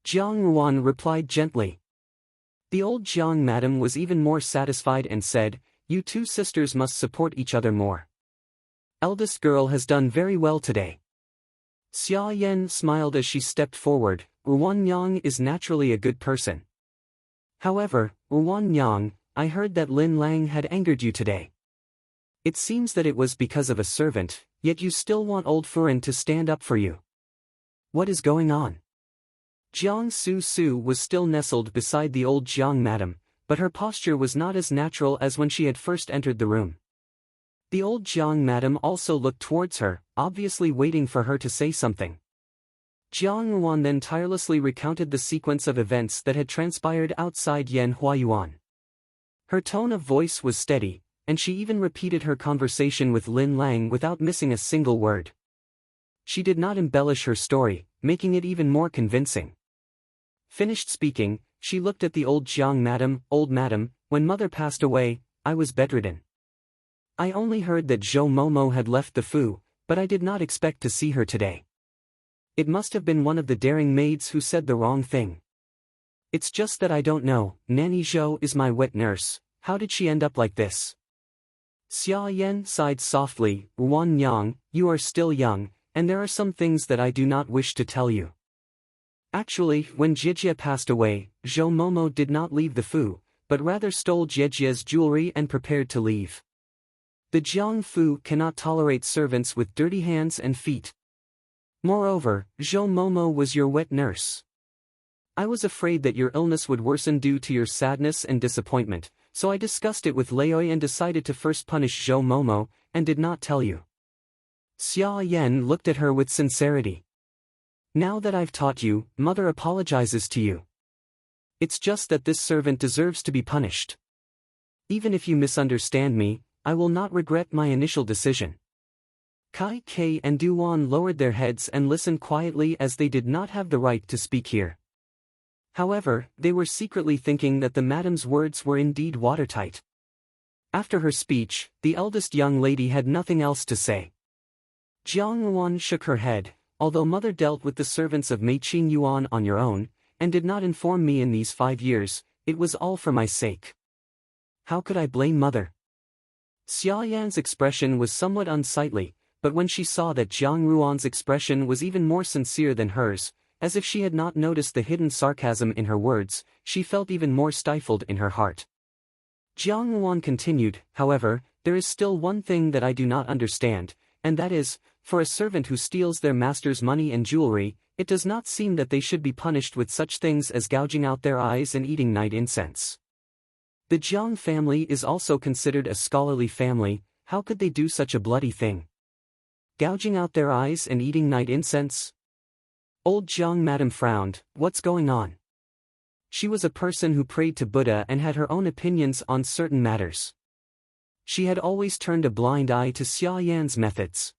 Jiang Ruan replied gently. The old Jiang madam was even more satisfied and said, "You two sisters must support each other more. Eldest girl has done very well today." Xia Yan smiled as she stepped forward. "Ruan Yang is naturally a good person. However, Ruan Yang, I heard that Lin Lang had angered you today. It seems that it was because of a servant, yet you still want old Furin to stand up for you. What is going on?" Jiang Su was still nestled beside the old Jiang madam, but her posture was not as natural as when she had first entered the room. The old Jiang madam also looked towards her, obviously waiting for her to say something. Jiang Ruan then tirelessly recounted the sequence of events that had transpired outside Yan Huayuan. Her tone of voice was steady, and she even repeated her conversation with Lin Lang without missing a single word. She did not embellish her story, making it even more convincing. Finished speaking, she looked at the old Jiang madam. "Old madam, when mother passed away, I was bedridden. I only heard that Zhou Momo had left the Fu, but I did not expect to see her today. It must have been one of the daring maids who said the wrong thing. It's just that I don't know. Nanny Zhou is my wet nurse, how did she end up like this?" Xia Yan sighed softly. "Ruan Yang, you are still young, and there are some things that I do not wish to tell you. Actually, when Jijia passed away, Zhou Momo did not leave the Fu, but rather stole Jijia's jewelry and prepared to leave. The Jiang Fu cannot tolerate servants with dirty hands and feet. Moreover, Zhou Momo was your wet nurse. I was afraid that your illness would worsen due to your sadness and disappointment, so I discussed it with Leoi and decided to first punish Zhou Momo, and did not tell you." Xia Yan looked at her with sincerity. "Now that I've taught you, mother apologizes to you. It's just that this servant deserves to be punished. Even if you misunderstand me, I will not regret my initial decision." Kai Ke and Duan lowered their heads and listened quietly as they did not have the right to speak here. However, they were secretly thinking that the madam's words were indeed watertight. After her speech, the eldest young lady had nothing else to say. Jiang Ruan shook her head. "Although mother dealt with the servants of Meiqing Yuan on your own, and did not inform me in these 5 years, it was all for my sake. How could I blame mother?" Xia Yan's expression was somewhat unsightly, but when she saw that Jiang Ruan's expression was even more sincere than hers, as if she had not noticed the hidden sarcasm in her words, she felt even more stifled in her heart. Jiang Ruan continued, "However, there is still one thing that I do not understand, and that is, for a servant who steals their master's money and jewelry, it does not seem that they should be punished with such things as gouging out their eyes and eating night incense. The Jiang family is also considered a scholarly family, how could they do such a bloody thing? Gouging out their eyes and eating night incense?" Old Jiang madam frowned. "What's going on?" She was a person who prayed to Buddha and had her own opinions on certain matters. She had always turned a blind eye to Xia Yan's methods.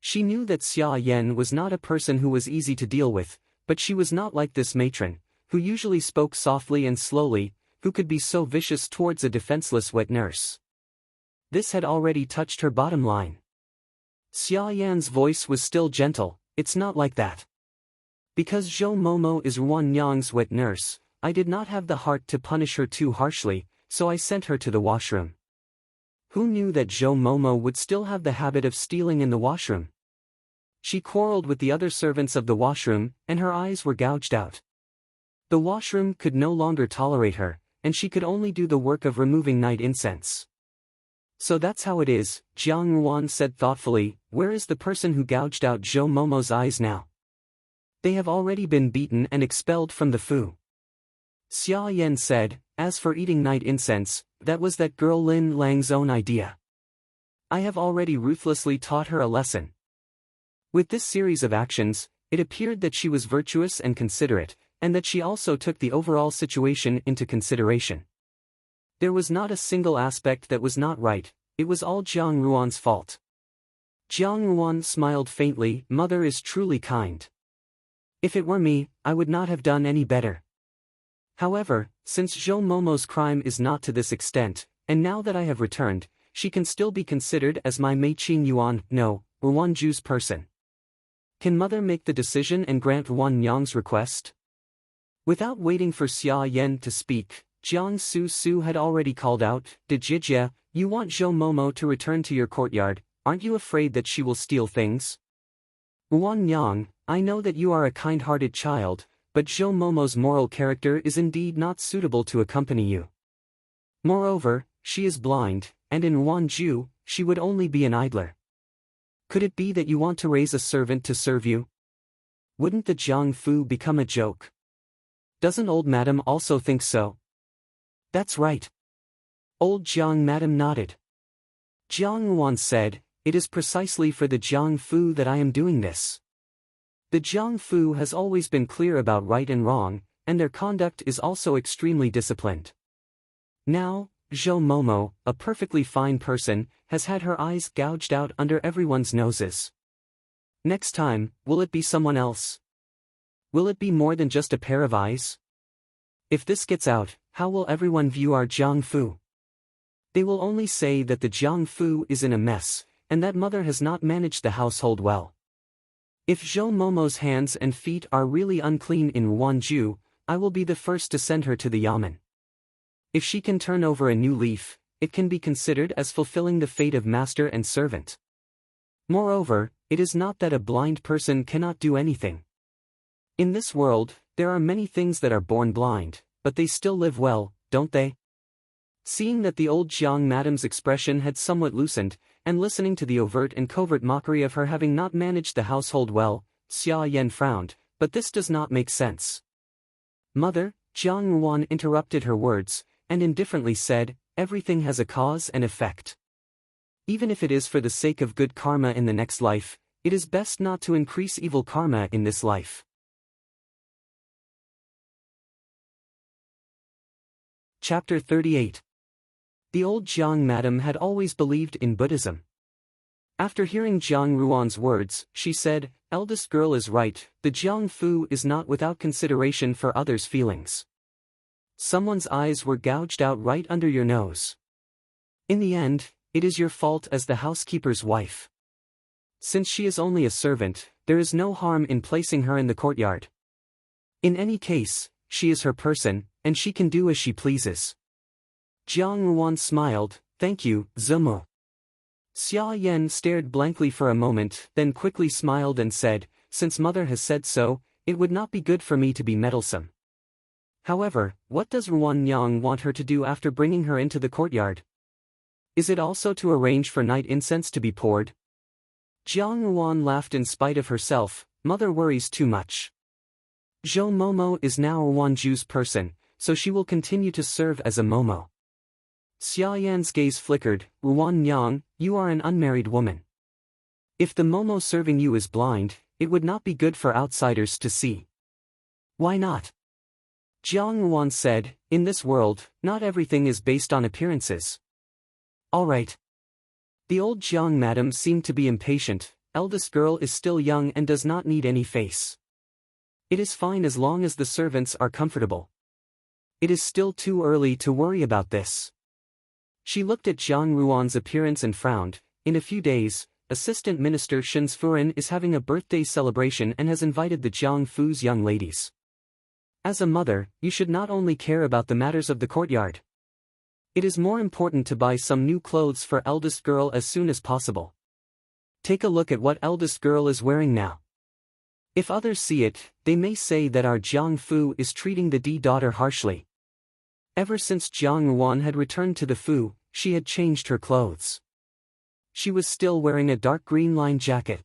She knew that Xia Yan was not a person who was easy to deal with, but she was not like this matron, who usually spoke softly and slowly, who could be so vicious towards a defenseless wet nurse. This had already touched her bottom line. Xia Yan's voice was still gentle, "It's not like that. Because Zhou Momo is Ruan Yang's wet nurse, I did not have the heart to punish her too harshly, so I sent her to the washroom." Who knew that Zhou Momo would still have the habit of stealing in the washroom? She quarreled with the other servants of the washroom, and her eyes were gouged out. The washroom could no longer tolerate her, and she could only do the work of removing night incense. "So that's how it is," Jiang Ruan said thoughtfully. "Where is the person who gouged out Zhou Momo's eyes now?" "They have already been beaten and expelled from the Fu." Xia Yan said, "As for eating night incense, that was that girl Lin Lang's own idea. I have already ruthlessly taught her a lesson." With this series of actions, it appeared that she was virtuous and considerate, and that she also took the overall situation into consideration. There was not a single aspect that was not right, it was all Jiang Ruan's fault. Jiang Ruan smiled faintly. "Mother is truly kind. If it were me, I would not have done any better. However, since Zhou Momo's crime is not to this extent, and now that I have returned, she can still be considered as my Mei Qing Yuan, no, Ruan Ju's person. Can mother make the decision and grant Ruan Yang's request?" Without waiting for Xia Yan to speak, Jiang Su had already called out, "Dijie, you want Zhou Momo to return to your courtyard, aren't you afraid that she will steal things?" "Ruan Yang, I know that you are a kind-hearted child, but Zhou Momo's moral character is indeed not suitable to accompany you. Moreover, she is blind, and in Ruanju, she would only be an idler. Could it be that you want to raise a servant to serve you? Wouldn't the Jiang Fu become a joke? Doesn't old madam also think so?" "That's right." Old Jiang madam nodded. Jiang Ruan said, "It is precisely for the Jiang Fu that I am doing this. The Jiang Fu has always been clear about right and wrong, and their conduct is also extremely disciplined. Now, Zhou Momo, a perfectly fine person, has had her eyes gouged out under everyone's noses. Next time, will it be someone else? Will it be more than just a pair of eyes? If this gets out, how will everyone view our Jiang Fu? They will only say that the Jiang Fu is in a mess, and that mother has not managed the household well. If Zhou Momo's hands and feet are really unclean in Ruanju, I will be the first to send her to the yamen. If she can turn over a new leaf, it can be considered as fulfilling the fate of master and servant. Moreover, it is not that a blind person cannot do anything. In this world, there are many things that are born blind, but they still live well, don't they?" Seeing that the old Jiang madam's expression had somewhat loosened, and listening to the overt and covert mockery of her having not managed the household well, Xia Yan frowned, "But this does not make sense." "Mother," Jiang Ruan interrupted her words, and indifferently said, "Everything has a cause and effect. Even if it is for the sake of good karma in the next life, it is best not to increase evil karma in this life." Chapter 38. The old Jiang madam had always believed in Buddhism. After hearing Jiang Ruan's words, she said, "Eldest girl is right, the Jiang Fu is not without consideration for others' feelings. Someone's eyes were gouged out right under your nose. In the end, it is your fault as the housekeeper's wife. Since she is only a servant, there is no harm in placing her in the courtyard. In any case, she is her person, and she can do as she pleases." Jiang Ruan smiled, "Thank you, Zumo." Xia Yan stared blankly for a moment, then quickly smiled and said, "Since mother has said so, it would not be good for me to be meddlesome. However, what does Ruan Yang want her to do after bringing her into the courtyard? Is it also to arrange for night incense to be poured?" Jiang Ruan laughed in spite of herself, "Mother worries too much. Zhou Momo is now Ruanju's person, so she will continue to serve as a Momo." Xia Yan's gaze flickered, "Ruan Yang, you are an unmarried woman. If the Momo serving you is blind, it would not be good for outsiders to see." "Why not?" Jiang Ruan said, "In this world, not everything is based on appearances." "All right." The old Jiang madam seemed to be impatient. "Eldest girl is still young and does not need any face. It is fine as long as the servants are comfortable. It is still too early to worry about this. She looked at Jiang Ruan's appearance and frowned. In a few days, Assistant Minister Shen's Furen is having a birthday celebration and has invited the Jiang Fu's young ladies. As a mother, you should not only care about the matters of the courtyard. It is more important to buy some new clothes for eldest girl as soon as possible. Take a look at what eldest girl is wearing now. If others see it, they may say that our Jiang Fu is treating the D daughter harshly. Ever since Jiang Ruan had returned to the Fu, she had changed her clothes. She was still wearing a dark green lined jacket.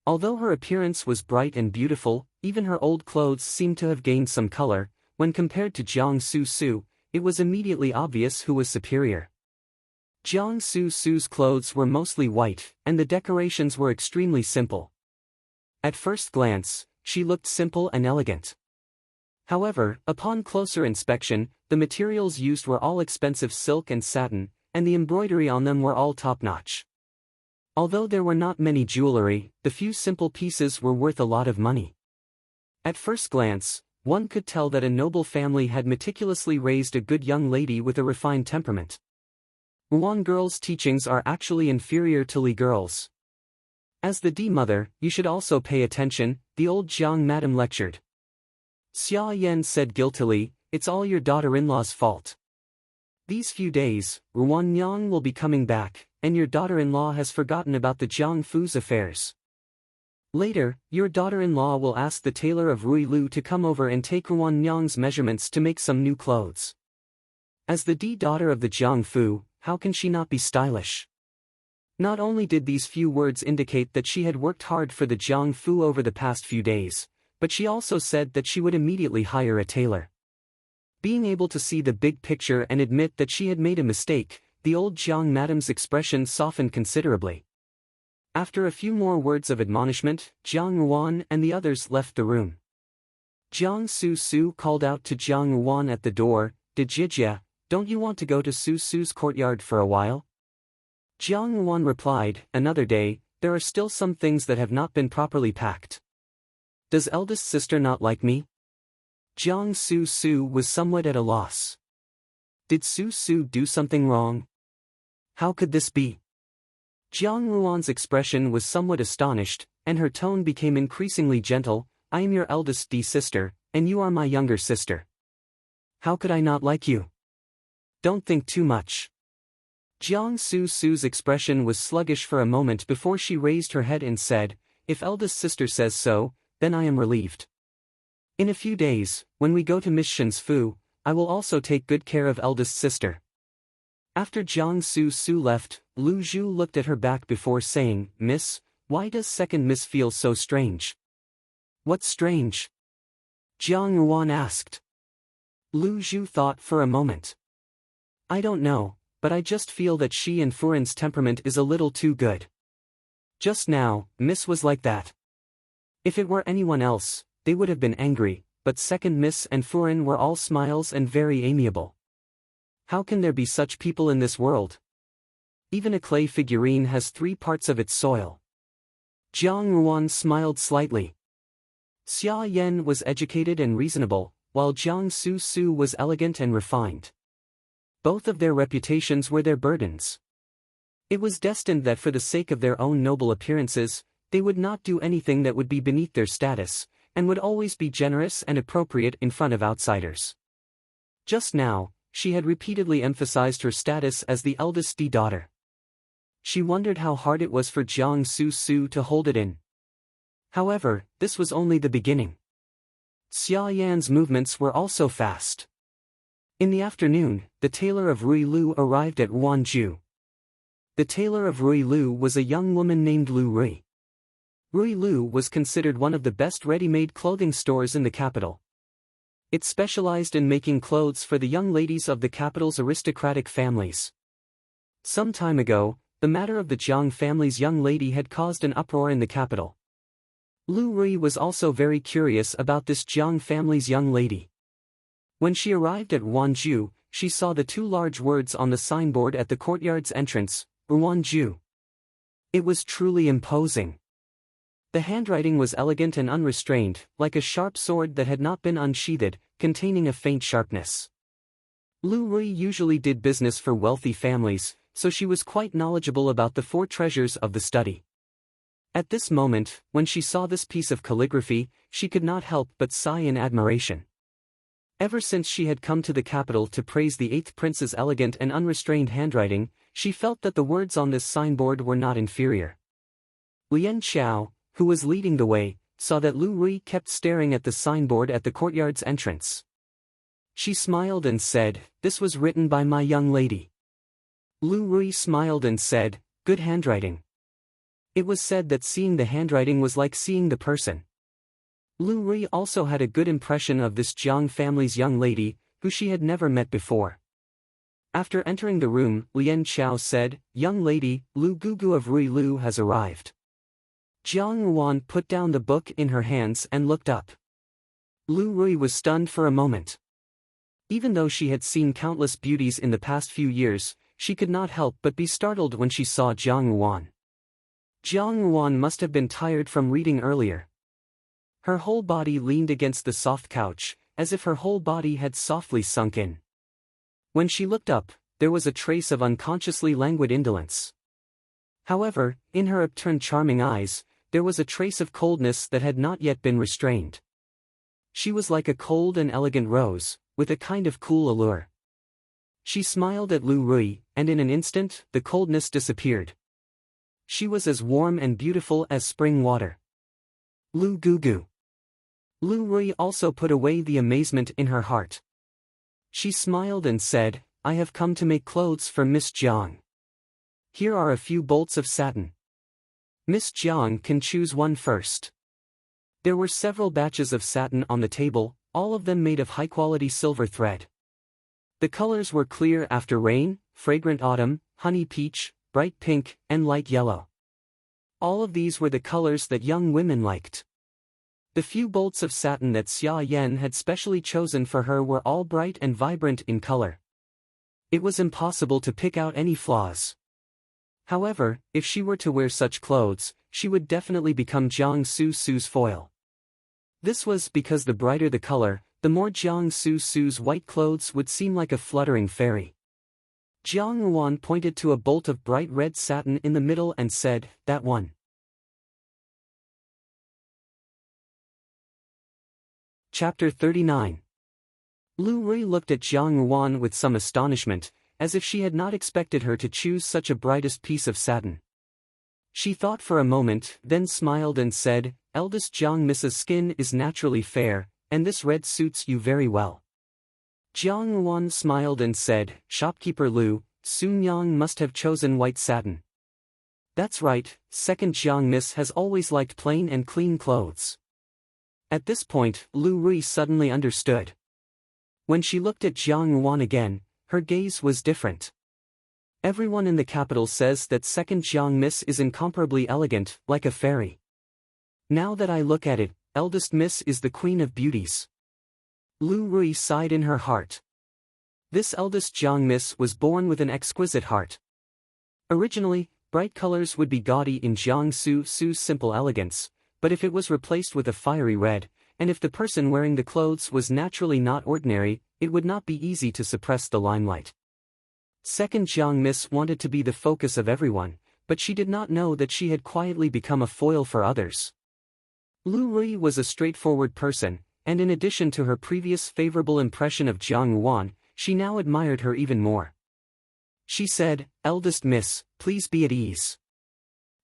Although her appearance was bright and beautiful, even her old clothes seemed to have gained some color. When compared to Jiang Su, it was immediately obvious who was superior. Jiang Su's clothes were mostly white, and the decorations were extremely simple. At first glance, she looked simple and elegant. However, upon closer inspection, the materials used were all expensive silk and satin, and the embroidery on them were all top-notch. Although there were not many jewelry, the few simple pieces were worth a lot of money. At first glance, one could tell that a noble family had meticulously raised a good young lady with a refined temperament. Ruan girls' teachings are actually inferior to Li girls. As the D mother, you should also pay attention, the old Jiang madam lectured. Xia Yan said guiltily, it's all your daughter-in-law's fault. These few days, Ruan Yang will be coming back, and your daughter-in-law has forgotten about the Jiang Fu's affairs. Later, your daughter-in-law will ask the tailor of Rui Lu to come over and take Ruan Yang's measurements to make some new clothes. As the D daughter of the Jiang Fu, how can she not be stylish? Not only did these few words indicate that she had worked hard for the Jiang Fu over the past few days, but she also said that she would immediately hire a tailor. Being able to see the big picture and admit that she had made a mistake, the old Jiang madam's expression softened considerably. After a few more words of admonishment, Jiang Ruan and the others left the room. Jiang Su called out to Jiang Ruan at the door, "Did Jijia, don't you want to go to Su's courtyard for a while?" Jiang Ruan replied, "Another day, there are still some things that have not been properly packed." "Does eldest sister not like me?" Jiang Su was somewhat at a loss. Did Su do something wrong? How could this be? Jiang Ruan's expression was somewhat astonished, and her tone became increasingly gentle. "I am your eldest D sister, and you are my younger sister. How could I not like you? Don't think too much." Jiang Su's expression was sluggish for a moment before she raised her head and said, "If eldest sister says so, then I am relieved. In a few days, when we go to Miss Shen's Fu, I will also take good care of eldest sister." After Jiang Su left, Lu Zhu looked at her back before saying, "Miss, why does second miss feel so strange?" "What's strange?" Jiang Ruan asked. Lu Zhu thought for a moment. "I don't know, but I just feel that she and Furen's temperament is a little too good. Just now, Miss was like that. If it were anyone else, they would have been angry, but second Miss and Furen were all smiles and very amiable. How can there be such people in this world? Even a clay figurine has 3 parts of its soil." Jiang Ruan smiled slightly. Xia Yan was educated and reasonable, while Jiang Su was elegant and refined. Both of their reputations were their burdens. It was destined that for the sake of their own noble appearances, they would not do anything that would be beneath their status, and would always be generous and appropriate in front of outsiders. Just now, she had repeatedly emphasized her status as the eldest D daughter. She wondered how hard it was for Jiang Su to hold it in. However, this was only the beginning. Xia Yan's movements were also fast. In the afternoon, the tailor of Rui Lu arrived at Ruanju. The tailor of Rui Lu was a young woman named Lu Rui. Rui Lu was considered one of the best ready-made clothing stores in the capital. It specialized in making clothes for the young ladies of the capital's aristocratic families. Some time ago, the matter of the Jiang family's young lady had caused an uproar in the capital. Lu Rui was also very curious about this Jiang family's young lady. When she arrived at Ruanju, she saw the 2 large words on the signboard at the courtyard's entrance, Ruanju. It was truly imposing. The handwriting was elegant and unrestrained, like a sharp sword that had not been unsheathed, containing a faint sharpness. Lu Rui usually did business for wealthy families, so she was quite knowledgeable about the four treasures of the study. At this moment, when she saw this piece of calligraphy, she could not help but sigh in admiration. Ever since she had come to the capital to praise the eighth prince's elegant and unrestrained handwriting, she felt that the words on this signboard were not inferior. Lian Xiao, who was leading the way, saw that Lu Rui kept staring at the signboard at the courtyard's entrance. She smiled and said, "This was written by my young lady." Lu Rui smiled and said, "Good handwriting." It was said that seeing the handwriting was like seeing the person. Lu Rui also had a good impression of this Jiang family's young lady, who she had never met before. After entering the room, Lian Xiao said, "Young lady, Lu Gugu of Rui Lu has arrived." Jiang Ruan put down the book in her hands and looked up. Lu Rui was stunned for a moment. Even though she had seen countless beauties in the past few years, she could not help but be startled when she saw Jiang Ruan. Jiang Ruan must have been tired from reading earlier. Her whole body leaned against the soft couch, as if her whole body had softly sunk in. When she looked up, there was a trace of unconsciously languid indolence. However, in her upturned charming eyes, there was a trace of coldness that had not yet been restrained. She was like a cold and elegant rose, with a kind of cool allure. She smiled at Lu Rui, and in an instant, the coldness disappeared. She was as warm and beautiful as spring water. Lu Gugu. Lu Rui also put away the amazement in her heart. She smiled and said, "I have come to make clothes for Miss Jiang. Here are a few bolts of satin. Miss Jiang can choose one first." There were several batches of satin on the table, all of them made of high-quality silver thread. The colors were clear after rain, fragrant autumn, honey peach, bright pink, and light yellow. All of these were the colors that young women liked. The few bolts of satin that Xia Yan had specially chosen for her were all bright and vibrant in color. It was impossible to pick out any flaws. However, if she were to wear such clothes, she would definitely become Jiang Su's foil. This was because the brighter the color, the more Jiang Su's white clothes would seem like a fluttering fairy. Jiang Ruan pointed to a bolt of bright red satin in the middle and said, "That one." Chapter 39. Lu Rui looked at Jiang Ruan with some astonishment, as if she had not expected her to choose such a brightest piece of satin. She thought for a moment, then smiled and said, "Eldest Jiang Mrs. Skin is naturally fair, and this red suits you very well." Jiang Ruan smiled and said, "Shopkeeper Lu, Sun Yang must have chosen white satin." "That's right, second Jiang Miss has always liked plain and clean clothes." At this point, Lu Rui suddenly understood. When she looked at Jiang Ruan again, her gaze was different. Everyone in the capital says that second Jiang Miss is incomparably elegant, like a fairy. Now that I look at it, eldest Miss is the queen of beauties. Lu Rui sighed in her heart. This eldest Jiang Miss was born with an exquisite heart. Originally, bright colors would be gaudy in Jiang Su's simple elegance, but if it was replaced with a fiery red, and if the person wearing the clothes was naturally not ordinary, it would not be easy to suppress the limelight. Second Jiang Miss wanted to be the focus of everyone, but she did not know that she had quietly become a foil for others. Lu Rui was a straightforward person, and in addition to her previous favorable impression of Jiang Ruan, she now admired her even more. She said, "Eldest Miss, please be at ease.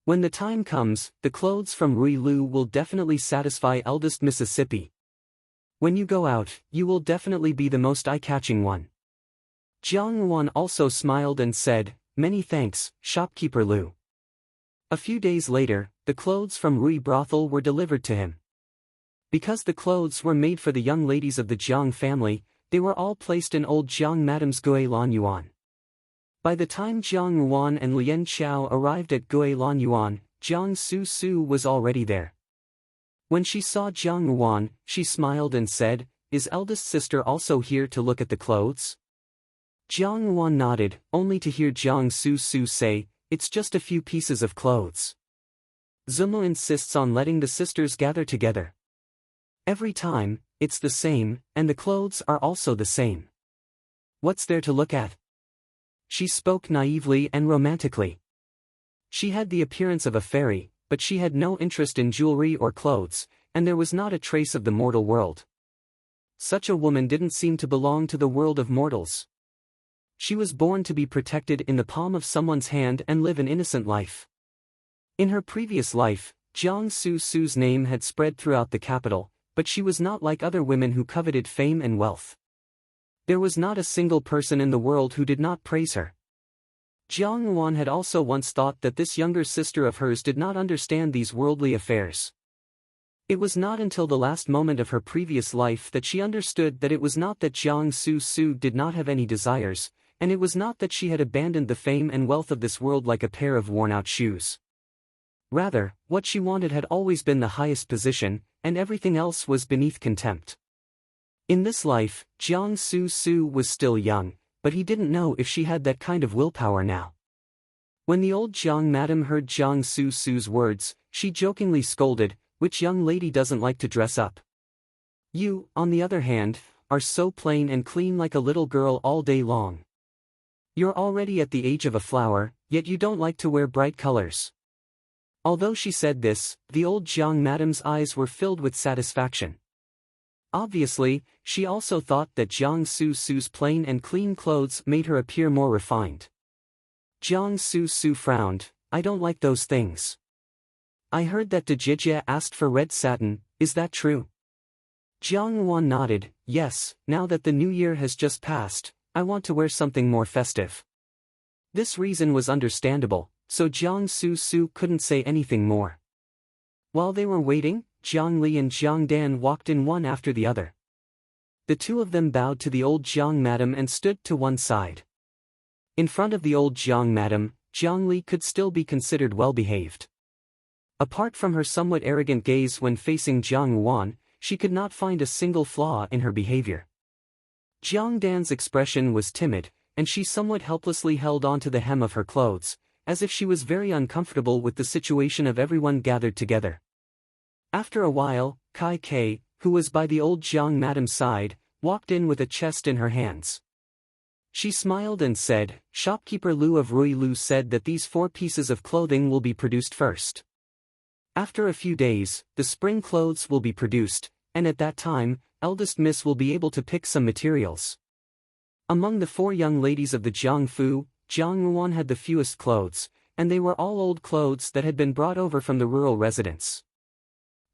When the time comes, the clothes from Rui Lu will definitely satisfy eldest Mississippi. When you go out, you will definitely be the most eye-catching one." Jiang Ruan also smiled and said, "Many thanks, shopkeeper Lu." A few days later, the clothes from Rui brothel were delivered to him. Because the clothes were made for the young ladies of the Jiang family, they were all placed in old Jiang Madame's Gui Lan Yuan. By the time Jiang Ruan and Lian Xiao arrived at Gui Lan Yuan, Jiang Su was already there. When she saw Jiang Ruan, she smiled and said, "Is eldest sister also here to look at the clothes?" Jiang Ruan nodded, only to hear Jiang Su say, "It's just a few pieces of clothes." Zumo insists on letting the sisters gather together. Every time, it's the same, and the clothes are also the same. What's there to look at? She spoke naively and romantically. She had the appearance of a fairy, but she had no interest in jewelry or clothes, and there was not a trace of the mortal world. Such a woman didn't seem to belong to the world of mortals. She was born to be protected in the palm of someone's hand and live an innocent life. In her previous life, Jiang Su's name had spread throughout the capital, but she was not like other women who coveted fame and wealth. There was not a single person in the world who did not praise her. Jiang Yuan had also once thought that this younger sister of hers did not understand these worldly affairs. It was not until the last moment of her previous life that she understood that it was not that Jiang Su did not have any desires, and it was not that she had abandoned the fame and wealth of this world like a pair of worn-out shoes. Rather, what she wanted had always been the highest position, and everything else was beneath contempt. In this life, Jiang Su was still young, but he didn't know if she had that kind of willpower now. When the old Jiang madam heard Jiang Su's words, she jokingly scolded, "Which young lady doesn't like to dress up? You, on the other hand, are so plain and clean like a little girl all day long. You're already at the age of a flower, yet you don't like to wear bright colors." Although she said this, the old Jiang madam's eyes were filled with satisfaction. Obviously, she also thought that Jiang Su's plain and clean clothes made her appear more refined. Jiang Su frowned, "I don't like those things. I heard that Dejia asked for red satin, is that true?" Jiang Yuan nodded, "Yes, now that the new year has just passed, I want to wear something more festive." This reason was understandable, so Jiang Su couldn't say anything more. While they were waiting, Jiang Li and Jiang Dan walked in one after the other. The two of them bowed to the old Jiang madam and stood to one side. In front of the old Jiang madam, Jiang Li could still be considered well-behaved. Apart from her somewhat arrogant gaze when facing Jiang Yuan, she could not find a single flaw in her behavior. Jiang Dan's expression was timid, and she somewhat helplessly held on to the hem of her clothes, as if she was very uncomfortable with the situation of everyone gathered together. After a while, Kai Kei, who was by the old Jiang madam's side, walked in with a chest in her hands. She smiled and said, "Shopkeeper Lu of Rui Lu said that these 4 pieces of clothing will be produced first. After a few days, the spring clothes will be produced, and at that time, eldest miss will be able to pick some materials." Among the 4 young ladies of the Jiangfu, Jiang Yuan had the fewest clothes, and they were all old clothes that had been brought over from the rural residence.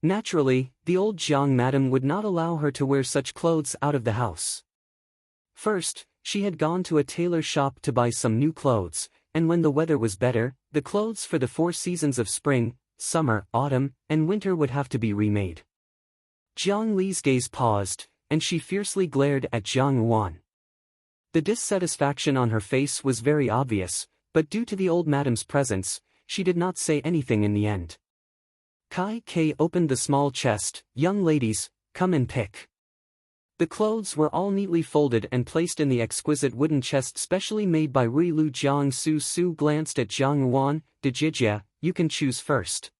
Naturally, the old Jiang madam would not allow her to wear such clothes out of the house. First, she had gone to a tailor shop to buy some new clothes, and when the weather was better, the clothes for the 4 seasons of spring, summer, autumn, and winter would have to be remade. Jiang Li's gaze paused, and she fiercely glared at Jiang Yuan. The dissatisfaction on her face was very obvious, but due to the old madam's presence, she did not say anything in the end. Kai Kei opened the small chest. "Young ladies, come and pick." The clothes were all neatly folded and placed in the exquisite wooden chest specially made by Rui Lu. Jiang Su glanced at Jiang Yuan. "Dejia, you can choose first."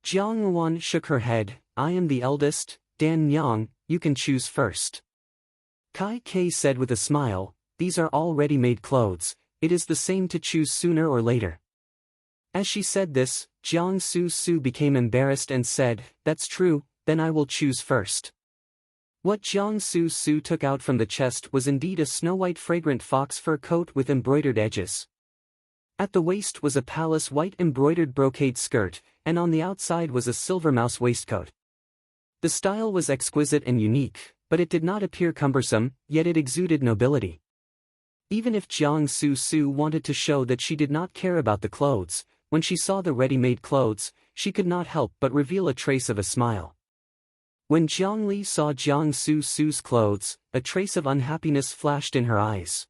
Jiang Yuan shook her head. "I am the eldest, Dan Yang, you can choose first." Kai Kei said with a smile, "These are all ready-made clothes, it is the same to choose sooner or later." As she said this, Jiang Su became embarrassed and said, "That's true, then I will choose first." What Jiang Su took out from the chest was indeed a snow-white fragrant fox fur coat with embroidered edges. At the waist was a palace white embroidered brocade skirt, and on the outside was a silver mouse waistcoat. The style was exquisite and unique, but it did not appear cumbersome, yet it exuded nobility. Even if Jiang Su wanted to show that she did not care about the clothes, when she saw the ready-made clothes, she could not help but reveal a trace of a smile. When Jiang Li saw Jiang Su's clothes, a trace of unhappiness flashed in her eyes.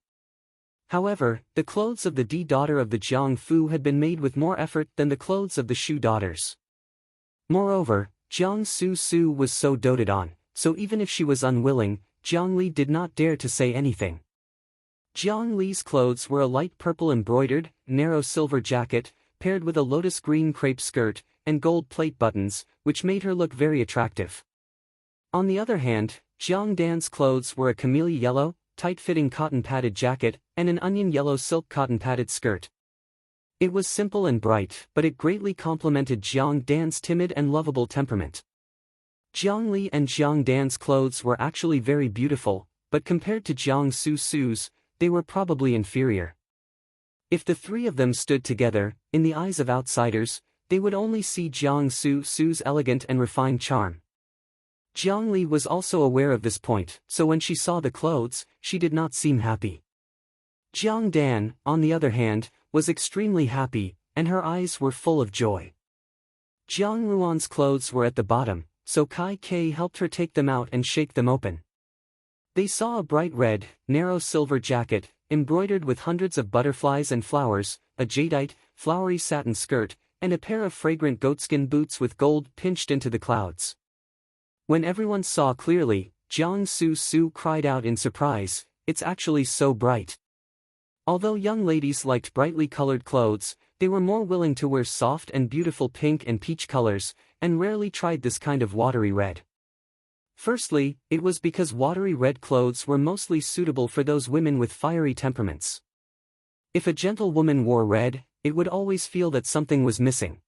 However, the clothes of the D daughter of the Jiangfu had been made with more effort than the clothes of the Shu daughters. Moreover, Jiang Su was so doted on, so even if she was unwilling, Jiang Li did not dare to say anything. Jiang Li's clothes were a light purple embroidered, narrow silver jacket, paired with a lotus green crepe skirt, and gold plate buttons, which made her look very attractive. On the other hand, Jiang Dan's clothes were a camellia yellow, tight-fitting cotton-padded jacket, and an onion yellow silk cotton-padded skirt. It was simple and bright, but it greatly complemented Jiang Dan's timid and lovable temperament. Jiang Li and Jiang Dan's clothes were actually very beautiful, but compared to Jiang Su's, they were probably inferior. If the three of them stood together, in the eyes of outsiders, they would only see Jiang Su's elegant and refined charm. Jiang Li was also aware of this point, so when she saw the clothes, she did not seem happy. Jiang Dan, on the other hand, was extremely happy, and her eyes were full of joy. Jiang Ruan's clothes were at the bottom, so Kai Ke helped her take them out and shake them open. They saw a bright red, narrow silver jacket, embroidered with hundreds of butterflies and flowers, a jadeite, flowery satin skirt, and a pair of fragrant goatskin boots with gold pinched into the clouds. When everyone saw clearly, Jiang Su cried out in surprise, "It's actually so bright." Although young ladies liked brightly colored clothes, they were more willing to wear soft and beautiful pink and peach colors, and rarely tried this kind of watery red. Firstly, it was because watery red clothes were mostly suitable for those women with fiery temperaments. If a gentle woman wore red, it would always feel that something was missing.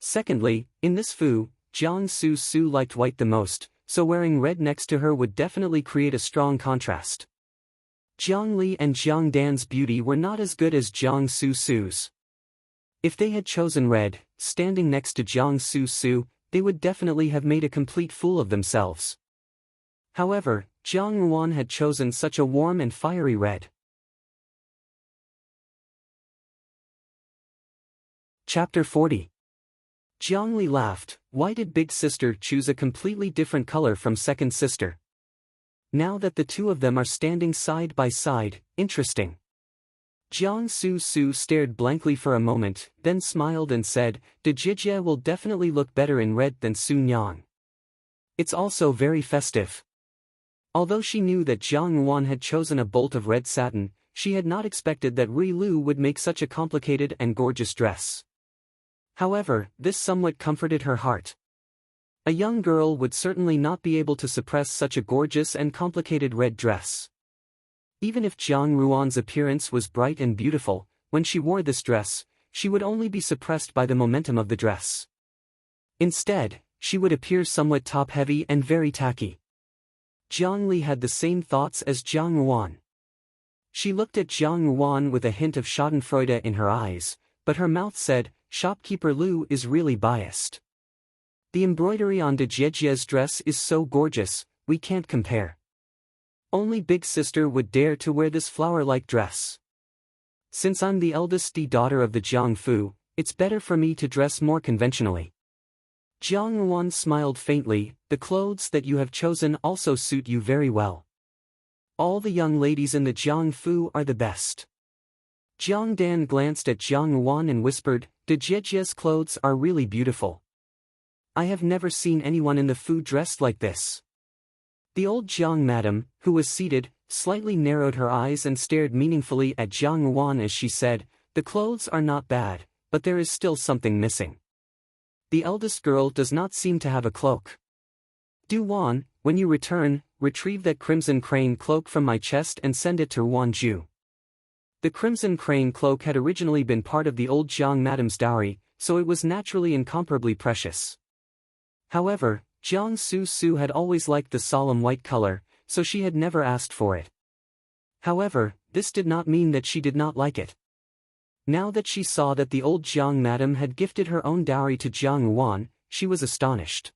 Secondly, in this fu, Jiang Su liked white the most, so wearing red next to her would definitely create a strong contrast. Jiang Li and Jiang Dan's beauty were not as good as Jiang Su's. If they had chosen red, standing next to Jiang Su, they would definitely have made a complete fool of themselves. However, Jiang Ruan had chosen such a warm and fiery red. Chapter 40. Jiang Li laughed. Why did big sister choose a completely different color from second sister? Now that the two of them are standing side by side, interesting. Jiang Su stared blankly for a moment, then smiled and said, "De Jijie will definitely look better in red than Sun Yang. It's also very festive." Although she knew that Jiang Ruan had chosen a bolt of red satin, she had not expected that Ri Lu would make such a complicated and gorgeous dress. However, this somewhat comforted her heart. A young girl would certainly not be able to suppress such a gorgeous and complicated red dress. Even if Jiang Ruan's appearance was bright and beautiful, when she wore this dress, she would only be suppressed by the momentum of the dress. Instead, she would appear somewhat top-heavy and very tacky. Jiang Li had the same thoughts as Jiang Ruan. She looked at Jiang Ruan with a hint of schadenfreude in her eyes, but her mouth said, "Shopkeeper Lu is really biased. The embroidery on De Jiejie's dress is so gorgeous, we can't compare. Only big sister would dare to wear this flower-like dress. Since I'm the eldest daughter of the Jiang Fu, it's better for me to dress more conventionally." Jiang Ruan smiled faintly. "The clothes that you have chosen also suit you very well. All the young ladies in the Jiang Fu are the best." Jiang Dan glanced at Jiang Ruan and whispered, "De Jiejie's clothes are really beautiful. I have never seen anyone in the Fu dressed like this." The old Jiang madam, who was seated, slightly narrowed her eyes and stared meaningfully at Jiang Ruan as she said, "The clothes are not bad, but there is still something missing. The eldest girl does not seem to have a cloak. Du Wan, when you return, retrieve that crimson crane cloak from my chest and send it to Ruanju." The crimson crane cloak had originally been part of the old Jiang madam's dowry, so it was naturally incomparably precious. However, Jiang Su had always liked the solemn white color, so she had never asked for it. However, this did not mean that she did not like it. Now that she saw that the old Jiang madam had gifted her own dowry to Jiang Ruan, she was astonished.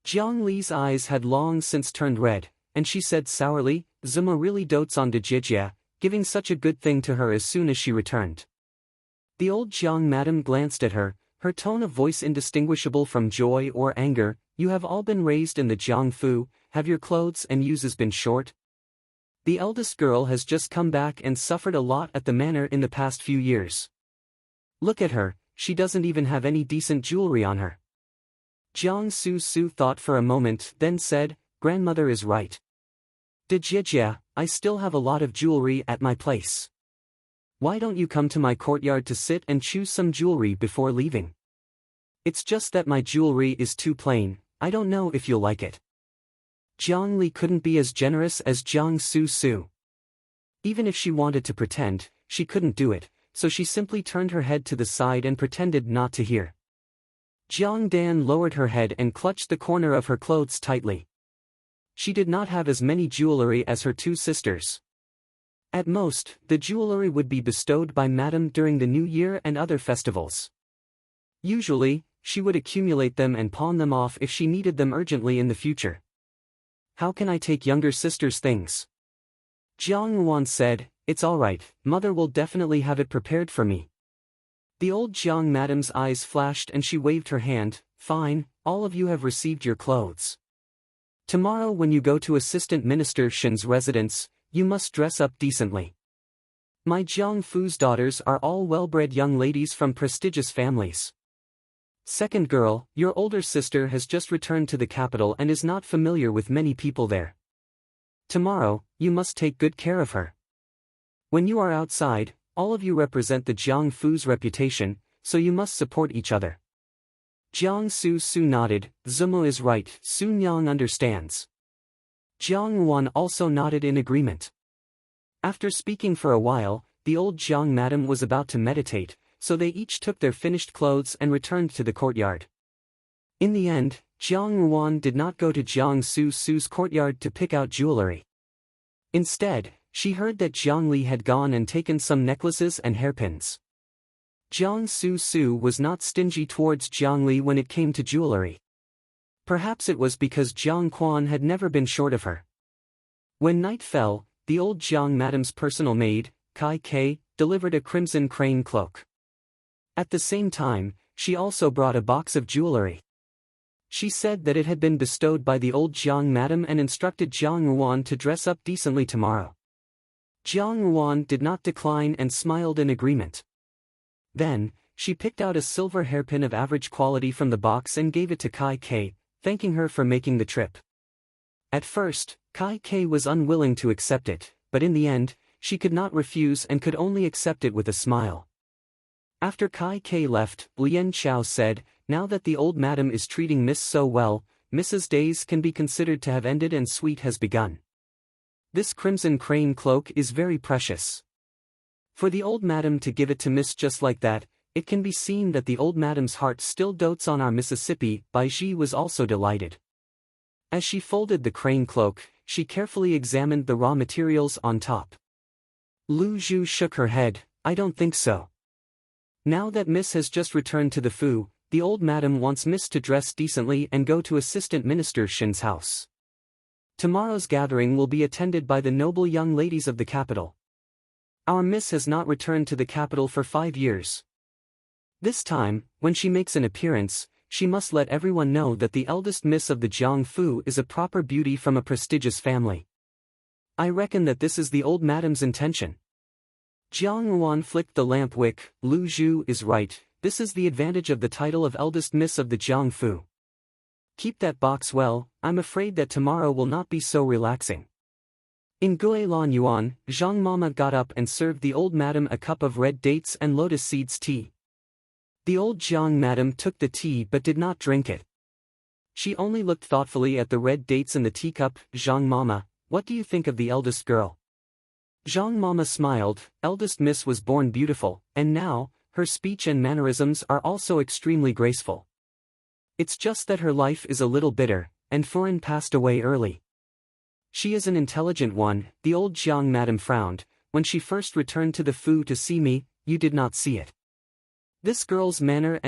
Jiang Li's eyes had long since turned red, and she said sourly, "Zuma really dotes on De Jijie, giving such a good thing to her as soon as she returned." The old Jiang madam glanced at her, her tone of voice indistinguishable from joy or anger. "You have all been raised in the Jiang Fu, have your clothes and uses been short? The eldest girl has just come back and suffered a lot at the manor in the past few years. Look at her, she doesn't even have any decent jewelry on her." Jiang Su thought for a moment, then said, "Grandmother is right. De Jiejie, I still have a lot of jewelry at my place. Why don't you come to my courtyard to sit and choose some jewelry before leaving?" It's just that my jewelry is too plain, I don't know if you'll like it. Jiang Li couldn't be as generous as Jiang Su Su. Even if she wanted to pretend, she couldn't do it, so she simply turned her head to the side and pretended not to hear. Jiang Dan lowered her head and clutched the corner of her clothes tightly. She did not have as many jewelry as her two sisters. At most, the jewelry would be bestowed by Madame during the New Year and other festivals. Usually, she would accumulate them and pawn them off if she needed them urgently in the future. How can I take younger sister's things? Jiang Yuan said, it's alright, mother will definitely have it prepared for me. The old Jiang Madame's eyes flashed and she waved her hand, fine, all of you have received your clothes. Tomorrow when you go to Assistant Minister Shen's residence, you must dress up decently. My Jiang Fu's daughters are all well-bred young ladies from prestigious families. Second girl, your older sister has just returned to the capital and is not familiar with many people there. Tomorrow, you must take good care of her. When you are outside, all of you represent the Jiang Fu's reputation, so you must support each other. Jiang Su Su nodded, Zumo is right, Sun Yang understands. Jiang Yuan also nodded in agreement. After speaking for a while, the old Jiang Madame was about to meditate, so they each took their finished clothes and returned to the courtyard. In the end, Jiang Yuan did not go to Jiang Su Su's courtyard to pick out jewelry. Instead, she heard that Jiang Li had gone and taken some necklaces and hairpins. Jiang Su Su was not stingy towards Jiang Li when it came to jewelry. Perhaps it was because Jiang Quan had never been short of her. When night fell, the old Jiang Madame's personal maid, Kai Kei, delivered a crimson crane cloak. At the same time, she also brought a box of jewelry. She said that it had been bestowed by the old Jiang Madame and instructed Jiang Yuan to dress up decently tomorrow. Jiang Yuan did not decline and smiled in agreement. Then, she picked out a silver hairpin of average quality from the box and gave it to Kai Kei, thanking her for making the trip. At first, Kai Kei was unwilling to accept it, but in the end, she could not refuse and could only accept it with a smile. After Kai Kei left, Lian Chao said, now that the old madam is treating Miss so well, Mrs. Days can be considered to have ended and sweet has begun. This crimson crane cloak is very precious. For the old madam to give it to Miss just like that, it can be seen that the old madam's heart still dotes on our Mississippi. Bai Ji was also delighted. As she folded the crane cloak, she carefully examined the raw materials on top. Lu Zhu shook her head, I don't think so. Now that Miss has just returned to the Fu, the old madam wants Miss to dress decently and go to Assistant Minister Shin's house. Tomorrow's gathering will be attended by the noble young ladies of the capital. Our Miss has not returned to the capital for 5 years. This time, when she makes an appearance, she must let everyone know that the eldest Miss of the Jiang Fu is a proper beauty from a prestigious family. I reckon that this is the old madam's intention. Jiang Yuan flicked the lamp wick, Lu Zhu is right, this is the advantage of the title of eldest Miss of the Jiang Fu. Keep that box well, I'm afraid that tomorrow will not be so relaxing. In Guilan Yuan, Zhang Mama got up and served the old madam a cup of red dates and lotus seeds tea. The old Jiang madam took the tea but did not drink it. She only looked thoughtfully at the red dates in the teacup. Zhang Mama, what do you think of the eldest girl? Zhang Mama smiled, eldest miss was born beautiful, and now, her speech and mannerisms are also extremely graceful. It's just that her life is a little bitter, and Furin passed away early. She is an intelligent one, the old Jiang madam frowned, when she first returned to the Fu to see me, you did not see it. This girl's manner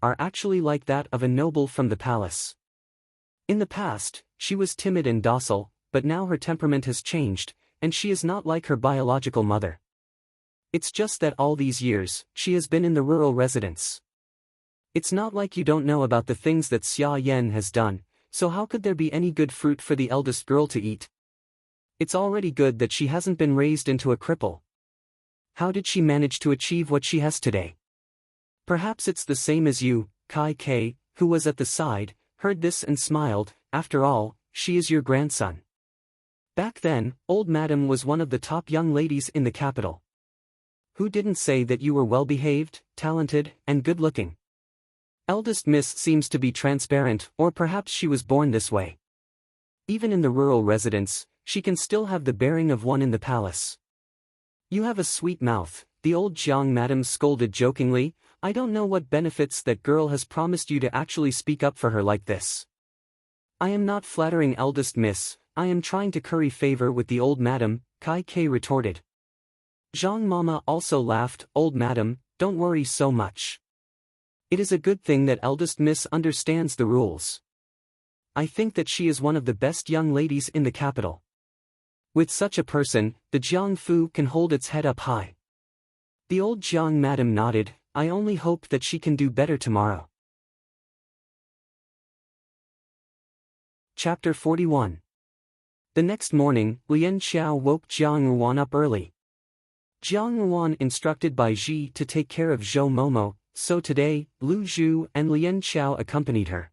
are actually like that of a noble from the palace. In the past, she was timid and docile, but now her temperament has changed, and she is not like her biological mother. It's just that all these years, she has been in the rural residence. It's not like you don't know about the things that Xia Yan has done, so how could there be any good fruit for the eldest girl to eat? It's already good that she hasn't been raised into a cripple. How did she manage to achieve what she has today? Perhaps it's the same as you, Kai Kei, who was at the side, heard this and smiled, after all, she is your grandson. Back then, old madam was one of the top young ladies in the capital. Who didn't say that you were well-behaved, talented, and good-looking? Eldest Miss seems to be transparent, or perhaps she was born this way. Even in the rural residence, she can still have the bearing of one in the palace. You have a sweet mouth, the old Jiang madam scolded jokingly. I don't know what benefits that girl has promised you to actually speak up for her like this. I am not flattering eldest miss, I am trying to curry favor with the old madam, Kai K retorted. Jiang mama also laughed, old madam, don't worry so much. It is a good thing that eldest miss understands the rules. I think that she is one of the best young ladies in the capital. With such a person, the Jiang Fu can hold its head up high. The old Jiang madam nodded. I only hope that she can do better tomorrow. Chapter 41. The next morning, Lian Xiao woke Jiang Ruan up early. Jiang Ruan instructed by Ji to take care of Zhou Momo, so today, Lu Zhu and Lian Xiao accompanied her.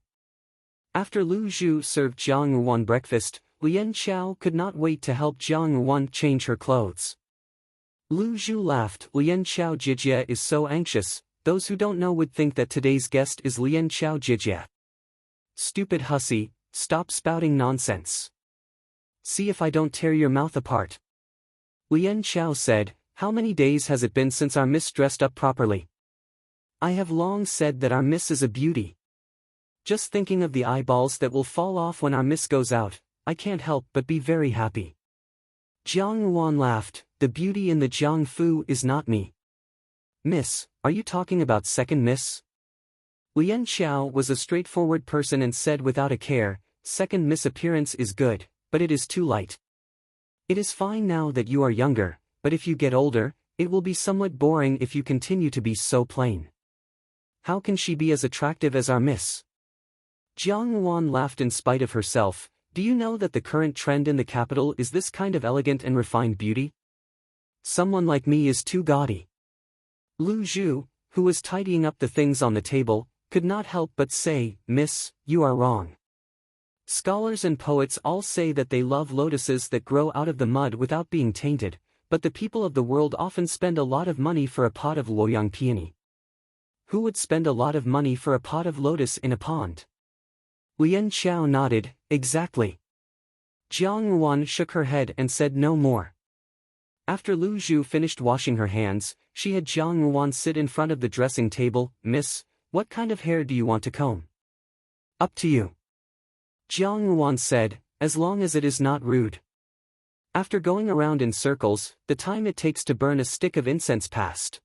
After Lu Zhu served Jiang Ruan breakfast, Lian Xiao could not wait to help Jiang Ruan change her clothes. Lu Zhu laughed. Lian Xiao Jijie is so anxious, those who don't know would think that today's guest is Lian Xiao Jijie. Stupid hussy, stop spouting nonsense. See if I don't tear your mouth apart. Lian Xiao said, how many days has it been since our miss dressed up properly? I have long said that our miss is a beauty. Just thinking of the eyeballs that will fall off when our miss goes out, I can't help but be very happy. Jiang Ruan laughed, the beauty in the Jiang Fu is not me. Miss, are you talking about second miss? Lian Xiao was a straightforward person and said without a care, second miss appearance is good, but it is too light. It is fine now that you are younger, but if you get older, it will be somewhat boring if you continue to be so plain. How can she be as attractive as our miss? Jiang Ruan laughed in spite of herself. Do you know that the current trend in the capital is this kind of elegant and refined beauty? Someone like me is too gaudy. Lu Zhu, who was tidying up the things on the table, could not help but say, Miss, you are wrong. Scholars and poets all say that they love lotuses that grow out of the mud without being tainted, but the people of the world often spend a lot of money for a pot of loyang peony. Who would spend a lot of money for a pot of lotus in a pond? Lian Xiao nodded, exactly. Jiang Ruan shook her head and said no more. After Lu Zhu finished washing her hands, she had Jiang Ruan sit in front of the dressing table. Miss, what kind of hair do you want to comb? Up to you. Jiang Ruan said, as long as it is not rude. After going around in circles, the time it takes to burn a stick of incense passed.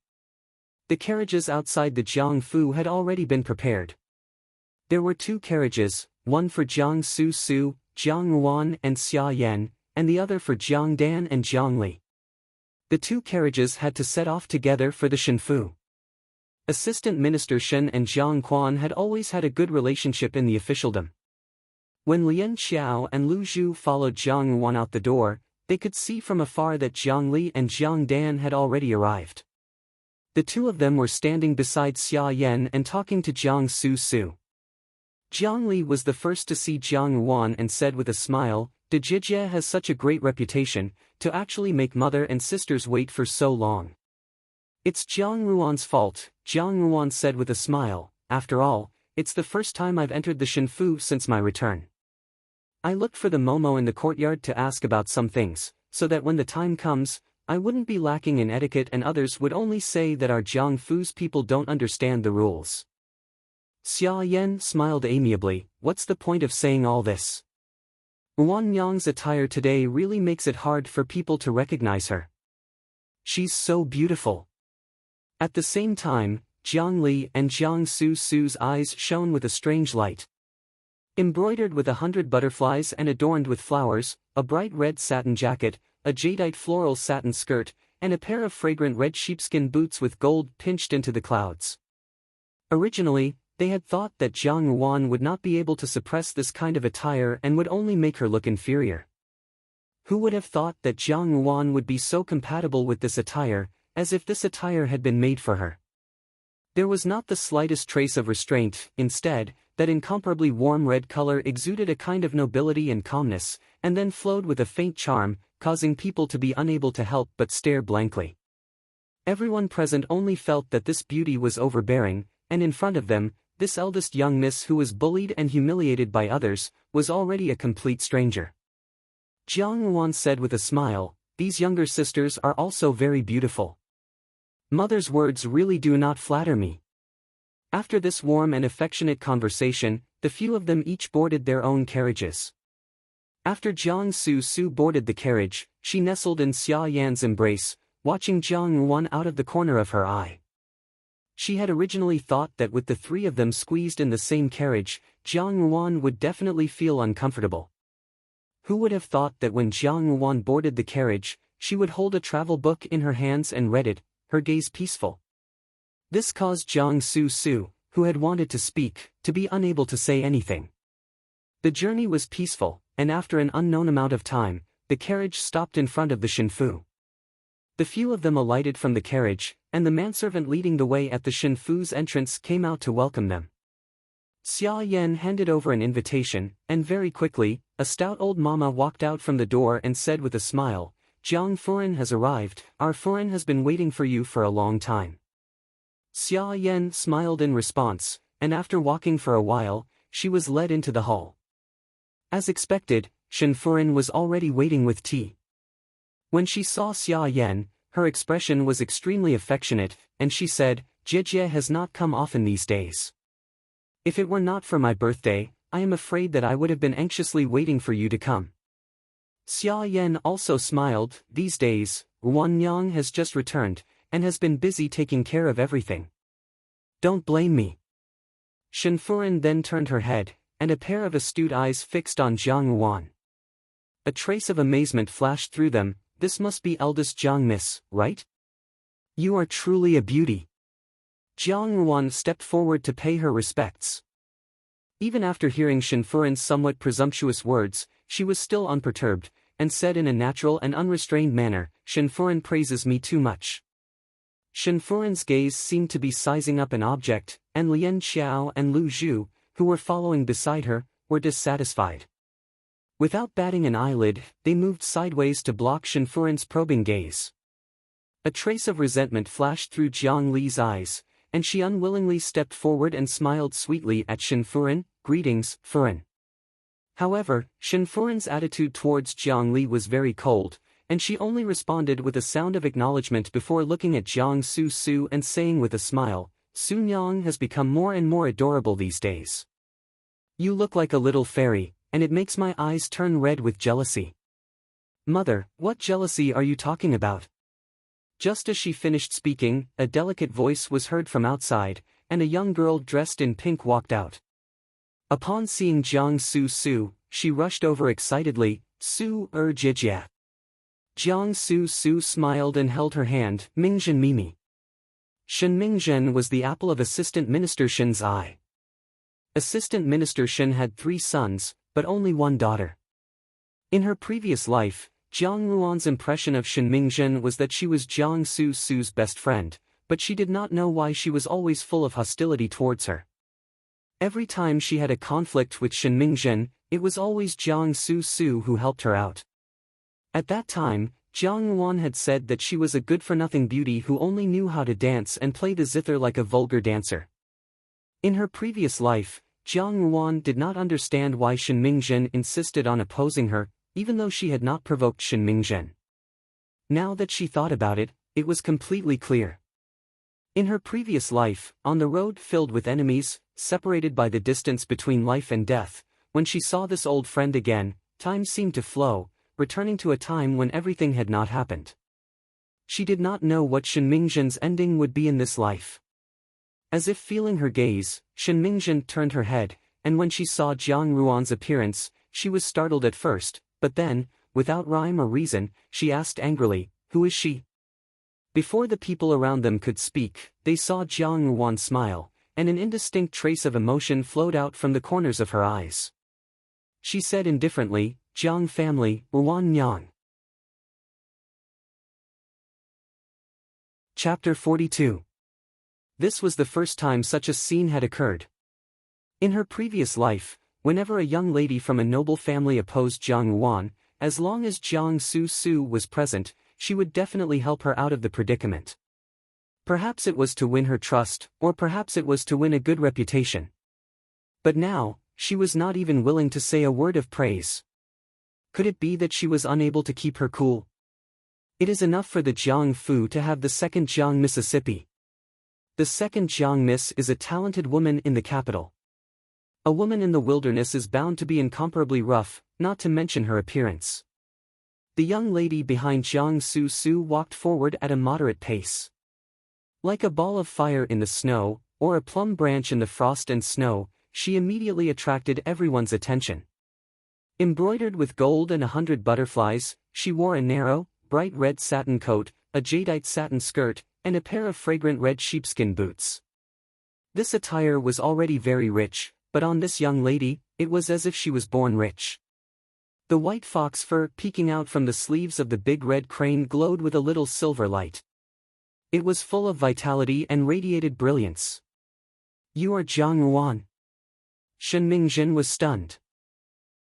The carriages outside the Jiang Fu had already been prepared. There were 2 carriages, one for Jiang Su Su, Jiang Ruan and Xia Yan, and the other for Jiang Dan and Jiang Li. The 2 carriages had to set off together for the Shenfu. Assistant Minister Shen and Jiang Quan had always had a good relationship in the officialdom. When Lian Xiao and Lu Zhu followed Jiang Ruan out the door, they could see from afar that Jiang Li and Jiang Dan had already arrived. The 2 of them were standing beside Xia Yan and talking to Jiang Su Su. Jiang Li was the first to see Jiang Ruan and said with a smile, De Jijie has such a great reputation, to actually make mother and sisters wait for so long. It's Jiang Ruan's fault, Jiang Ruan said with a smile, after all, it's the first time I've entered the Shenfu since my return. I looked for the Momo in the courtyard to ask about some things, so that when the time comes, I wouldn't be lacking in etiquette and others would only say that our Jiang Fu's people don't understand the rules. Xia Yan smiled amiably, what's the point of saying all this? Ruan Yang's attire today really makes it hard for people to recognize her. She's so beautiful. At the same time, Jiang Li and Jiang Su Su's eyes shone with a strange light. Embroidered with 100 butterflies and adorned with flowers, a bright red satin jacket, a jadeite floral satin skirt, and a pair of fragrant red sheepskin boots with gold pinched into the clouds. Originally, they had thought that Jiang Ruan would not be able to suppress this kind of attire and would only make her look inferior. Who would have thought that Jiang Ruan would be so compatible with this attire, as if this attire had been made for her? There was not the slightest trace of restraint, instead, that incomparably warm red color exuded a kind of nobility and calmness, and then flowed with a faint charm, causing people to be unable to help but stare blankly. Everyone present only felt that this beauty was overbearing, and in front of them, this eldest young miss who was bullied and humiliated by others, was already a complete stranger. Jiang Yuan said with a smile, "These younger sisters are also very beautiful. Mother's words really do not flatter me." After this warm and affectionate conversation, the few of them each boarded their own carriages. After Jiang Su boarded the carriage, she nestled in Xia Yan's embrace, watching Jiang Yuan out of the corner of her eye. She had originally thought that with the three of them squeezed in the same carriage, Jiang Yuan would definitely feel uncomfortable. Who would have thought that when Jiang Yuan boarded the carriage, she would hold a travel book in her hands and read it, her gaze peaceful. This caused Jiang Su, who had wanted to speak, to be unable to say anything. The journey was peaceful, and after an unknown amount of time, the carriage stopped in front of the Shinfu. The few of them alighted from the carriage, and the manservant leading the way at the Shinfu's entrance came out to welcome them. Xia Yan handed over an invitation, and very quickly, a stout old mama walked out from the door and said with a smile, "Jiang Furen has arrived, our Furen has been waiting for you for a long time." Xia Yan smiled in response, and after walking for a while, she was led into the hall. As expected, Shin Furen was already waiting with tea. When she saw Xia Yan, her expression was extremely affectionate, and she said, "Jie has not come often these days. If it were not for my birthday, I am afraid that I would have been anxiously waiting for you to come." Xia Yan also smiled. "These days, Wan Yang has just returned, and has been busy taking care of everything. Don't blame me." Shin Furen then turned her head, and a pair of astute eyes fixed on Jiang Yuan. A trace of amazement flashed through them. "This must be eldest Jiang Miss, right? You are truly a beauty." Jiang Yuan stepped forward to pay her respects. Even after hearing Shin Furen's somewhat presumptuous words, she was still unperturbed, and said in a natural and unrestrained manner, "Shin Furen praises me too much." Shin Furen's gaze seemed to be sizing up an object, and Lian Xiao and Lu Zhu, who were following beside her, were dissatisfied. Without batting an eyelid, they moved sideways to block Shin Furen's probing gaze. A trace of resentment flashed through Jiang Li's eyes, and she unwillingly stepped forward and smiled sweetly at Shin Furen. "Greetings, Furen." However, Shin Furen's attitude towards Jiang Li was very cold, and she only responded with a sound of acknowledgement before looking at Jiang Su and saying with a smile, "Sun Yang has become more and more adorable these days. You look like a little fairy, and it makes my eyes turn red with jealousy." "Mother, what jealousy are you talking about?" Just as she finished speaking, a delicate voice was heard from outside, and a young girl dressed in pink walked out. Upon seeing Jiang Su, she rushed over excitedly, Jie." Jiang Su smiled and held her hand, "Mingzhen Mimi." Shen Mingzhen was the apple of Assistant Minister Shen's eye. Assistant Minister Shen had 3 sons, but only 1 daughter. In her previous life, Jiang Yuan's impression of Shen Mingzhen was that she was Jiang Su's best friend, but she did not know why she was always full of hostility towards her. Every time she had a conflict with Shen Mingzhen, it was always Jiang Su who helped her out. At that time, Jiang Yuan had said that she was a good-for-nothing beauty who only knew how to dance and play the zither like a vulgar dancer. In her previous life, Jiang Yuan did not understand why Shen Mingzhen insisted on opposing her, even though she had not provoked Shen Mingzhen. Now that she thought about it, it was completely clear. In her previous life, on the road filled with enemies, separated by the distance between life and death, when she saw this old friend again, time seemed to flow, returning to a time when everything had not happened. She did not know what Shen Mingzhen's ending would be in this life. As if feeling her gaze, Shen Mingzhen turned her head, and when she saw Jiang Yuan's appearance, she was startled at first, but then, without rhyme or reason, she asked angrily, "Who is she?" Before the people around them could speak, they saw Jiang Yuan smile, and an indistinct trace of emotion flowed out from the corners of her eyes. She said indifferently, "Jiang family, Wan Yang." Chapter 42. This was the first time such a scene had occurred. In her previous life, whenever a young lady from a noble family opposed Jiang Yuan, as long as Jiang Su was present, she would definitely help her out of the predicament. Perhaps it was to win her trust, or perhaps it was to win a good reputation. But now, she was not even willing to say a word of praise. Could it be that she was unable to keep her cool? It is enough for the Jiang Fu to have the second Jiang Mississippi. The second Jiang Miss is a talented woman in the capital. A woman in the wilderness is bound to be incomparably rough, not to mention her appearance. The young lady behind Jiang Su Su walked forward at a moderate pace. Like a ball of fire in the snow, or a plum branch in the frost and snow, she immediately attracted everyone's attention. Embroidered with gold and 100 butterflies, she wore a narrow, bright red satin coat, a jadeite satin skirt, and a pair of fragrant red sheepskin boots. This attire was already very rich, but on this young lady, it was as if she was born rich. The white fox fur peeking out from the sleeves of the big red crane glowed with a little silver light. It was full of vitality and radiated brilliance. "You are Jiang Ruan." Shen Mingjin was stunned.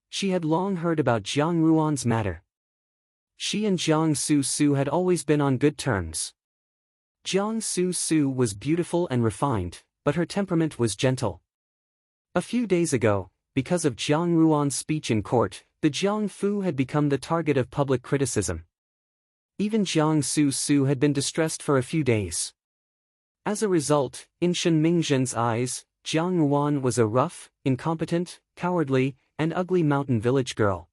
She had long heard about Jiang Ruan's matter. She and Jiang Su Su had always been on good terms. Jiang Su Su was beautiful and refined, but her temperament was gentle. A few days ago, because of Jiang Ruan's speech in court, the Jiang Fu had become the target of public criticism. Even Jiang Su Su had been distressed for a few days. As a result, in Shen Mingjin's eyes, Jiang Ruan was a rough, incompetent, cowardly, and ugly mountain village girl.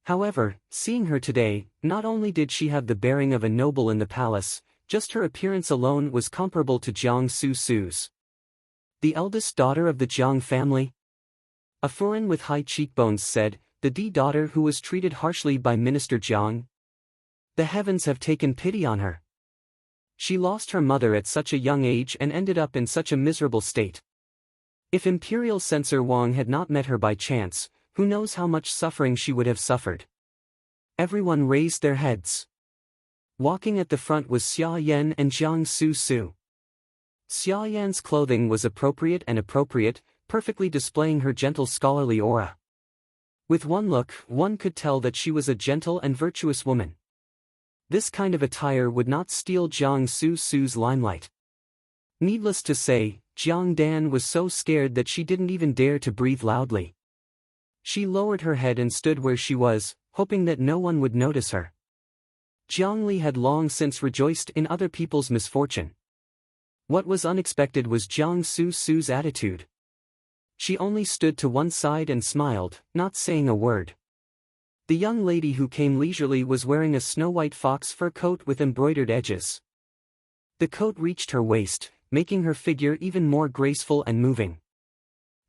However, seeing her today, not only did she have the bearing of a noble in the palace, just her appearance alone was comparable to Jiang Su Su's. The eldest daughter of the Jiang family? A foreign with high cheekbones said, the daughter who was treated harshly by Minister Jiang. The heavens have taken pity on her. She lost her mother at such a young age and ended up in such a miserable state. If Imperial Censor Wang had not met her by chance, who knows how much suffering she would have suffered. Everyone raised their heads. Walking at the front was Xia Yan and Jiang Su Su. Xia Yan's clothing was appropriate, perfectly displaying her gentle scholarly aura. With one look, one could tell that she was a gentle and virtuous woman. This kind of attire would not steal Jiang Su Su's limelight. Needless to say, Jiang Dan was so scared that she didn't even dare to breathe loudly. She lowered her head and stood where she was, hoping that no one would notice her. Jiang Li had long since rejoiced in other people's misfortune. What was unexpected was Jiang Su Su's attitude. She only stood to one side and smiled, not saying a word. The young lady who came leisurely was wearing a snow-white fox fur coat with embroidered edges. The coat reached her waist, making her figure even more graceful and moving.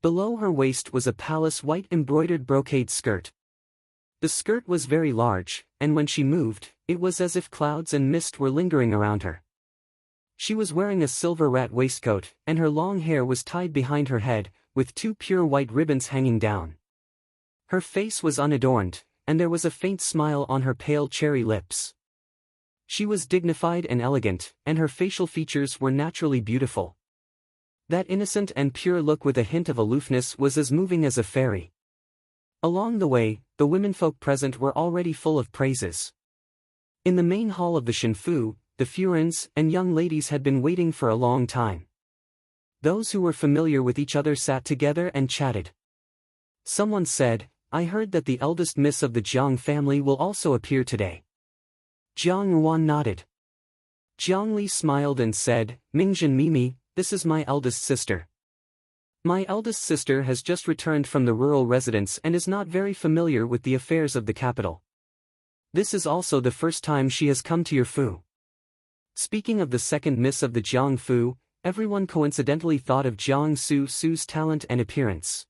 Below her waist was a palace white embroidered brocade skirt. The skirt was very large, and when she moved, it was as if clouds and mist were lingering around her. She was wearing a silver rat waistcoat, and her long hair was tied behind her head, with two pure white ribbons hanging down. Her face was unadorned, and there was a faint smile on her pale cherry lips. She was dignified and elegant, and her facial features were naturally beautiful. That innocent and pure look with a hint of aloofness was as moving as a fairy. Along the way, the womenfolk present were already full of praises. In the main hall of the Shinfu, the Furins and young ladies had been waiting for a long time. Those who were familiar with each other sat together and chatted. Someone said, I heard that the eldest miss of the Jiang family will also appear today. Jiang Ruan nodded. Jiang Li smiled and said, Mingjin Mimi, this is my eldest sister. My eldest sister has just returned from the rural residence and is not very familiar with the affairs of the capital. This is also the first time she has come to your Fu. Speaking of the second miss of the Jiang Fu, everyone coincidentally thought of Jiang Su Su's talent and appearance.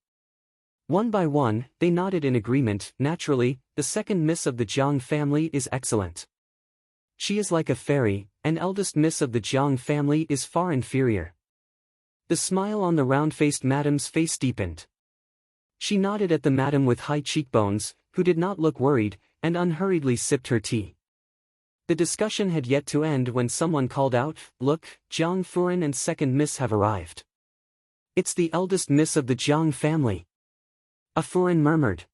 One by one, they nodded in agreement. Naturally, the second miss of the Jiang family is excellent. She is like a fairy, and eldest miss of the Jiang family is far inferior. The smile on the round-faced madam's face deepened. She nodded at the madam with high cheekbones, who did not look worried, and unhurriedly sipped her tea. The discussion had yet to end when someone called out, Look, Jiang Furin and second miss have arrived. It's the eldest miss of the Jiang family. A Furin murmured.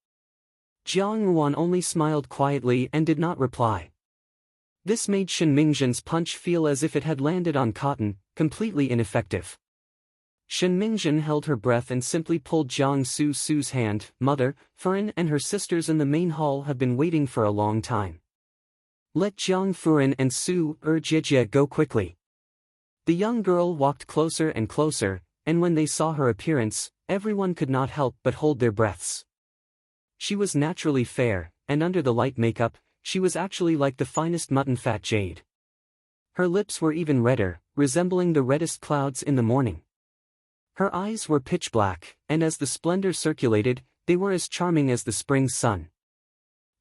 Jiang Ruan only smiled quietly and did not reply. This made Shen Mingzhen's punch feel as if it had landed on cotton, completely ineffective. Shen Mingzhen held her breath and simply pulled Jiang Su's hand. Mother, Furen and her sisters in the main hall have been waiting for a long time. Let Jiang Furen and Su Jie go quickly. The young girl walked closer and closer, and when they saw her appearance, everyone could not help but hold their breaths. She was naturally fair, and under the light makeup, she was actually like the finest mutton fat jade. Her lips were even redder, resembling the reddest clouds in the morning. Her eyes were pitch black, and as the splendor circulated, they were as charming as the spring sun.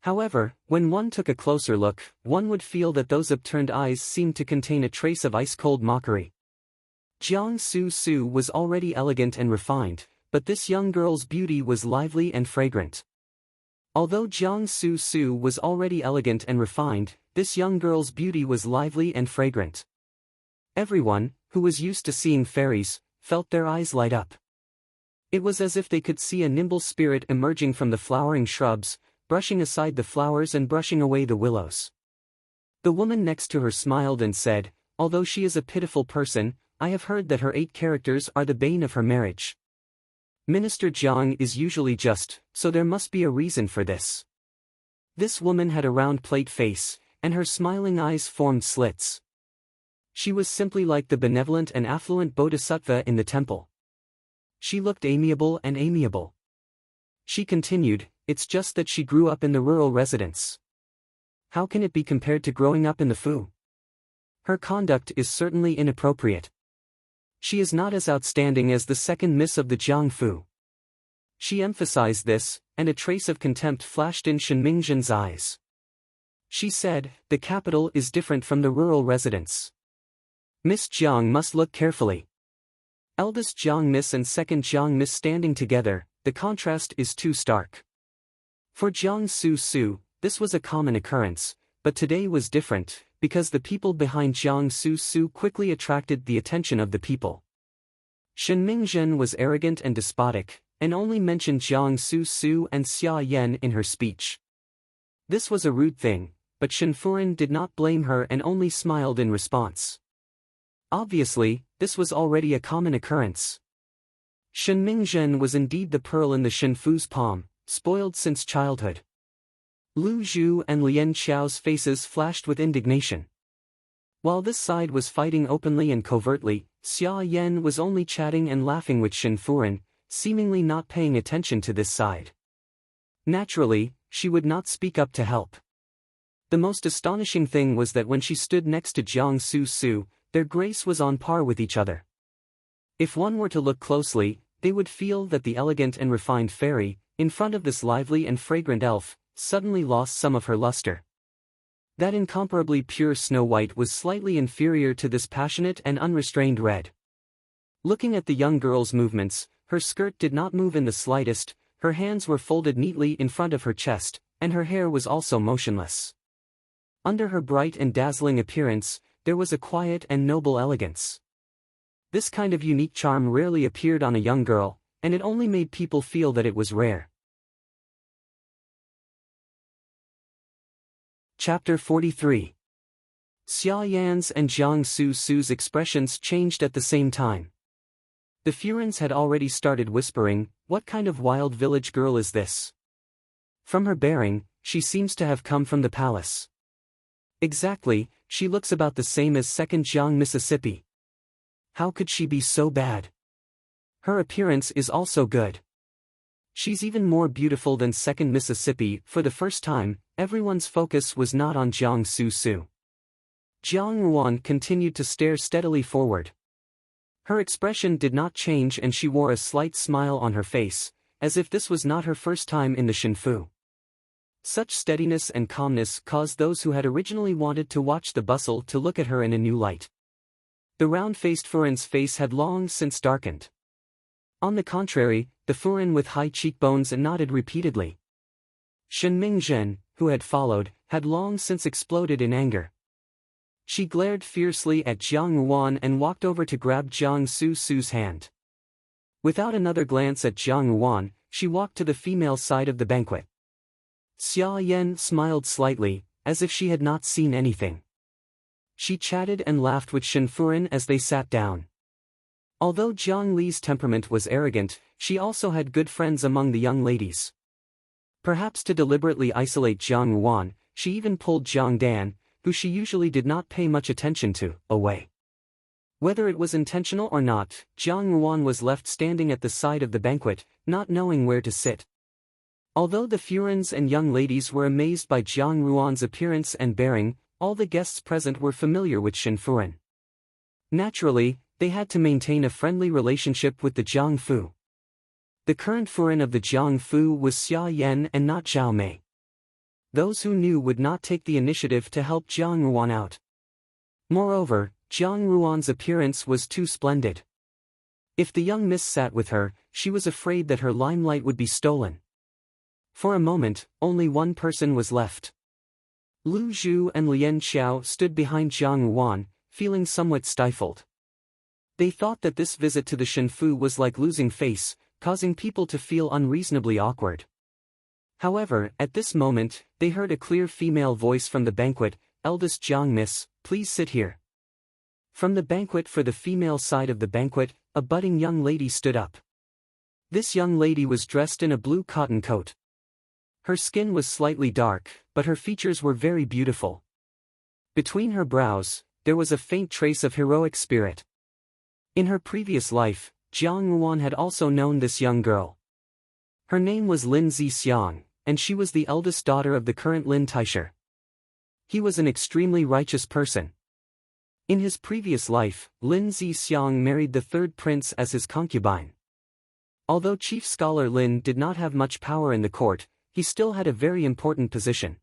However, when one took a closer look, one would feel that those upturned eyes seemed to contain a trace of ice-cold mockery. Jiang Su was already elegant and refined, but this young girl's beauty was lively and fragrant. Although Jiang Su was already elegant and refined, this young girl's beauty was lively and fragrant. Everyone, who was used to seeing fairies, felt their eyes light up. It was as if they could see a nimble spirit emerging from the flowering shrubs, brushing aside the flowers and brushing away the willows. The woman next to her smiled and said, although she is a pitiful person, I have heard that her 8 characters are the bane of her marriage. Minister Jiang is usually just, so there must be a reason for this. This woman had a round plate face, and her smiling eyes formed slits. She was simply like the benevolent and affluent bodhisattva in the temple. She looked amiable and amiable. She continued, it's just that she grew up in the rural residence. How can it be compared to growing up in the Fu? Her conduct is certainly inappropriate. She is not as outstanding as the second miss of the Jiangfu. She emphasized this, and a trace of contempt flashed in Shen Mingzhen's eyes. She said, the capital is different from the rural residence. Miss Jiang must look carefully. Eldest Jiang Miss and second Jiang Miss standing together, the contrast is too stark. For Jiang Su, this was a common occurrence, but today was different, because the people behind Jiang Su quickly attracted the attention of the people. Shen Mingzhen was arrogant and despotic, and only mentioned Jiang Su and Xia Yan in her speech. This was a rude thing, but Shen Furen did not blame her and only smiled in response. Obviously, this was already a common occurrence. Shen Mingzhen was indeed the pearl in the Shen Fu's palm, spoiled since childhood. Lu Zhu and Lian Xiao's faces flashed with indignation. While this side was fighting openly and covertly, Xia Yan was only chatting and laughing with Shen Furen, seemingly not paying attention to this side. Naturally, she would not speak up to help. The most astonishing thing was that when she stood next to Jiang Su, their grace was on par with each other. If one were to look closely, they would feel that the elegant and refined fairy, in front of this lively and fragrant elf, suddenly lost some of her luster. That incomparably pure Snow White was slightly inferior to this passionate and unrestrained red. Looking at the young girl's movements, her skirt did not move in the slightest, her hands were folded neatly in front of her chest, and her hair was also motionless. Under her bright and dazzling appearance, there was a quiet and noble elegance. This kind of unique charm rarely appeared on a young girl, and it only made people feel that it was rare. Chapter 43. Xia Yan's and Jiang Su's expressions changed at the same time. The Furens had already started whispering, what kind of wild village girl is this? From her bearing, she seems to have come from the palace. Exactly, she looks about the same as second Jiang Mississippi. How could she be so bad? Her appearance is also good. She's even more beautiful than second Mississippi. For the first time, everyone's focus was not on Jiang Su. Jiang Ruan continued to stare steadily forward. Her expression did not change and she wore a slight smile on her face, as if this was not her first time in the Shinfu. Such steadiness and calmness caused those who had originally wanted to watch the bustle to look at her in a new light. The round-faced Furen's face had long since darkened. On the contrary, the Furen with high cheekbones nodded repeatedly. Shen Mingzhen, who had followed, had long since exploded in anger. She glared fiercely at Jiang Ruan and walked over to grab Jiang Su's hand. Without another glance at Jiang Ruan, she walked to the female side of the banquet. Xia Yan smiled slightly, as if she had not seen anything. She chatted and laughed with Shen Furen as they sat down. Although Jiang Li's temperament was arrogant, she also had good friends among the young ladies. Perhaps to deliberately isolate Jiang Ruan, she even pulled Jiang Dan, who she usually did not pay much attention to, away. Whether it was intentional or not, Jiang Ruan was left standing at the side of the banquet, not knowing where to sit. Although the Furens and young ladies were amazed by Jiang Ruan's appearance and bearing, all the guests present were familiar with Shen Furen. Naturally, they had to maintain a friendly relationship with the Jiang Fu. The current Furen of the Jiang Fu was Xia Yan and not Zhao Mei. Those who knew would not take the initiative to help Jiang Ruan out. Moreover, Jiang Ruan's appearance was too splendid. If the young miss sat with her, she was afraid that her limelight would be stolen. For a moment, only one person was left. Lu Zhu and Lian Xiao stood behind Jiang Ruan, feeling somewhat stifled. They thought that this visit to the Shen Fu was like losing face, causing people to feel unreasonably awkward. However, at this moment, they heard a clear female voice from the banquet, "Eldest Jiang Miss, please sit here." From the banquet for the female side of the banquet, a budding young lady stood up. This young lady was dressed in a blue cotton coat. Her skin was slightly dark, but her features were very beautiful. Between her brows, there was a faint trace of heroic spirit. In her previous life, Jiang Ruan had also known this young girl. Her name was Lin Zixiang, and she was the eldest daughter of the current Lin Taisher. He was an extremely righteous person. In his previous life, Lin Zixiang married the third prince as his concubine. Although chief scholar Lin did not have much power in the court, he still had a very important position.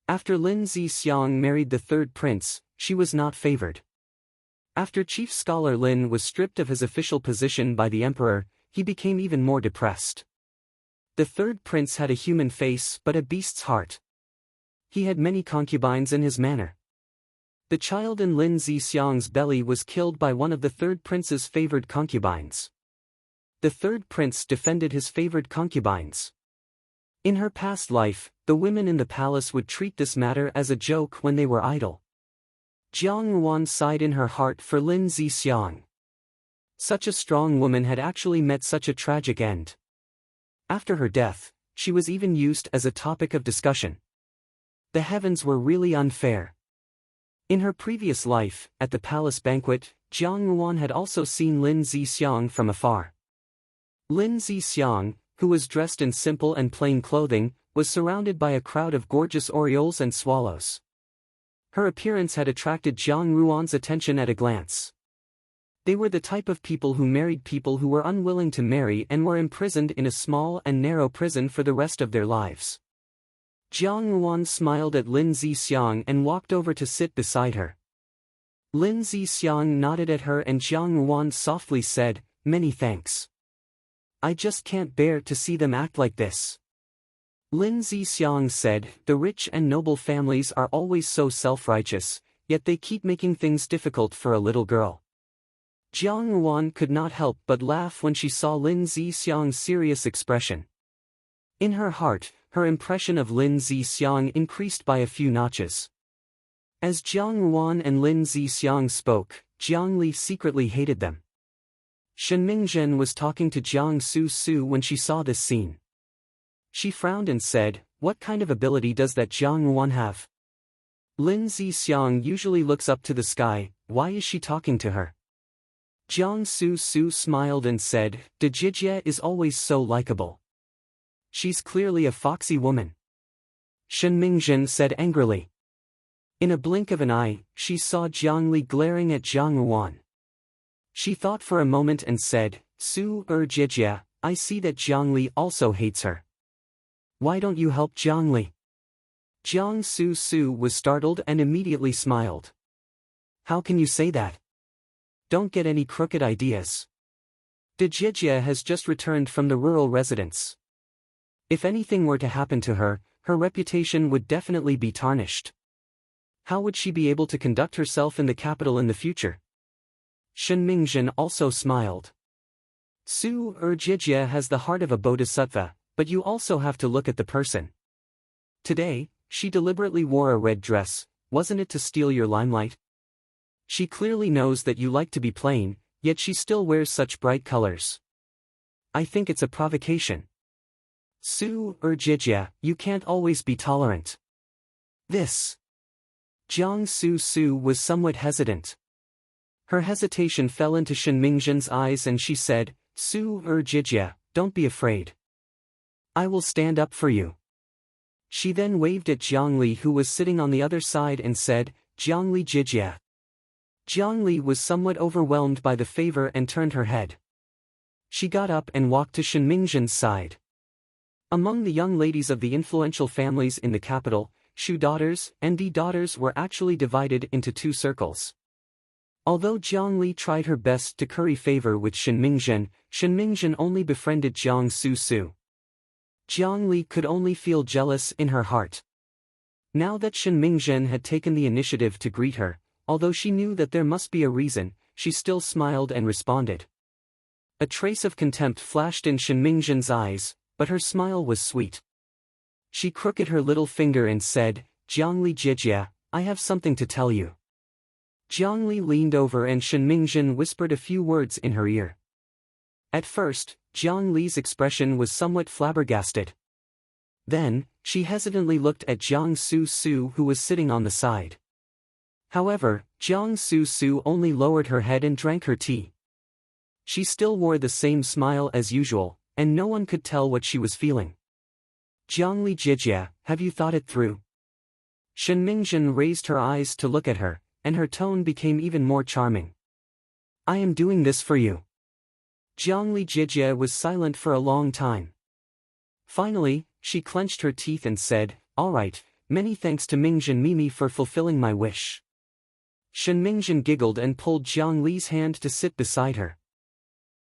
After Lin Zixiang married the third prince, she was not favored. After chief scholar Lin was stripped of his official position by the emperor, he became even more depressed. The third prince had a human face but a beast's heart. He had many concubines in his manor. The child in Lin Zixiang's belly was killed by one of the third prince's favored concubines. The third prince defended his favored concubines. In her past life, the women in the palace would treat this matter as a joke when they were idle. Jiang Ruan sighed in her heart for Lin Zixiang. Such a strong woman had actually met such a tragic end. After her death, she was even used as a topic of discussion. The heavens were really unfair. In her previous life, at the palace banquet, Jiang Ruan had also seen Lin Zixiang from afar. Lin Zixiang, who was dressed in simple and plain clothing, was surrounded by a crowd of gorgeous orioles and swallows. Her appearance had attracted Jiang Ruan's attention at a glance. They were the type of people who married people who were unwilling to marry and were imprisoned in a small and narrow prison for the rest of their lives. Jiang Ruan smiled at Lin Zixiang and walked over to sit beside her. Lin Zixiang nodded at her and Jiang Ruan softly said, "Many thanks. I just can't bear to see them act like this." Lin Zixiang said, "The rich and noble families are always so self-righteous, yet they keep making things difficult for a little girl." Jiang Ruan could not help but laugh when she saw Lin Zixiang's serious expression. In her heart, her impression of Lin Zixiang increased by a few notches. As Jiang Ruan and Lin Zixiang spoke, Jiang Li secretly hated them. Shen Mingzhen was talking to Jiang Su when she saw this scene. She frowned and said, "What kind of ability does that Jiang Ruan have? Lin Zixiang usually looks up to the sky, why is she talking to her?" Jiang Su smiled and said, "Dejijie is always so likable. She's clearly a foxy woman." Shen Mingzhen said angrily. In a blink of an eye, she saw Jiang Li glaring at Jiang Ruan. She thought for a moment and said, Jijie, I see that Jiang Li also hates her. Why don't you help Jiang Li?" Jiang Su was startled and immediately smiled. "How can you say that? Don't get any crooked ideas. Dejijie has just returned from the rural residence. If anything were to happen to her, her reputation would definitely be tarnished. How would she be able to conduct herself in the capital in the future?" Shen Mingzhen also smiled. Jijie has the heart of a bodhisattva, but you also have to look at the person. Today, she deliberately wore a red dress, wasn't it to steal your limelight? She clearly knows that you like to be plain, yet she still wears such bright colors. I think it's a provocation. Jijia, you can't always be tolerant. This. Jiang Su was somewhat hesitant. Her hesitation fell into Shen Mingzhen's eyes and she said, Jijia, don't be afraid. I will stand up for you. She then waved at Jiangli who was sitting on the other side and said, Jiangli Jijia. Jiangli was somewhat overwhelmed by the favor and turned her head. She got up and walked to Shen Mingzhen's side. Among the young ladies of the influential families in the capital, Shu daughters and Di daughters were actually divided into two circles. Although Jiangli tried her best to curry favor with Shen Mingzhen only befriended Jiang Su. Jiangli could only feel jealous in her heart. Now that Shen Mingzhen had taken the initiative to greet her, although she knew that there must be a reason, she still smiled and responded. A trace of contempt flashed in Shen Mingzhen's eyes, but her smile was sweet. She crooked her little finger and said, Jiangli Jijia, I have something to tell you. Jiangli leaned over and Shen Mingzhen whispered a few words in her ear. At first, Jiangli's expression was somewhat flabbergasted. Then, she hesitantly looked at Jiang Su who was sitting on the side. However, Jiang Su only lowered her head and drank her tea. She still wore the same smile as usual, and no one could tell what she was feeling. Jiangli Jijia, have you thought it through? Shen Mingzhen raised her eyes to look at her, and her tone became even more charming. I am doing this for you. Jiangli Jijia was silent for a long time. Finally, she clenched her teeth and said, all right, many thanks to Mingzhen Mimi for fulfilling my wish. Shen Mingzhen giggled and pulled Jiangli's hand to sit beside her.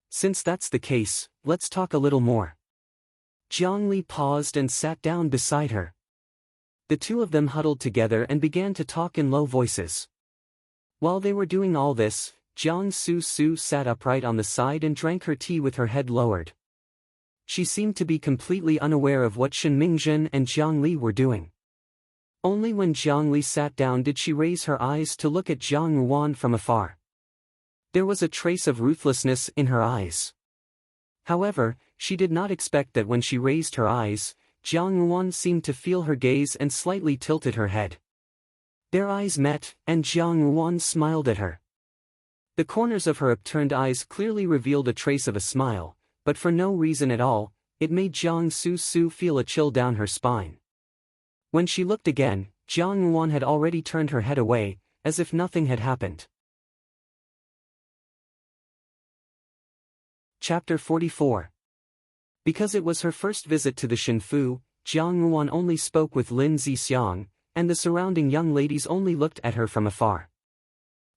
Since that's the case, let's talk a little more. Jiangli paused and sat down beside her. The two of them huddled together and began to talk in low voices. While they were doing all this, Jiang Su sat upright on the side and drank her tea with her head lowered. She seemed to be completely unaware of what Shen Mingzhen and Jiangli were doing. Only when Jiangli sat down did she raise her eyes to look at Jiang Ruan from afar. There was a trace of ruthlessness in her eyes. However, she did not expect that when she raised her eyes, Jiang Ruan seemed to feel her gaze and slightly tilted her head. Their eyes met, and Jiang Ruan smiled at her. The corners of her upturned eyes clearly revealed a trace of a smile, but for no reason at all, it made Jiang Su feel a chill down her spine. When she looked again, Jiang Ruan had already turned her head away, as if nothing had happened. Chapter 44. Because it was her first visit to the Shinfu, Jiang Ruan only spoke with Lin Zixiang, and the surrounding young ladies only looked at her from afar.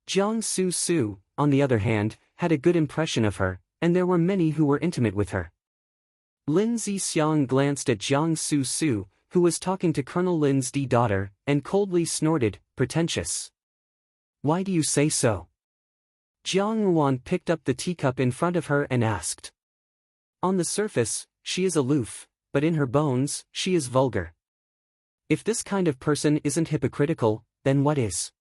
Jiang Su, on the other hand, had a good impression of her, and there were many who were intimate with her. Lin Zixiang glanced at Jiang Su, who was talking to Colonel Lin's daughter, and coldly snorted, pretentious. Why do you say so? Jiang Ruan picked up the teacup in front of her and asked. On the surface, she is aloof, but in her bones, she is vulgar. If this kind of person isn't hypocritical, then what is?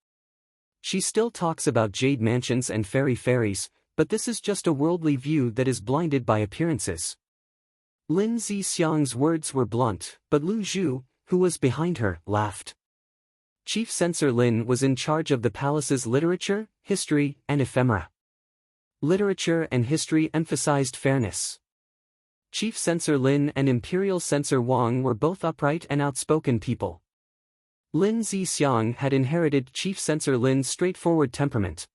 She still talks about jade mansions and fairies, but this is just a worldly view that is blinded by appearances. Lin Zixiang's words were blunt, but Lu Zhu, who was behind her, laughed. Chief Censor Lin was in charge of the palace's literature, history, and ephemera. Literature and history emphasized fairness. Chief Censor Lin and Imperial Censor Wang were both upright and outspoken people. Lin Zixiang had inherited Chief Censor Lin's straightforward temperament.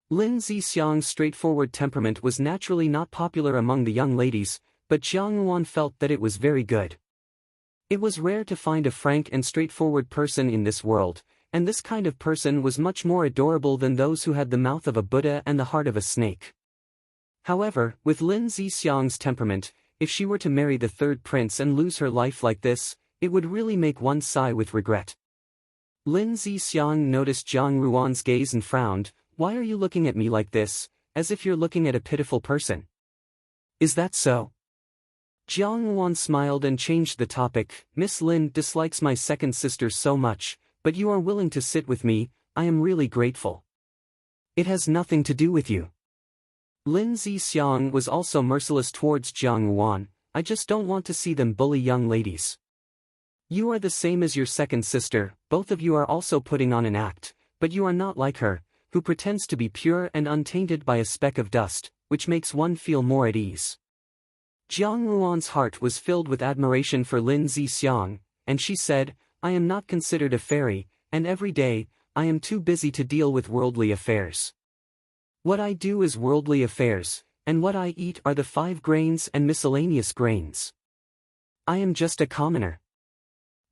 Lin Zixiang's straightforward temperament was naturally not popular among the young ladies, but Jiang Ruan felt that it was very good. It was rare to find a frank and straightforward person in this world, and this kind of person was much more adorable than those who had the mouth of a Buddha and the heart of a snake. However, with Lin Zixiang's temperament, if she were to marry the third prince and lose her life like this, it would really make one sigh with regret. Lin Zixiang noticed Jiang Ruan's gaze and frowned. Why are you looking at me like this, as if you're looking at a pitiful person? Is that so? Jiang Ruan smiled and changed the topic. Miss Lin dislikes my second sister so much, but you are willing to sit with me, I am really grateful. It has nothing to do with you. Lin Zixiang was also merciless towards Jiang Yuan. I just don't want to see them bully young ladies. You are the same as your second sister, both of you are also putting on an act, but you are not like her, who pretends to be pure and untainted by a speck of dust, which makes one feel more at ease. Jiang Yuan's heart was filled with admiration for Lin Zixiang, and she said, I am not considered a fairy, and every day, I am too busy to deal with worldly affairs. What I do is worldly affairs, and what I eat are the 5 grains and miscellaneous grains. I am just a commoner.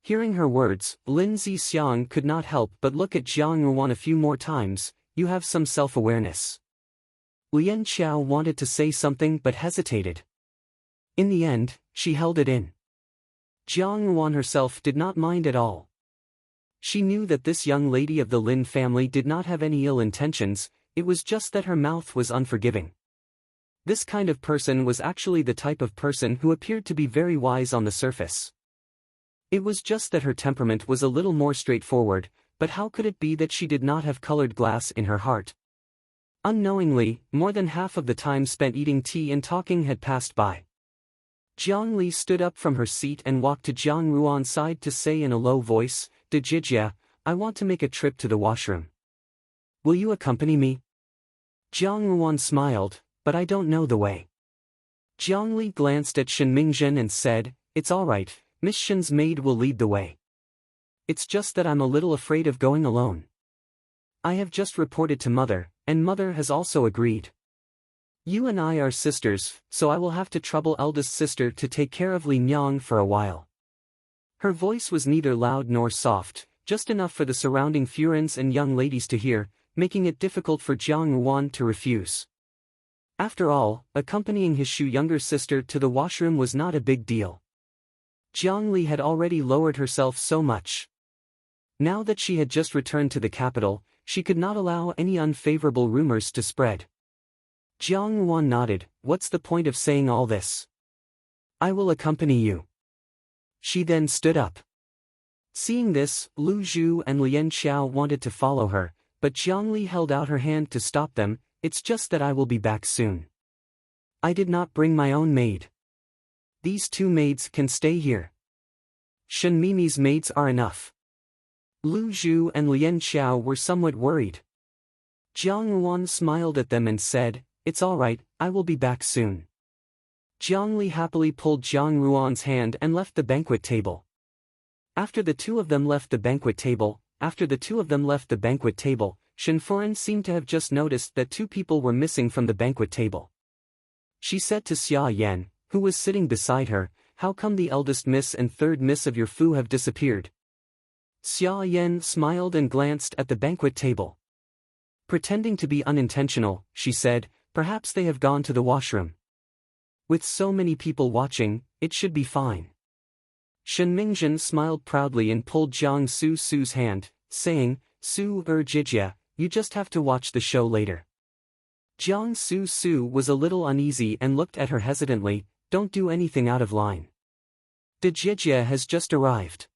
Hearing her words, Lin Zixiang could not help but look at Jiang Yuan a few more times. You have some self-awareness. Lian Xiao wanted to say something but hesitated. In the end, she held it in. Jiang Yuan herself did not mind at all. She knew that this young lady of the Lin family did not have any ill intentions, it was just that her mouth was unforgiving. This kind of person was actually the type of person who appeared to be very wise on the surface. It was just that her temperament was a little more straightforward, but how could it be that she did not have colored glass in her heart? Unknowingly, more than half of the time spent eating tea and talking had passed by. Jiang Li stood up from her seat and walked to Jiang Yuan's side to say in a low voice, Dejijia, I want to make a trip to the washroom. Will you accompany me? Jiang Yuan smiled, but I don't know the way. Jiang Li glanced at Shen Mingzhen and said, It's all right, Miss Shen's maid will lead the way. It's just that I'm a little afraid of going alone. I have just reported to Mother, and Mother has also agreed. You and I are sisters, so I will have to trouble eldest sister to take care of Li Nyang for a while. Her voice was neither loud nor soft, just enough for the surrounding Furins and young ladies to hear, making it difficult for Jiang Yuan to refuse. After all, accompanying his younger sister to the washroom was not a big deal. Jiang Li had already lowered herself so much. Now that she had just returned to the capital, she could not allow any unfavorable rumors to spread. Jiang Yuan nodded, What's the point of saying all this? I will accompany you. She then stood up. Seeing this, Lu Zhu and Lian Xiao wanted to follow her, but Jiang Li held out her hand to stop them. It's just that I will be back soon. I did not bring my own maid. These 2 maids can stay here. Shen Mimi's maids are enough. Lu Zhu and Lian Xiao were somewhat worried. Jiang Yuan smiled at them and said, It's all right, I will be back soon. Jiang Li happily pulled Jiang Yuan's hand and left the banquet table. After the two of them left the banquet table, Shen Furen seemed to have just noticed that 2 people were missing from the banquet table. She said to Xia Yan, who was sitting beside her, How come the eldest miss and third miss of your fu have disappeared? Xia Yan smiled and glanced at the banquet table. Pretending to be unintentional, she said, Perhaps they have gone to the washroom. With so many people watching, it should be fine. Shen Mingzhen smiled proudly and pulled Jiang Su's hand, saying, Jijia, you just have to watch the show later. Jiang Su was a little uneasy and looked at her hesitantly, Don't do anything out of line. Dejijia has just arrived.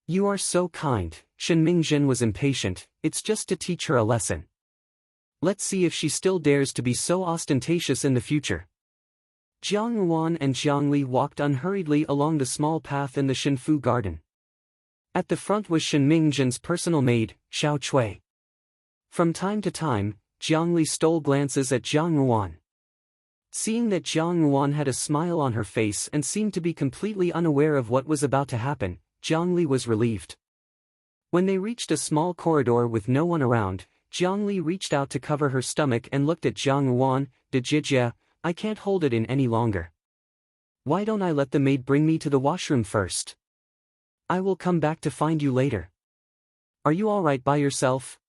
You are so kind, Shen Mingzhen was impatient, it's just to teach her a lesson. Let's see if she still dares to be so ostentatious in the future. Jiang Yuan and Jiang Li walked unhurriedly along the small path in the Shenfu garden. At the front was Shen Mingzhen's personal maid, Xiao Chui. From time to time, Jiang Li stole glances at Jiang Yuan. Seeing that Jiang Yuan had a smile on her face and seemed to be completely unaware of what was about to happen, Jiang Li was relieved. When they reached a small corridor with no one around, Jiang Li reached out to cover her stomach and looked at Jiang Yuan, Dejijia, I can't hold it in any longer. Why don't I let the maid bring me to the washroom first? I will come back to find you later. Are you all right by yourself?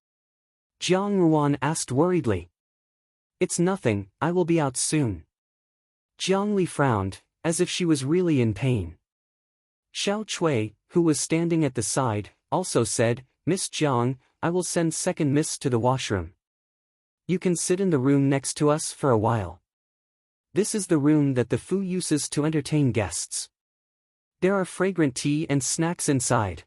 Jiang Yuan asked worriedly. It's nothing, I will be out soon. Jiang Li frowned, as if she was really in pain. Xiao Chui, who was standing at the side, also said, Miss Jiang, I will send second miss to the washroom. You can sit in the room next to us for a while. This is the room that the Fu uses to entertain guests. There are fragrant tea and snacks inside.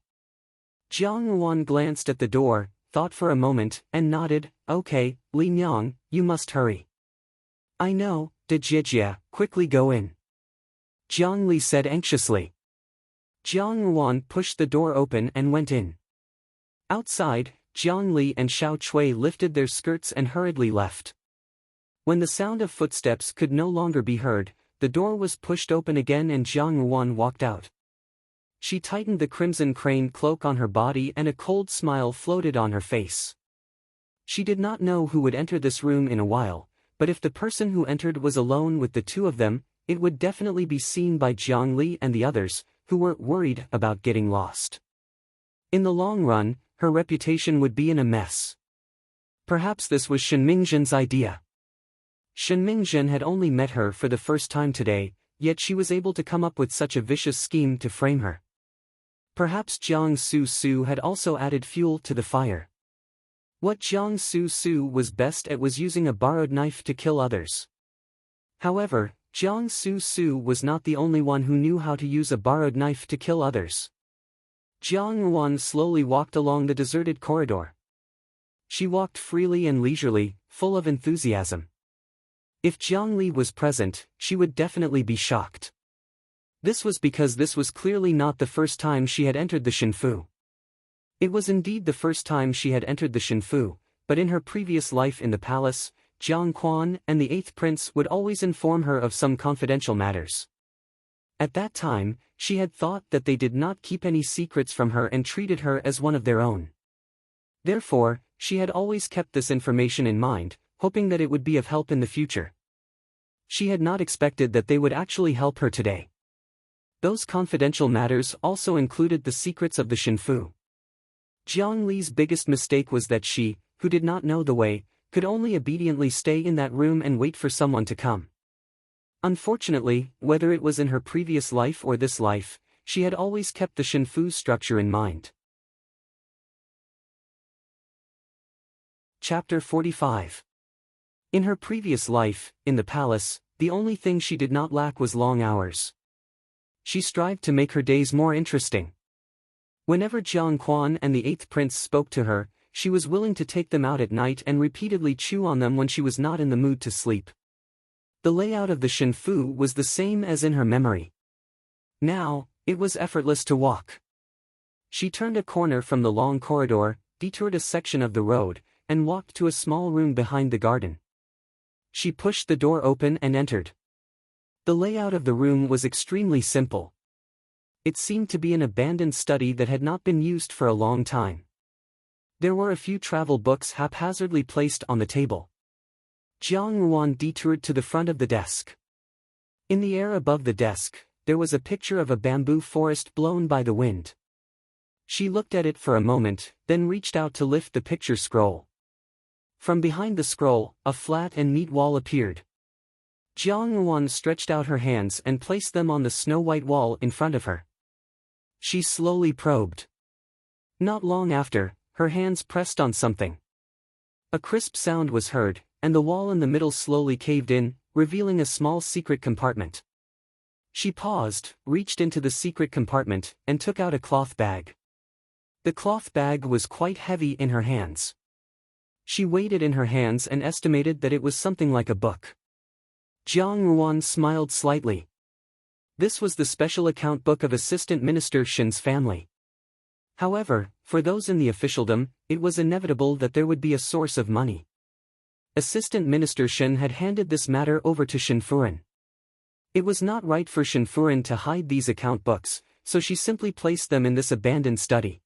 Jiang Yuan glanced at the door, thought for a moment, and nodded. Okay, Li Nyang, you must hurry. I know, De Jijia, quickly go in. Jiang Li said anxiously. Jiang Ruan pushed the door open and went in. Outside, Jiang Li and Xiao Chui lifted their skirts and hurriedly left. When the sound of footsteps could no longer be heard, the door was pushed open again and Jiang Ruan walked out. She tightened the crimson crane cloak on her body and a cold smile floated on her face. She did not know who would enter this room in a while, but if the person who entered was alone with the two of them, it would definitely be seen by Jiang Li and the others, who were worried about getting lost. In the long run, her reputation would be in a mess. Perhaps this was Shen Mingzhen's idea. Shen Mingzhen had only met her for the first time today, yet she was able to come up with such a vicious scheme to frame her. Perhaps Jiang Su Su had also added fuel to the fire. What Jiang Su Su was best at was using a borrowed knife to kill others. However, Jiang Su Su was not the only one who knew how to use a borrowed knife to kill others. Jiang Ruan slowly walked along the deserted corridor. She walked freely and leisurely, full of enthusiasm. If Jiang Li was present, she would definitely be shocked. This was because this was clearly not the first time she had entered the Shinfu. It was indeed the first time she had entered the Shinfu, but in her previous life in the palace, Jiang Quan and the Eighth Prince would always inform her of some confidential matters. At that time, she had thought that they did not keep any secrets from her and treated her as one of their own. Therefore, she had always kept this information in mind, hoping that it would be of help in the future. She had not expected that they would actually help her today. Those confidential matters also included the secrets of the Shinfu. Jiang Li's biggest mistake was that she, who did not know the way, could only obediently stay in that room and wait for someone to come. Unfortunately, whether it was in her previous life or this life, she had always kept the Shinfu structure in mind. Chapter 45. In her previous life, in the palace, the only thing she did not lack was long hours. She strived to make her days more interesting. Whenever Jiang Quan and the Eighth Prince spoke to her, she was willing to take them out at night and repeatedly chew on them when she was not in the mood to sleep. The layout of the Shinfu was the same as in her memory. Now, it was effortless to walk. She turned a corner from the long corridor, detoured a section of the road, and walked to a small room behind the garden. She pushed the door open and entered. The layout of the room was extremely simple. It seemed to be an abandoned study that had not been used for a long time. There were a few travel books haphazardly placed on the table. Jiang Ruan detoured to the front of the desk. In the air above the desk, there was a picture of a bamboo forest blown by the wind. She looked at it for a moment, then reached out to lift the picture scroll. From behind the scroll, a flat and neat wall appeared. Jiang Ruan stretched out her hands and placed them on the snow-white wall in front of her. She slowly probed. Not long after, her hands pressed on something. A crisp sound was heard, and the wall in the middle slowly caved in, revealing a small secret compartment. She paused, reached into the secret compartment, and took out a cloth bag. The cloth bag was quite heavy in her hands. She weighed it in her hands and estimated that it was something like a book. Jiang Ruan smiled slightly. This was the special account book of Assistant Minister Shen's family. However, for those in the officialdom, it was inevitable that there would be a source of money. Assistant Minister Shen had handed this matter over to Shenfuren. It was not right for Shenfuren to hide these account books, so she simply placed them in this abandoned study.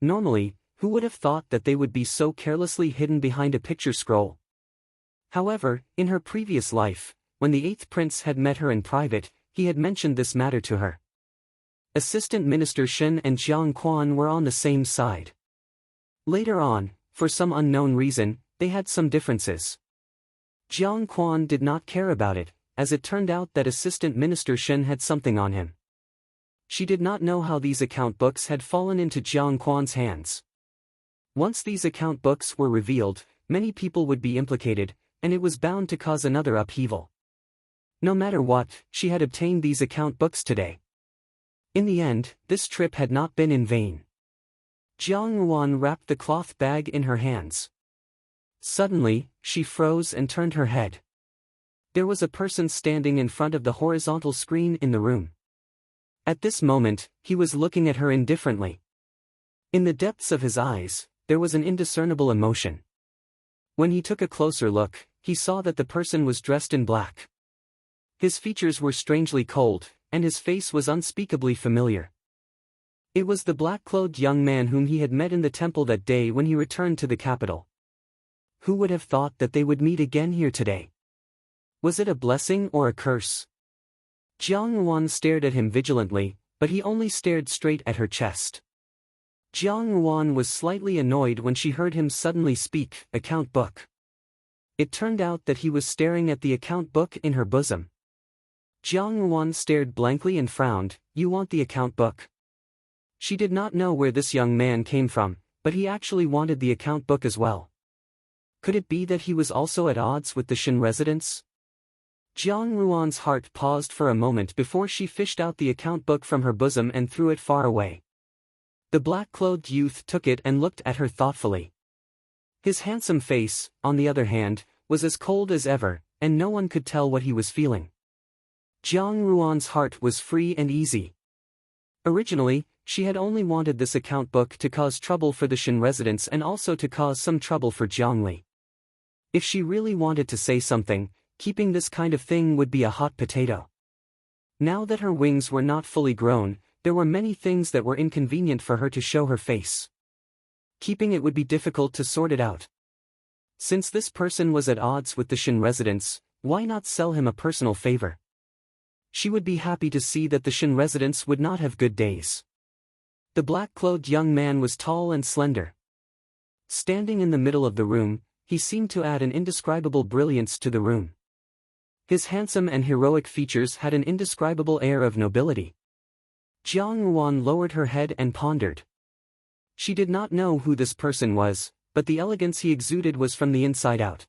Normally, who would have thought that they would be so carelessly hidden behind a picture scroll? However, in her previous life, when the Eighth Prince had met her in private, he had mentioned this matter to her. Assistant Minister Shen and Jiang Quan were on the same side. Later on, for some unknown reason, they had some differences. Jiang Quan did not care about it, as it turned out that Assistant Minister Shen had something on him. She did not know how these account books had fallen into Jiang Quan's hands. Once these account books were revealed, many people would be implicated, and it was bound to cause another upheaval. No matter what, she had obtained these account books today. In the end, this trip had not been in vain. Jiang Yuan wrapped the cloth bag in her hands. Suddenly, she froze and turned her head. There was a person standing in front of the horizontal screen in the room. At this moment, he was looking at her indifferently. In the depths of his eyes, there was an indiscernible emotion. When he took a closer look, he saw that the person was dressed in black. His features were strangely cold, and his face was unspeakably familiar. It was the black-clothed young man whom he had met in the temple that day when he returned to the capital. Who would have thought that they would meet again here today? Was it a blessing or a curse? Jiang Yuan stared at him vigilantly, but he only stared straight at her chest. Jiang Yuan was slightly annoyed when she heard him suddenly speak, "Account book." It turned out that he was staring at the account book in her bosom. Jiang Yuan stared blankly and frowned. "You want the account book?" She did not know where this young man came from, but he actually wanted the account book as well. Could it be that he was also at odds with the Shin residents? Jiang Yuan's heart paused for a moment before she fished out the account book from her bosom and threw it far away. The black-clothed youth took it and looked at her thoughtfully. His handsome face, on the other hand, was as cold as ever, and no one could tell what he was feeling. Jiang Yuan's heart was free and easy. Originally, she had only wanted this account book to cause trouble for the Shin residents and also to cause some trouble for Jiangli. If she really wanted to say something, keeping this kind of thing would be a hot potato. Now that her wings were not fully grown, there were many things that were inconvenient for her to show her face. Keeping it would be difficult to sort it out. Since this person was at odds with the Shin residents, why not sell him a personal favor? She would be happy to see that the Shin residents would not have good days. The black-clothed young man was tall and slender. Standing in the middle of the room, he seemed to add an indescribable brilliance to the room. His handsome and heroic features had an indescribable air of nobility. Jiang Yuan lowered her head and pondered. She did not know who this person was, but the elegance he exuded was from the inside out.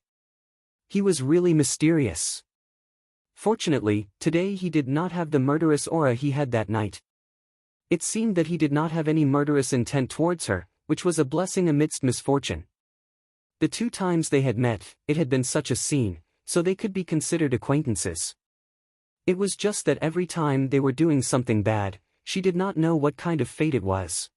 He was really mysterious. Fortunately, today he did not have the murderous aura he had that night. It seemed that he did not have any murderous intent towards her, which was a blessing amidst misfortune. The 2 times they had met, it had been such a scene, so they could be considered acquaintances. It was just that every time they were doing something bad, she did not know what kind of fate it was.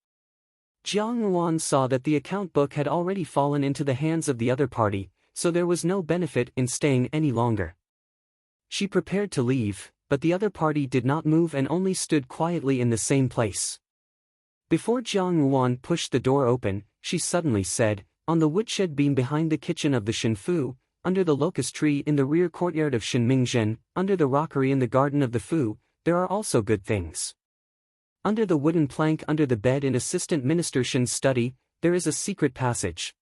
Jiang Yuan saw that the account book had already fallen into the hands of the other party, so there was no benefit in staying any longer. She prepared to leave, but the other party did not move and only stood quietly in the same place. Before Jiang Yuan pushed the door open, she suddenly said, "On the woodshed beam behind the kitchen of the Shinfu, under the locust tree in the rear courtyard of Shinmingzhen, under the rockery in the garden of the Fu, there are also good things. Under the wooden plank under the bed in Assistant Minister Shin's study, there is a secret passage.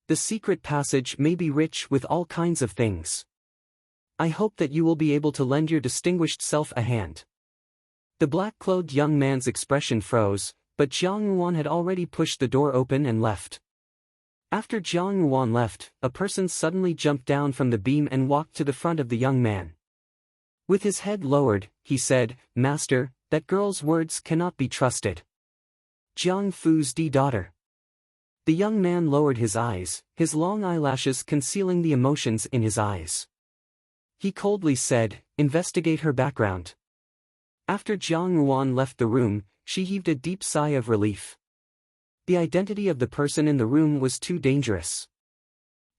The secret passage may be rich with all kinds of things. I hope that you will be able to lend your distinguished self a hand." The black-clothed young man's expression froze, but Jiang Yuan had already pushed the door open and left. After Jiang Yuan left, a person suddenly jumped down from the beam and walked to the front of the young man. With his head lowered, he said, "Master, that girl's words cannot be trusted. Jiang Fu's daughter." The young man lowered his eyes, his long eyelashes concealing the emotions in his eyes. He coldly said, "Investigate her background." After Jiang Yuan left the room, she heaved a deep sigh of relief. The identity of the person in the room was too dangerous.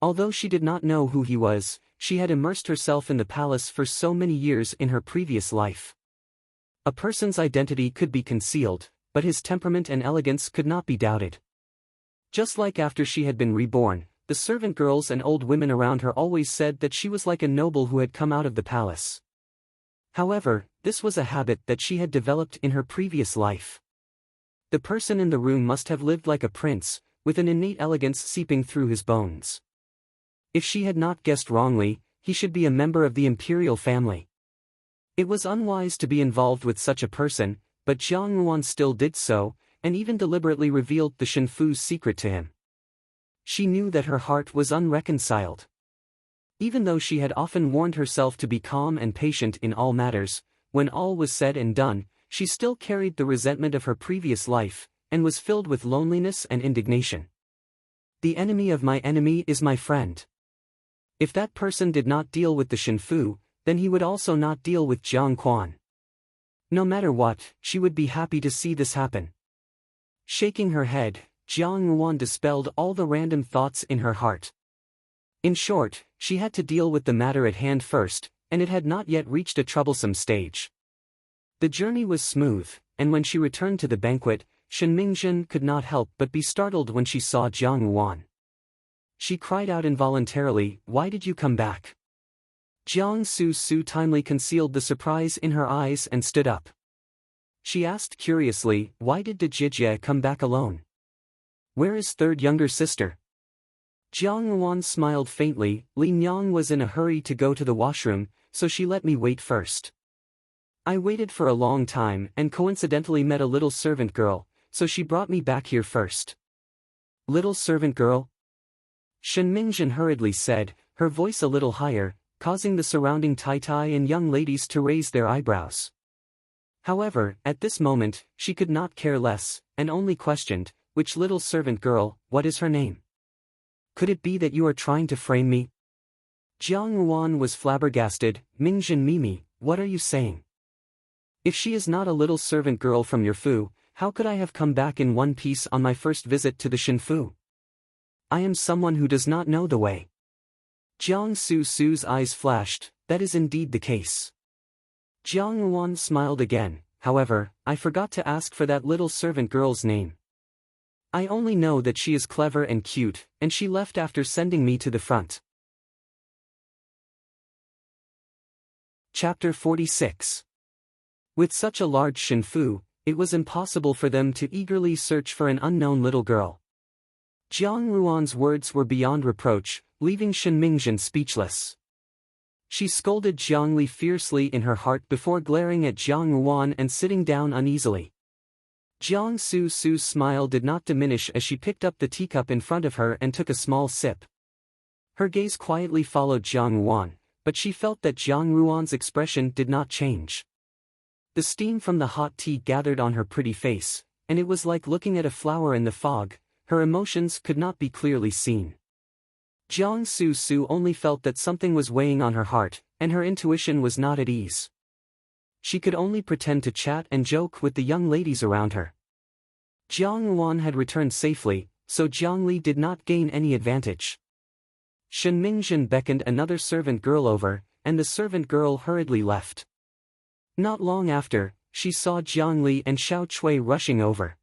Although she did not know who he was, she had immersed herself in the palace for so many years in her previous life. A person's identity could be concealed, but his temperament and elegance could not be doubted. Just like after she had been reborn, the servant girls and old women around her always said that she was like a noble who had come out of the palace. However, this was a habit that she had developed in her previous life. The person in the room must have lived like a prince, with an innate elegance seeping through his bones. If she had not guessed wrongly, he should be a member of the imperial family. It was unwise to be involved with such a person, but Jiang Yuan still did so, and even deliberately revealed the Shinfu's secret to him. She knew that her heart was unreconciled. Even though she had often warned herself to be calm and patient in all matters, when all was said and done, she still carried the resentment of her previous life, and was filled with loneliness and indignation. The enemy of my enemy is my friend. If that person did not deal with the Shinfu, then he would also not deal with Jiang Quan. No matter what, she would be happy to see this happen. Shaking her head, Jiang Ruan dispelled all the random thoughts in her heart. In short, she had to deal with the matter at hand first, and it had not yet reached a troublesome stage. The journey was smooth, and when she returned to the banquet, Shen Mingjun could not help but be startled when she saw Jiang Ruan. She cried out involuntarily, "Why did you come back?" Jiang Su timely concealed the surprise in her eyes and stood up. She asked curiously, "Why did Jie come back alone? Where is third younger sister?" Jiang Ruan smiled faintly. "Li Nyang was in a hurry to go to the washroom, so she let me wait first. I waited for a long time and coincidentally met a little servant girl, so she brought me back here first." "Little servant girl?" Shen Mingjun hurriedly said, her voice a little higher, causing the surrounding Tai and young ladies to raise their eyebrows. However, at this moment, she could not care less, and only questioned, "Which little servant girl, what is her name? Could it be that you are trying to frame me?" Jiang Ruan was flabbergasted. "Mingjun Mimi, what are you saying? If she is not a little servant girl from your Fu, how could I have come back in one piece on my first visit to the Shinfu? I am someone who does not know the way." Jiang Su's eyes flashed. "That is indeed the case." Jiang Ruan smiled again. "However, I forgot to ask for that little servant girl's name. I only know that she is clever and cute, and she left after sending me to the front." Chapter 46. With such a large Shinfu, it was impossible for them to eagerly search for an unknown little girl. Jiang Ruan's words were beyond reproach, leaving Shen Mingjun speechless. She scolded Jiang Li fiercely in her heart before glaring at Jiang Ruan and sitting down uneasily. Jiang Su's smile did not diminish as she picked up the teacup in front of her and took a small sip. Her gaze quietly followed Jiang Ruan, but she felt that Jiang Ruan's expression did not change. The steam from the hot tea gathered on her pretty face, and it was like looking at a flower in the fog. Her emotions could not be clearly seen. Jiang Su only felt that something was weighing on her heart, and her intuition was not at ease. She could only pretend to chat and joke with the young ladies around her. Jiang Ruan had returned safely, so Jiang Li did not gain any advantage. Shen Mingjun beckoned another servant girl over, and the servant girl hurriedly left. Not long after, she saw Jiang Li and Xiao Chui rushing over.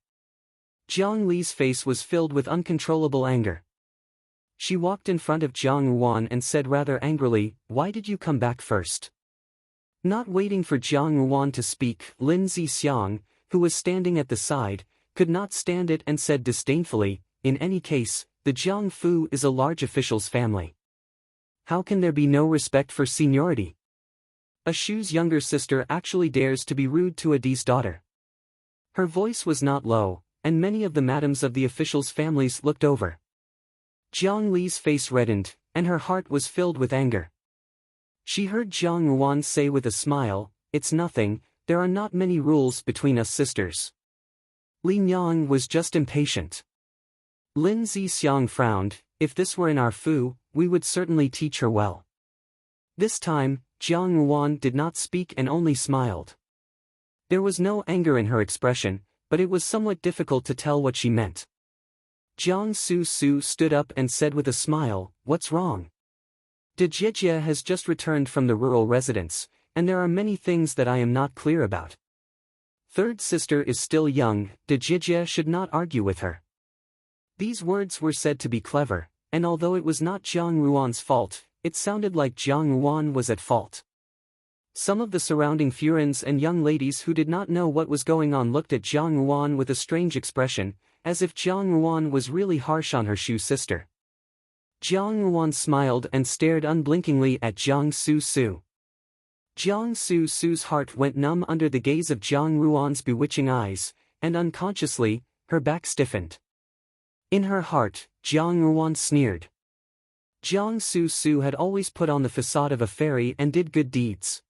Jiang Li's face was filled with uncontrollable anger. She walked in front of Jiang Ruan and said rather angrily, "Why did you come back first?" Not waiting for Jiang Ruan to speak, Lin Zixiang, who was standing at the side, could not stand it and said disdainfully, "In any case, the Jiang Fu is a large official's family. How can there be no respect for seniority? A Shu's younger sister actually dares to be rude to a Di's daughter." Her voice was not low, and many of the madams of the officials' families looked over. Jiang Li's face reddened, and her heart was filled with anger. She heard Jiang Ruan say with a smile, "It's nothing, there are not many rules between us sisters." Li Nyang was just impatient. Lin Zixiang frowned. "If this were in our Fu, we would certainly teach her well." This time, Jiang Ruan did not speak and only smiled. There was no anger in her expression, but it was somewhat difficult to tell what she meant. Jiang Su stood up and said with a smile, "What's wrong? Jie has just returned from the rural residence, and there are many things that I am not clear about. Third sister is still young, Jie should not argue with her." These words were said to be clever, and although it was not Jiang Ruan's fault, it sounded like Jiang Ruan was at fault. Some of the surrounding Furins and young ladies who did not know what was going on looked at Jiang Ruan with a strange expression, as if Jiang Ruan was really harsh on her Shu sister. Jiang Ruan smiled and stared unblinkingly at Jiang Su. Jiang Su's heart went numb under the gaze of Jiang Ruan's bewitching eyes, and unconsciously, her back stiffened. In her heart, Jiang Ruan sneered. Jiang Su had always put on the facade of a fairy and did good deeds.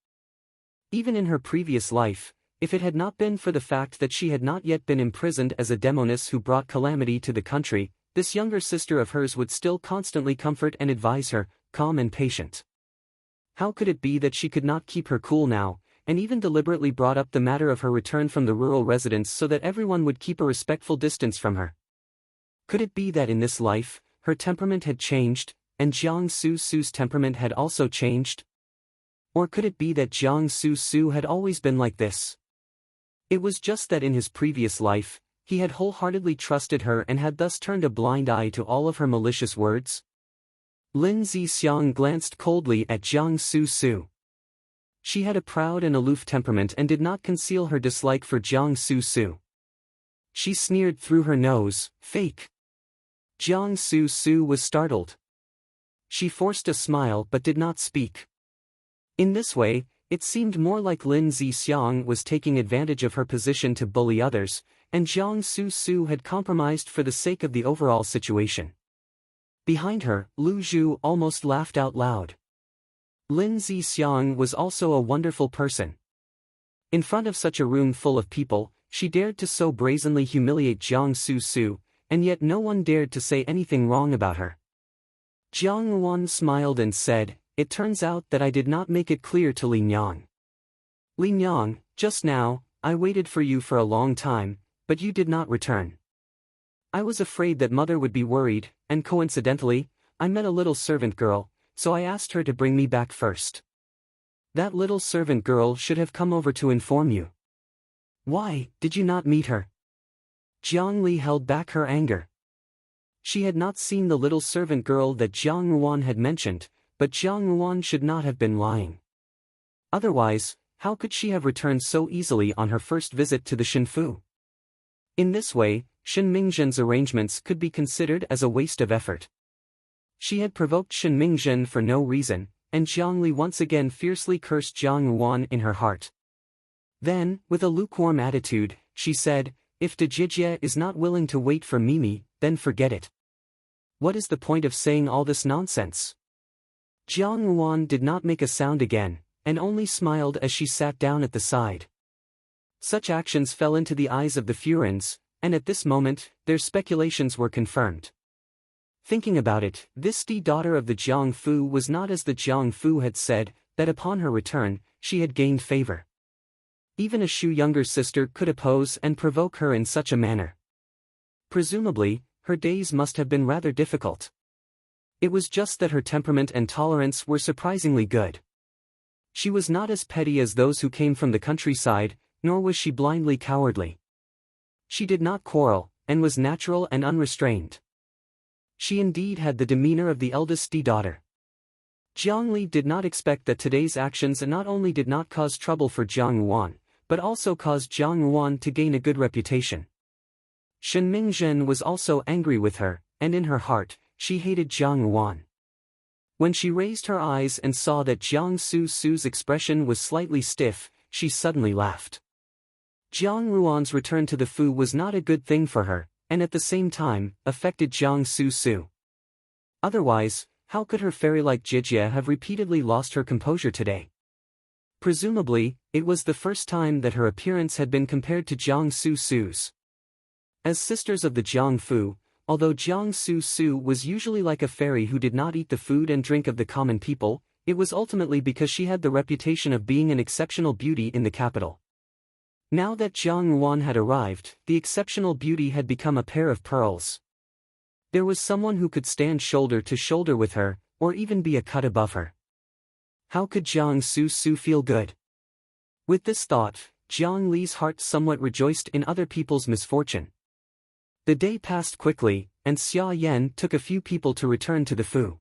Even in her previous life, if it had not been for the fact that she had not yet been imprisoned as a demoness who brought calamity to the country, this younger sister of hers would still constantly comfort and advise her, calm and patient. How could it be that she could not keep her cool now, and even deliberately brought up the matter of her return from the rural residence so that everyone would keep a respectful distance from her? Could it be that in this life, her temperament had changed, and Jiang Su-su's temperament had also changed? Or could it be that Jiang Su-su had always been like this? It was just that in his previous life, he had wholeheartedly trusted her and had thus turned a blind eye to all of her malicious words. Lin Zixiang glanced coldly at Jiang Su-su. She had a proud and aloof temperament and did not conceal her dislike for Jiang Su-su. She sneered through her nose, "Fake." Jiang Su-su was startled. She forced a smile but did not speak. In this way, it seemed more like Lin Zixiang was taking advantage of her position to bully others, and Jiang Su-su had compromised for the sake of the overall situation. Behind her, Lu Zhu almost laughed out loud. Lin Zixiang was also a wonderful person. In front of such a room full of people, she dared to so brazenly humiliate Jiang Su-su, and yet no one dared to say anything wrong about her. Jiang Yuan smiled and said, "It turns out that I did not make it clear to Li Nyang. Li Nyang, just now, I waited for you for a long time, but you did not return. I was afraid that mother would be worried, and coincidentally, I met a little servant girl, so I asked her to bring me back first. That little servant girl should have come over to inform you. Why, did you not meet her?" Jiang Li held back her anger. She had not seen the little servant girl that Jiang Yuan had mentioned, but Jiang Yuan should not have been lying. Otherwise, how could she have returned so easily on her first visit to the Shinfu? In this way, Shen Mingzhen's arrangements could be considered as a waste of effort. She had provoked Shen Mingzhen for no reason, and Jiang Li once again fiercely cursed Jiang Yuan in her heart. Then, with a lukewarm attitude, she said, "If Dejijie is not willing to wait for Mimi, then forget it. What is the point of saying all this nonsense?" Jiang Yuan did not make a sound again, and only smiled as she sat down at the side. Such actions fell into the eyes of the Furins, and at this moment, their speculations were confirmed. Thinking about it, this daughter of the Jiang Fu was not as the Jiang Fu had said, that upon her return, she had gained favor. Even a Shu younger sister could oppose and provoke her in such a manner. Presumably, her days must have been rather difficult. It was just that her temperament and tolerance were surprisingly good. She was not as petty as those who came from the countryside, nor was she blindly cowardly. She did not quarrel, and was natural and unrestrained. She indeed had the demeanor of the eldest daughter. Jiang Li did not expect that today's actions not only did not cause trouble for Jiang Yuan, but also caused Jiang Yuan to gain a good reputation. Shen Mingzhen was also angry with her, and in her heart, she hated Jiang Yuan. When she raised her eyes and saw that Jiang Su-su's expression was slightly stiff, she suddenly laughed. Jiang Yuan's return to the Fu was not a good thing for her, and at the same time, affected Jiang Su-su. Otherwise, how could her fairy-like Jijie have repeatedly lost her composure today? Presumably, it was the first time that her appearance had been compared to Jiang Su-su's. As sisters of the Jiang Fu, although Jiang Su-su was usually like a fairy who did not eat the food and drink of the common people, it was ultimately because she had the reputation of being an exceptional beauty in the capital. Now that Jiang Yuan had arrived, the exceptional beauty had become a pair of pearls. There was someone who could stand shoulder to shoulder with her, or even be a cut above her. How could Jiang Su-su feel good? With this thought, Jiang Li's heart somewhat rejoiced in other people's misfortune. The day passed quickly, and Xia Yan took a few people to return to the Fu.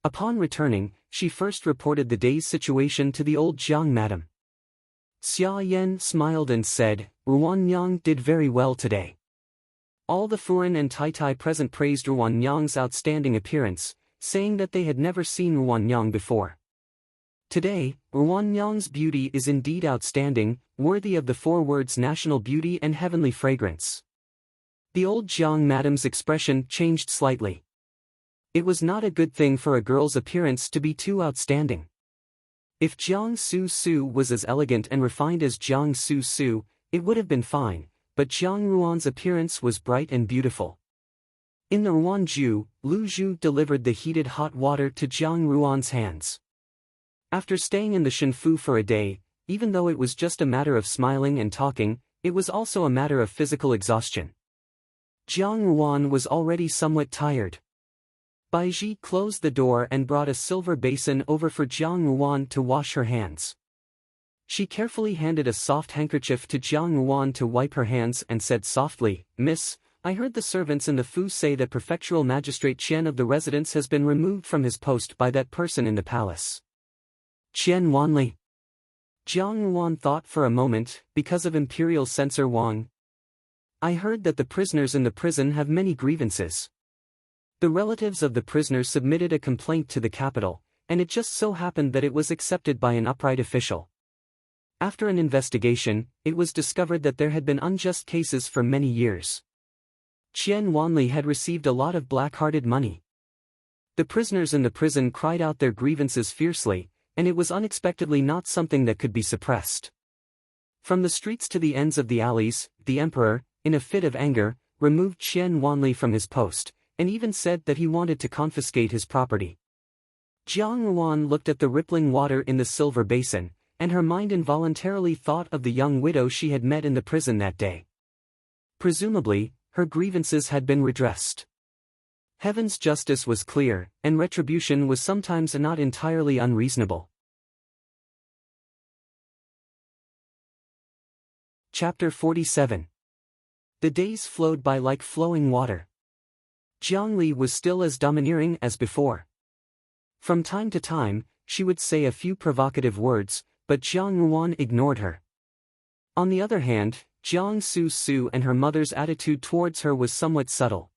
Upon returning, she first reported the day's situation to the old Jiang madam. Xia Yan smiled and said, "Ruan Yang did very well today." All the Furin and Tai Tai present praised Ruan Yang's outstanding appearance, saying that they had never seen Ruan Yang before. Today, Ruan Yang's beauty is indeed outstanding, worthy of the 4 words national beauty and heavenly fragrance. The old Jiang madam's expression changed slightly. It was not a good thing for a girl's appearance to be too outstanding. If Jiang Su Su was as elegant and refined as Jiang Su Su, it would have been fine, but Jiang Ruan's appearance was bright and beautiful. In the Ruanju, Lu Zhu delivered the heated hot water to Jiang Ruan's hands. After staying in the Shenfu for a day, even though it was just a matter of smiling and talking, it was also a matter of physical exhaustion. Jiang Ruan was already somewhat tired. Baiji closed the door and brought a silver basin over for Jiang Ruan to wash her hands. She carefully handed a soft handkerchief to Jiang Ruan to wipe her hands and said softly, "Miss, I heard the servants in the Fu say that Prefectural Magistrate Qian of the residence has been removed from his post by that person in the palace." Qian Wanli. Jiang Ruan thought for a moment, because of Imperial Censor Wang. I heard that the prisoners in the prison have many grievances. The relatives of the prisoners submitted a complaint to the capital, and it just so happened that it was accepted by an upright official. After an investigation, it was discovered that there had been unjust cases for many years. Qian Wanli had received a lot of black-hearted money. The prisoners in the prison cried out their grievances fiercely, and it was unexpectedly not something that could be suppressed. From the streets to the ends of the alleys, the emperor, in a fit of anger, removed Qian Wanli from his post, and even said that he wanted to confiscate his property. Jiang Ruan looked at the rippling water in the silver basin, and her mind involuntarily thought of the young widow she had met in the prison that day. Presumably, her grievances had been redressed. Heaven's justice was clear, and retribution was sometimes not entirely unreasonable. Chapter 47. The days flowed by like flowing water. Jiang Li was still as domineering as before. From time to time, she would say a few provocative words, but Jiang Ruan ignored her. On the other hand, Jiang Su Su and her mother's attitude towards her was somewhat subtle.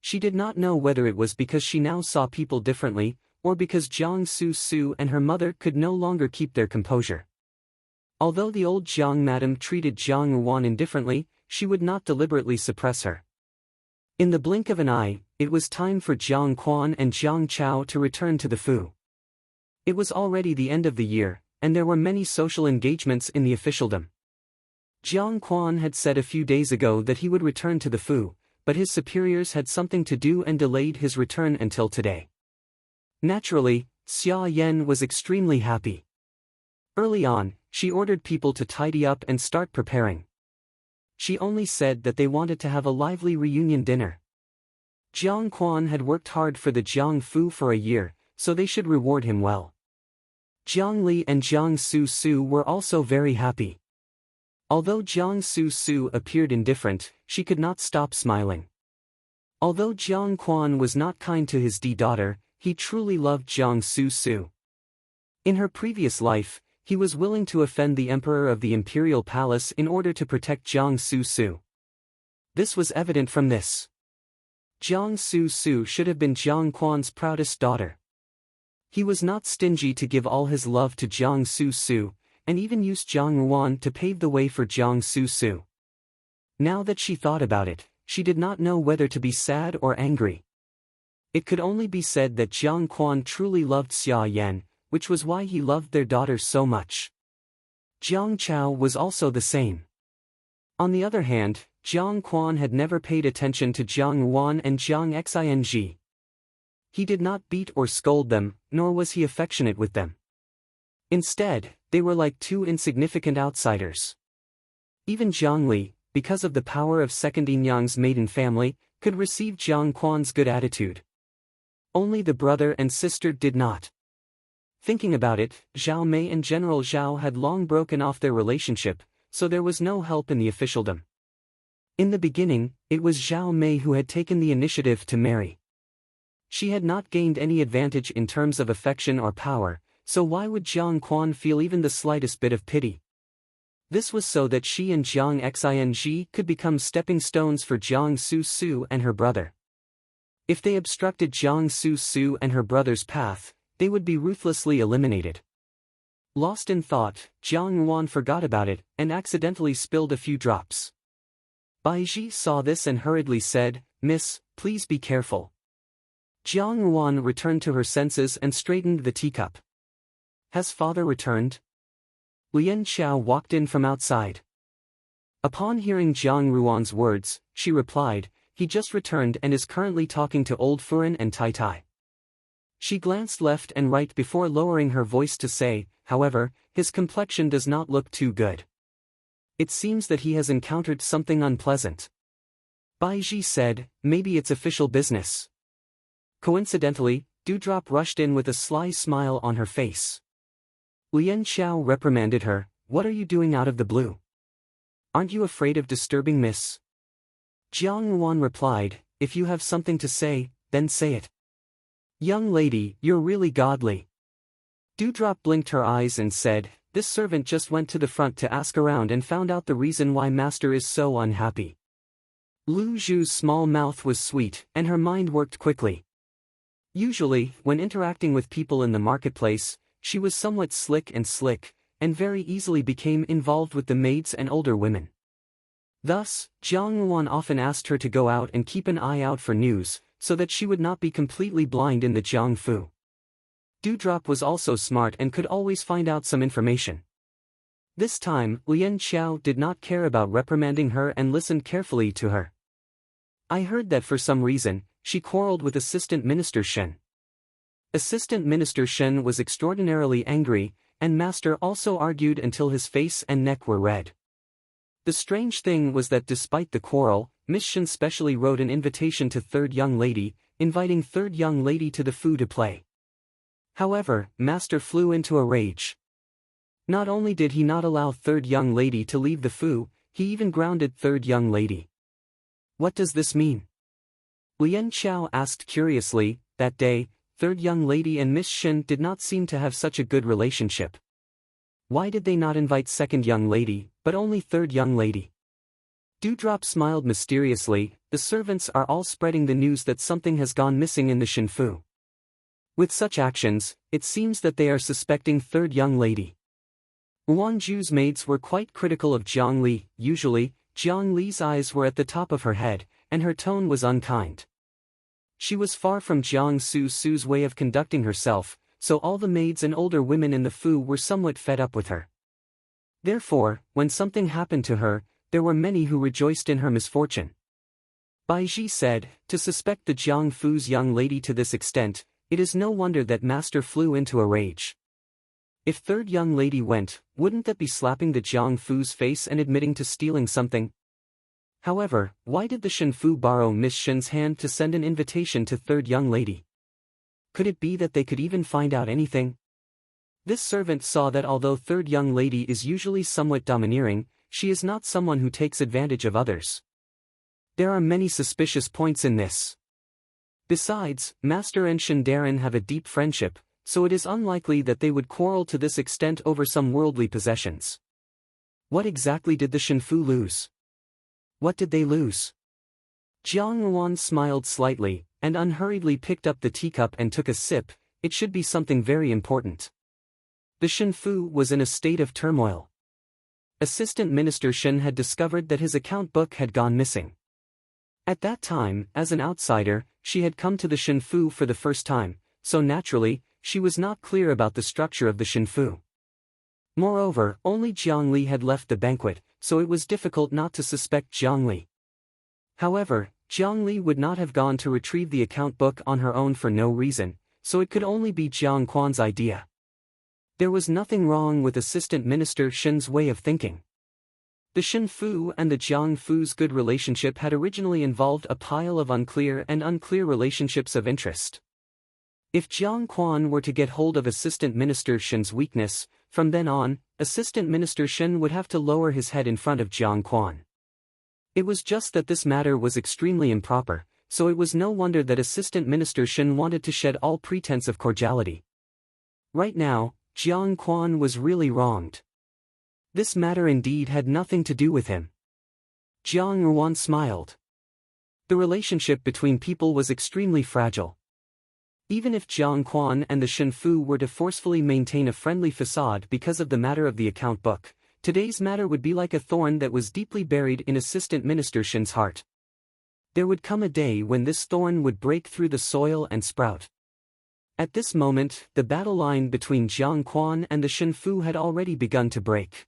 She did not know whether it was because she now saw people differently, or because Jiang Su Su and her mother could no longer keep their composure. Although the old Jiang madam treated Jiang Ruan indifferently, she would not deliberately suppress her. In the blink of an eye, it was time for Jiang Quan and Jiang Chao to return to the Fu. It was already the end of the year, and there were many social engagements in the officialdom. Jiang Quan had said a few days ago that he would return to the Fu, but his superiors had something to do and delayed his return until today. Naturally, Xia Yan was extremely happy. Early on, she ordered people to tidy up and start preparing. She only said that they wanted to have a lively reunion dinner. Jiang Quan had worked hard for the Jiang Fu for a year, so they should reward him well. Jiang Li and Jiang Su Su were also very happy. Although Jiang Su Su appeared indifferent, she could not stop smiling. Although Jiang Quan was not kind to his daughter, he truly loved Jiang Su Su. In her previous life, he was willing to offend the emperor of the imperial palace in order to protect Jiang Su Su. This was evident from this. Jiang Su Su should have been Jiang Quan's proudest daughter. He was not stingy to give all his love to Jiang Su Su, and even used Jiang Ruan to pave the way for Jiang Su Su. Now that she thought about it, she did not know whether to be sad or angry. It could only be said that Jiang Quan truly loved Xia Yan, which was why he loved their daughters so much. Jiang Chao was also the same. On the other hand, Jiang Quan had never paid attention to Jiang Ruan and Jiang Xing. He did not beat or scold them, nor was he affectionate with them. Instead, they were like two insignificant outsiders. Even Jiang Li, because of the power of seconding Yang's maiden family, could receive Jiang Quan's good attitude. Only the brother and sister did not. Thinking about it, Zhao Mei and General Zhao had long broken off their relationship, so there was no help in the officialdom. In the beginning, it was Zhao Mei who had taken the initiative to marry. She had not gained any advantage in terms of affection or power, so why would Jiang Quan feel even the slightest bit of pity? This was so that she and Jiang Xing could become stepping stones for Jiang Su Su and her brother. If they obstructed Jiang Su Su and her brother's path, they would be ruthlessly eliminated. Lost in thought, Jiang Ruan forgot about it and accidentally spilled a few drops. Baiji saw this and hurriedly said, "Miss, please be careful." Jiang Ruan returned to her senses and straightened the teacup. Has father returned? Lian Xiao walked in from outside. Upon hearing Jiang Ruan's words, she replied, he just returned and is currently talking to old Furen and Tai Tai. She glanced left and right before lowering her voice to say, however, his complexion does not look too good. It seems that he has encountered something unpleasant. Bai Ji said, maybe it's official business. Coincidentally, Dewdrop rushed in with a sly smile on her face. Lian Xiao reprimanded her, what are you doing out of the blue? Aren't you afraid of disturbing Miss? Jiang Ruan replied, if you have something to say, then say it. Young lady, you're really godly. Dewdrop blinked her eyes and said, this servant just went to the front to ask around and found out the reason why master is so unhappy. Lu Zhu's small mouth was sweet, and her mind worked quickly. Usually, when interacting with people in the marketplace, she was somewhat slick, and very easily became involved with the maids and older women. Thus, Jiang Ruan often asked her to go out and keep an eye out for news, so that she would not be completely blind in the Jiangfu. Dewdrop was also smart and could always find out some information. This time, Lian Xiao did not care about reprimanding her and listened carefully to her. I heard that for some reason, she quarreled with Assistant Minister Shen. Assistant Minister Shen was extraordinarily angry, and Master also argued until his face and neck were red. The strange thing was that despite the quarrel, Miss Shen specially wrote an invitation to third young lady, inviting third young lady to the Fu to play. However, Master flew into a rage. Not only did he not allow third young lady to leave the Fu, he even grounded third young lady. What does this mean? Lian Xiao asked curiously. That day, third young lady and Miss Shen did not seem to have such a good relationship. Why did they not invite second young lady, but only third young lady? Dewdrop smiled mysteriously. The servants are all spreading the news that something has gone missing in the Shinfu. With such actions, it seems that they are suspecting third young lady. Wanju's maids were quite critical of Jiang Li. Usually, Jiang Li's eyes were at the top of her head, and her tone was unkind. She was far from Jiang Su's way of conducting herself, so all the maids and older women in the Fu were somewhat fed up with her. Therefore, when something happened to her, there were many who rejoiced in her misfortune. Bai Ji said, to suspect the Jiang Fu's young lady to this extent, it is no wonder that Master flew into a rage. If third young lady went, wouldn't that be slapping the Jiang Fu's face and admitting to stealing something? However, why did the Shinfu borrow Miss Shen's hand to send an invitation to third young lady? Could it be that they could even find out anything? This servant saw that although third young lady is usually somewhat domineering, she is not someone who takes advantage of others. There are many suspicious points in this. Besides, Master and Shindarin have a deep friendship, so it is unlikely that they would quarrel to this extent over some worldly possessions. What exactly did the Shinfu lose? What did they lose? Jiang Ruan smiled slightly, and unhurriedly picked up the teacup and took a sip. It should be something very important. The Shinfu was in a state of turmoil. Assistant Minister Shen had discovered that his account book had gone missing. At that time, as an outsider, she had come to the Shinfu for the first time, so naturally, she was not clear about the structure of the Shinfu. Moreover, only Jiang Li had left the banquet, so it was difficult not to suspect Jiang Li. However, Jiang Li would not have gone to retrieve the account book on her own for no reason, so it could only be Jiang Quan's idea. There was nothing wrong with Assistant Minister Shen's way of thinking. The Shinfu and the Jiangfu's good relationship had originally involved a pile of unclear relationships of interest. If Jiang Quan were to get hold of Assistant Minister Shen's weakness, from then on, Assistant Minister Shen would have to lower his head in front of Jiang Quan. It was just that this matter was extremely improper, so it was no wonder that Assistant Minister Shen wanted to shed all pretense of cordiality. Right now, Jiang Quan was really wronged. This matter indeed had nothing to do with him. Jiang Ruan smiled. The relationship between people was extremely fragile. Even if Jiang Quan and the Shinfu were to forcefully maintain a friendly facade because of the matter of the account book, today's matter would be like a thorn that was deeply buried in Assistant Minister Shen's heart. There would come a day when this thorn would break through the soil and sprout. At this moment, the battle line between Jiang Quan and the Shenfu had already begun to break.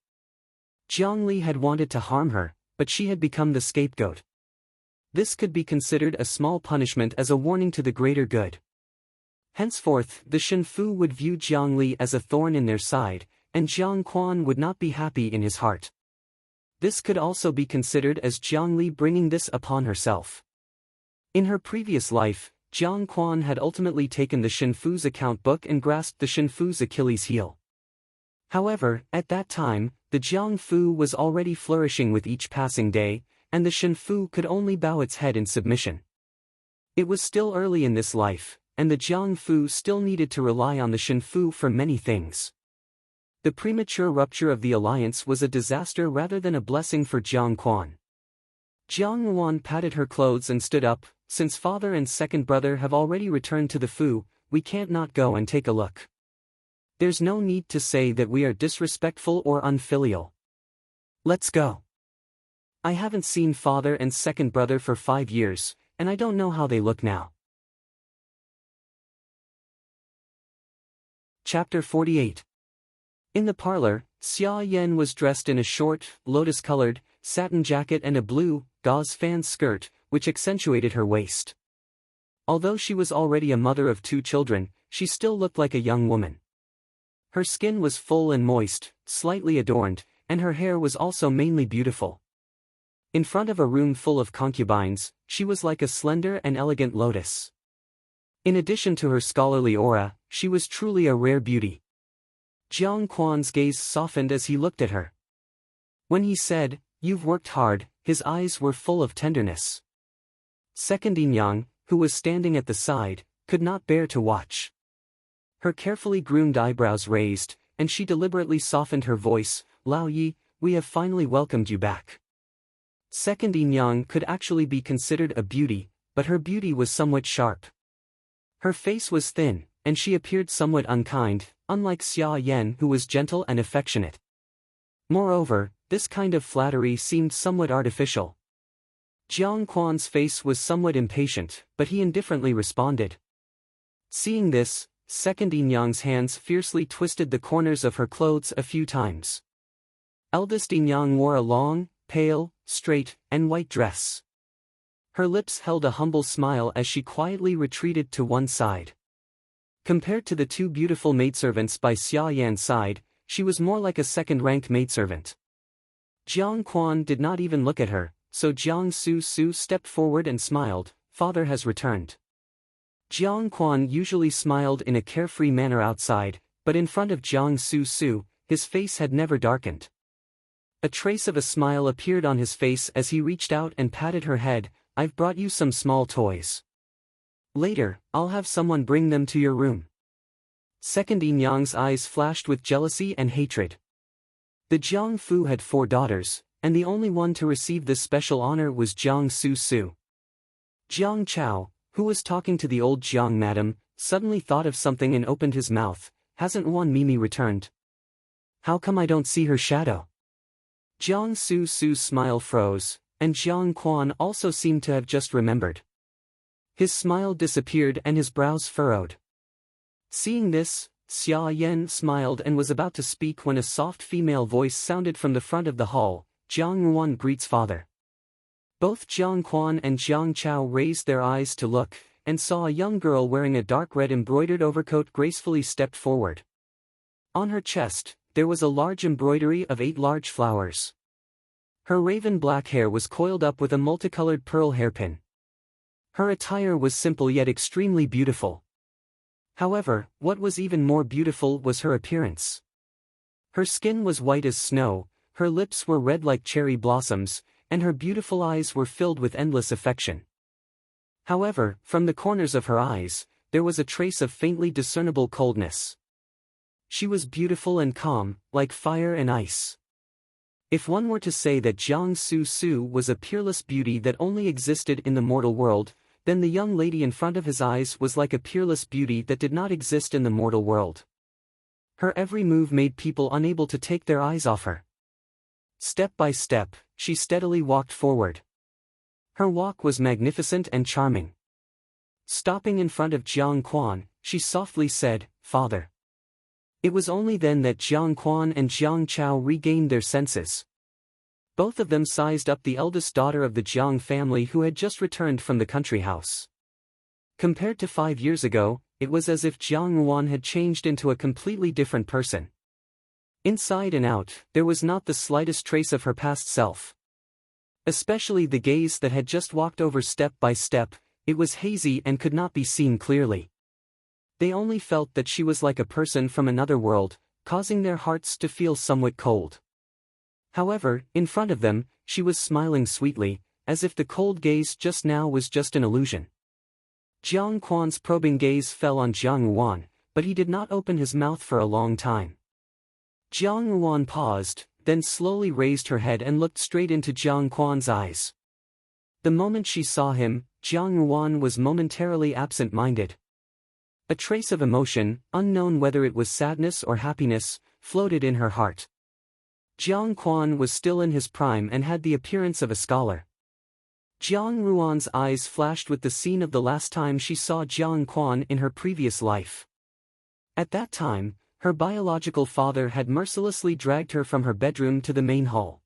Jiang Li had wanted to harm her, but she had become the scapegoat. This could be considered a small punishment as a warning to the greater good. Henceforth, the Shenfu would view Jiang Li as a thorn in their side, and Jiang Quan would not be happy in his heart. This could also be considered as Jiang Li bringing this upon herself. In her previous life, Jiang Quan had ultimately taken the Shenfu's account book and grasped the Shenfu's Achilles heel. However, at that time, the Jiang Fu was already flourishing with each passing day, and the Shenfu could only bow its head in submission. It was still early in this life, and the Jiang Fu still needed to rely on the Shenfu for many things. The premature rupture of the alliance was a disaster rather than a blessing for Jiang Quan. Jiang Wan patted her clothes and stood up. Since father and second brother have already returned to the Fu, we can't not go and take a look. There's no need to say that we are disrespectful or unfilial. Let's go. I haven't seen father and second brother for 5 years, and I don't know how they look now. Chapter 48. In the parlor, Xia Yan was dressed in a short, lotus-colored, satin jacket and a blue, gauze fan skirt, which accentuated her waist. Although she was already a mother of 2 children, she still looked like a young woman. Her skin was full and moist, slightly adorned, and her hair was also mainly beautiful. In front of a room full of concubines, she was like a slender and elegant lotus. In addition to her scholarly aura, she was truly a rare beauty. Jiang Quan's gaze softened as he looked at her. When he said, "You've worked hard," his eyes were full of tenderness. Second Yang, who was standing at the side, could not bear to watch. Her carefully groomed eyebrows raised, and she deliberately softened her voice, "Lao Yi, we have finally welcomed you back." Second Yang could actually be considered a beauty, but her beauty was somewhat sharp. Her face was thin, and she appeared somewhat unkind, unlike Xia Yan who was gentle and affectionate. Moreover, this kind of flattery seemed somewhat artificial. Jiang Quan's face was somewhat impatient, but he indifferently responded. Seeing this, Second Yang's hands fiercely twisted the corners of her clothes a few times. Eldest Yang wore a long, pale, straight, and white dress. Her lips held a humble smile as she quietly retreated to one side. Compared to the 2 beautiful maidservants by Xia Yan's side, she was more like a second-rank maidservant. Jiang Quan did not even look at her, so Jiang Su stepped forward and smiled, "Father has returned." Jiang Quan usually smiled in a carefree manner outside, but in front of Jiang Su, his face had never darkened. A trace of a smile appeared on his face as he reached out and patted her head, "I've brought you some small toys. Later, I'll have someone bring them to your room." Second Yang's eyes flashed with jealousy and hatred. The Jiang Fu had 4 daughters, and the only one to receive this special honor was Jiang Su. Jiang Chao, who was talking to the old Jiang madam, suddenly thought of something and opened his mouth. "Hasn't Wan Mimi returned? How come I don't see her shadow?" Jiang Su's smile froze, and Jiang Quan also seemed to have just remembered. His smile disappeared and his brows furrowed. Seeing this, Xia Yan smiled and was about to speak when a soft female voice sounded from the front of the hall, "Jiang Wan greets father." Both Jiang Quan and Jiang Chao raised their eyes to look, and saw a young girl wearing a dark red embroidered overcoat gracefully stepped forward. On her chest, there was a large embroidery of 8 large flowers. Her raven black hair was coiled up with a multicolored pearl hairpin. Her attire was simple yet extremely beautiful. However, what was even more beautiful was her appearance. Her skin was white as snow, her lips were red like cherry blossoms, and her beautiful eyes were filled with endless affection. However, from the corners of her eyes, there was a trace of faintly discernible coldness. She was beautiful and calm, like fire and ice. If one were to say that Jiang Su was a peerless beauty that only existed in the mortal world, then the young lady in front of his eyes was like a peerless beauty that did not exist in the mortal world. Her every move made people unable to take their eyes off her. Step by step, she steadily walked forward. Her walk was magnificent and charming. Stopping in front of Jiang Quan, she softly said, "Father." It was only then that Jiang Quan and Jiang Chao regained their senses. Both of them sized up the eldest daughter of the Jiang family who had just returned from the country house. Compared to 5 years ago, it was as if Jiang Yuan had changed into a completely different person. Inside and out, there was not the slightest trace of her past self. Especially the gaze that had just walked over step by step, it was hazy and could not be seen clearly. They only felt that she was like a person from another world, causing their hearts to feel somewhat cold. However, in front of them, she was smiling sweetly, as if the cold gaze just now was just an illusion. Jiang Quan's probing gaze fell on Jiang Yuan, but he did not open his mouth for a long time. Jiang Yuan paused, then slowly raised her head and looked straight into Jiang Quan's eyes. The moment she saw him, Jiang Yuan was momentarily absent-minded. A trace of emotion, unknown whether it was sadness or happiness, floated in her heart. Jiang Quan was still in his prime and had the appearance of a scholar. Jiang Yuan's eyes flashed with the scene of the last time she saw Jiang Quan in her previous life. At that time, her biological father had mercilessly dragged her from her bedroom to the main hall.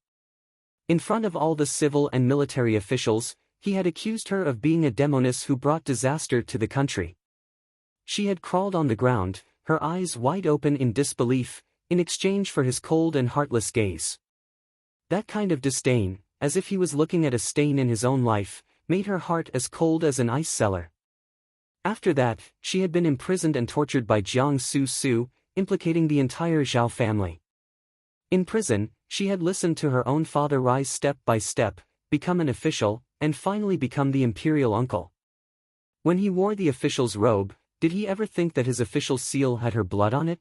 In front of all the civil and military officials, he had accused her of being a demoness who brought disaster to the country. She had crawled on the ground, her eyes wide open in disbelief, in exchange for his cold and heartless gaze. That kind of disdain, as if he was looking at a stain in his own life, made her heart as cold as an ice cellar. After that, she had been imprisoned and tortured by Jiang Su, implicating the entire Zhao family. In prison, she had listened to her own father rise step by step, become an official, and finally become the imperial uncle. When he wore the official's robe, did he ever think that his official seal had her blood on it?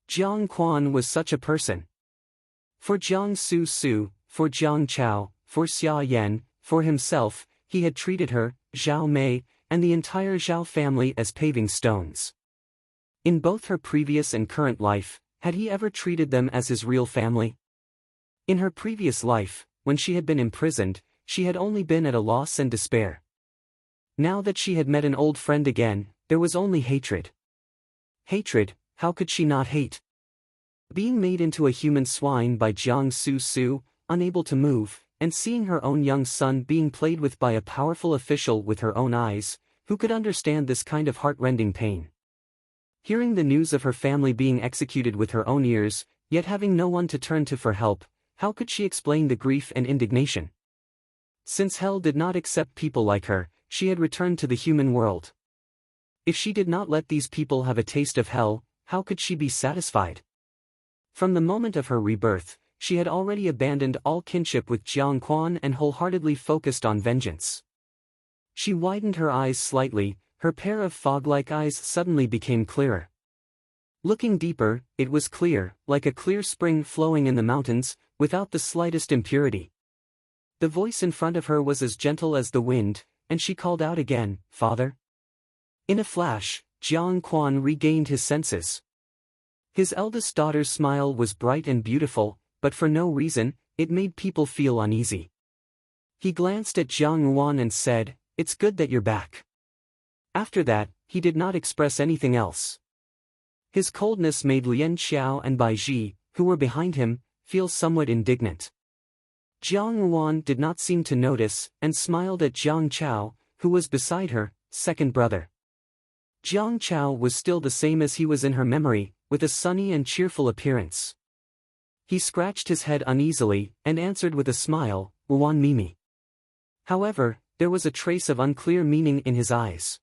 Jiang Quan was such a person. For Jiang Su, for Jiang Chao, for Xia Yan, for himself, he had treated her, Zhao Mei, and the entire Zhao family as paving stones. In both her previous and current life, had he ever treated them as his real family? In her previous life, when she had been imprisoned, she had only been at a loss and despair. Now that she had met an old friend again, there was only hatred. Hatred, how could she not hate? Being made into a human swine by Jiang Su, unable to move, and seeing her own young son being played with by a powerful official with her own eyes, who could understand this kind of heart-rending pain? Hearing the news of her family being executed with her own ears, yet having no one to turn to for help, how could she explain the grief and indignation? Since hell did not accept people like her, she had returned to the human world. If she did not let these people have a taste of hell, how could she be satisfied? From the moment of her rebirth, she had already abandoned all kinship with Jiang Quan and wholeheartedly focused on vengeance. She widened her eyes slightly, her pair of fog-like eyes suddenly became clearer. Looking deeper, it was clear, like a clear spring flowing in the mountains, without the slightest impurity. The voice in front of her was as gentle as the wind, and she called out again, "Father?" In a flash, Jiang Quan regained his senses. His eldest daughter's smile was bright and beautiful, but for no reason, it made people feel uneasy. He glanced at Jiang Yuan and said, "It's good that you're back." After that, he did not express anything else. His coldness made Lian Xiao and Bai Ji, who were behind him, feel somewhat indignant. Jiang Yuan did not seem to notice, and smiled at Jiang Chao, who was beside her, second brother. Jiang Chao was still the same as he was in her memory, with a sunny and cheerful appearance. He scratched his head uneasily, and answered with a smile, "Wuan Mimi." However, there was a trace of unclear meaning in his eyes.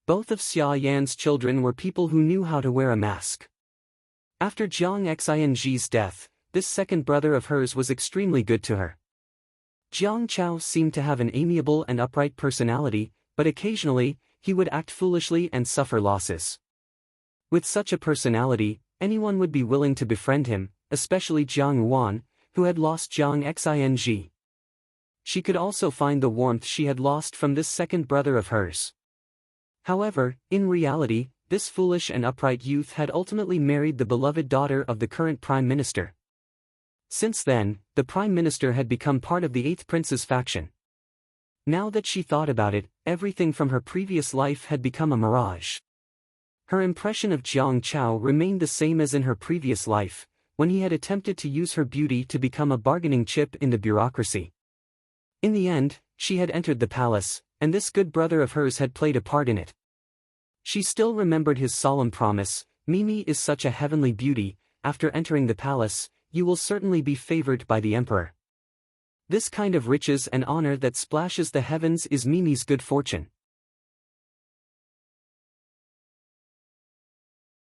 Both of Xia Yan's children were people who knew how to wear a mask. After Jiang Xing's death, this second brother of hers was extremely good to her. Jiang Chao seemed to have an amiable and upright personality, but occasionally, he would act foolishly and suffer losses. With such a personality, anyone would be willing to befriend him, especially Jiang Yuan, who had lost Jiang Xing. She could also find the warmth she had lost from this second brother of hers. However, in reality, this foolish and upright youth had ultimately married the beloved daughter of the current prime minister. Since then, the prime minister had become part of the 8th prince's faction. Now that she thought about it, everything from her previous life had become a mirage. Her impression of Jiang Chao remained the same as in her previous life, when he had attempted to use her beauty to become a bargaining chip in the bureaucracy. In the end, she had entered the palace, and this good brother of hers had played a part in it. She still remembered his solemn promise, "Mimi is such a heavenly beauty, after entering the palace, you will certainly be favored by the emperor." This kind of riches and honor that splashes the heavens is Mimi's good fortune.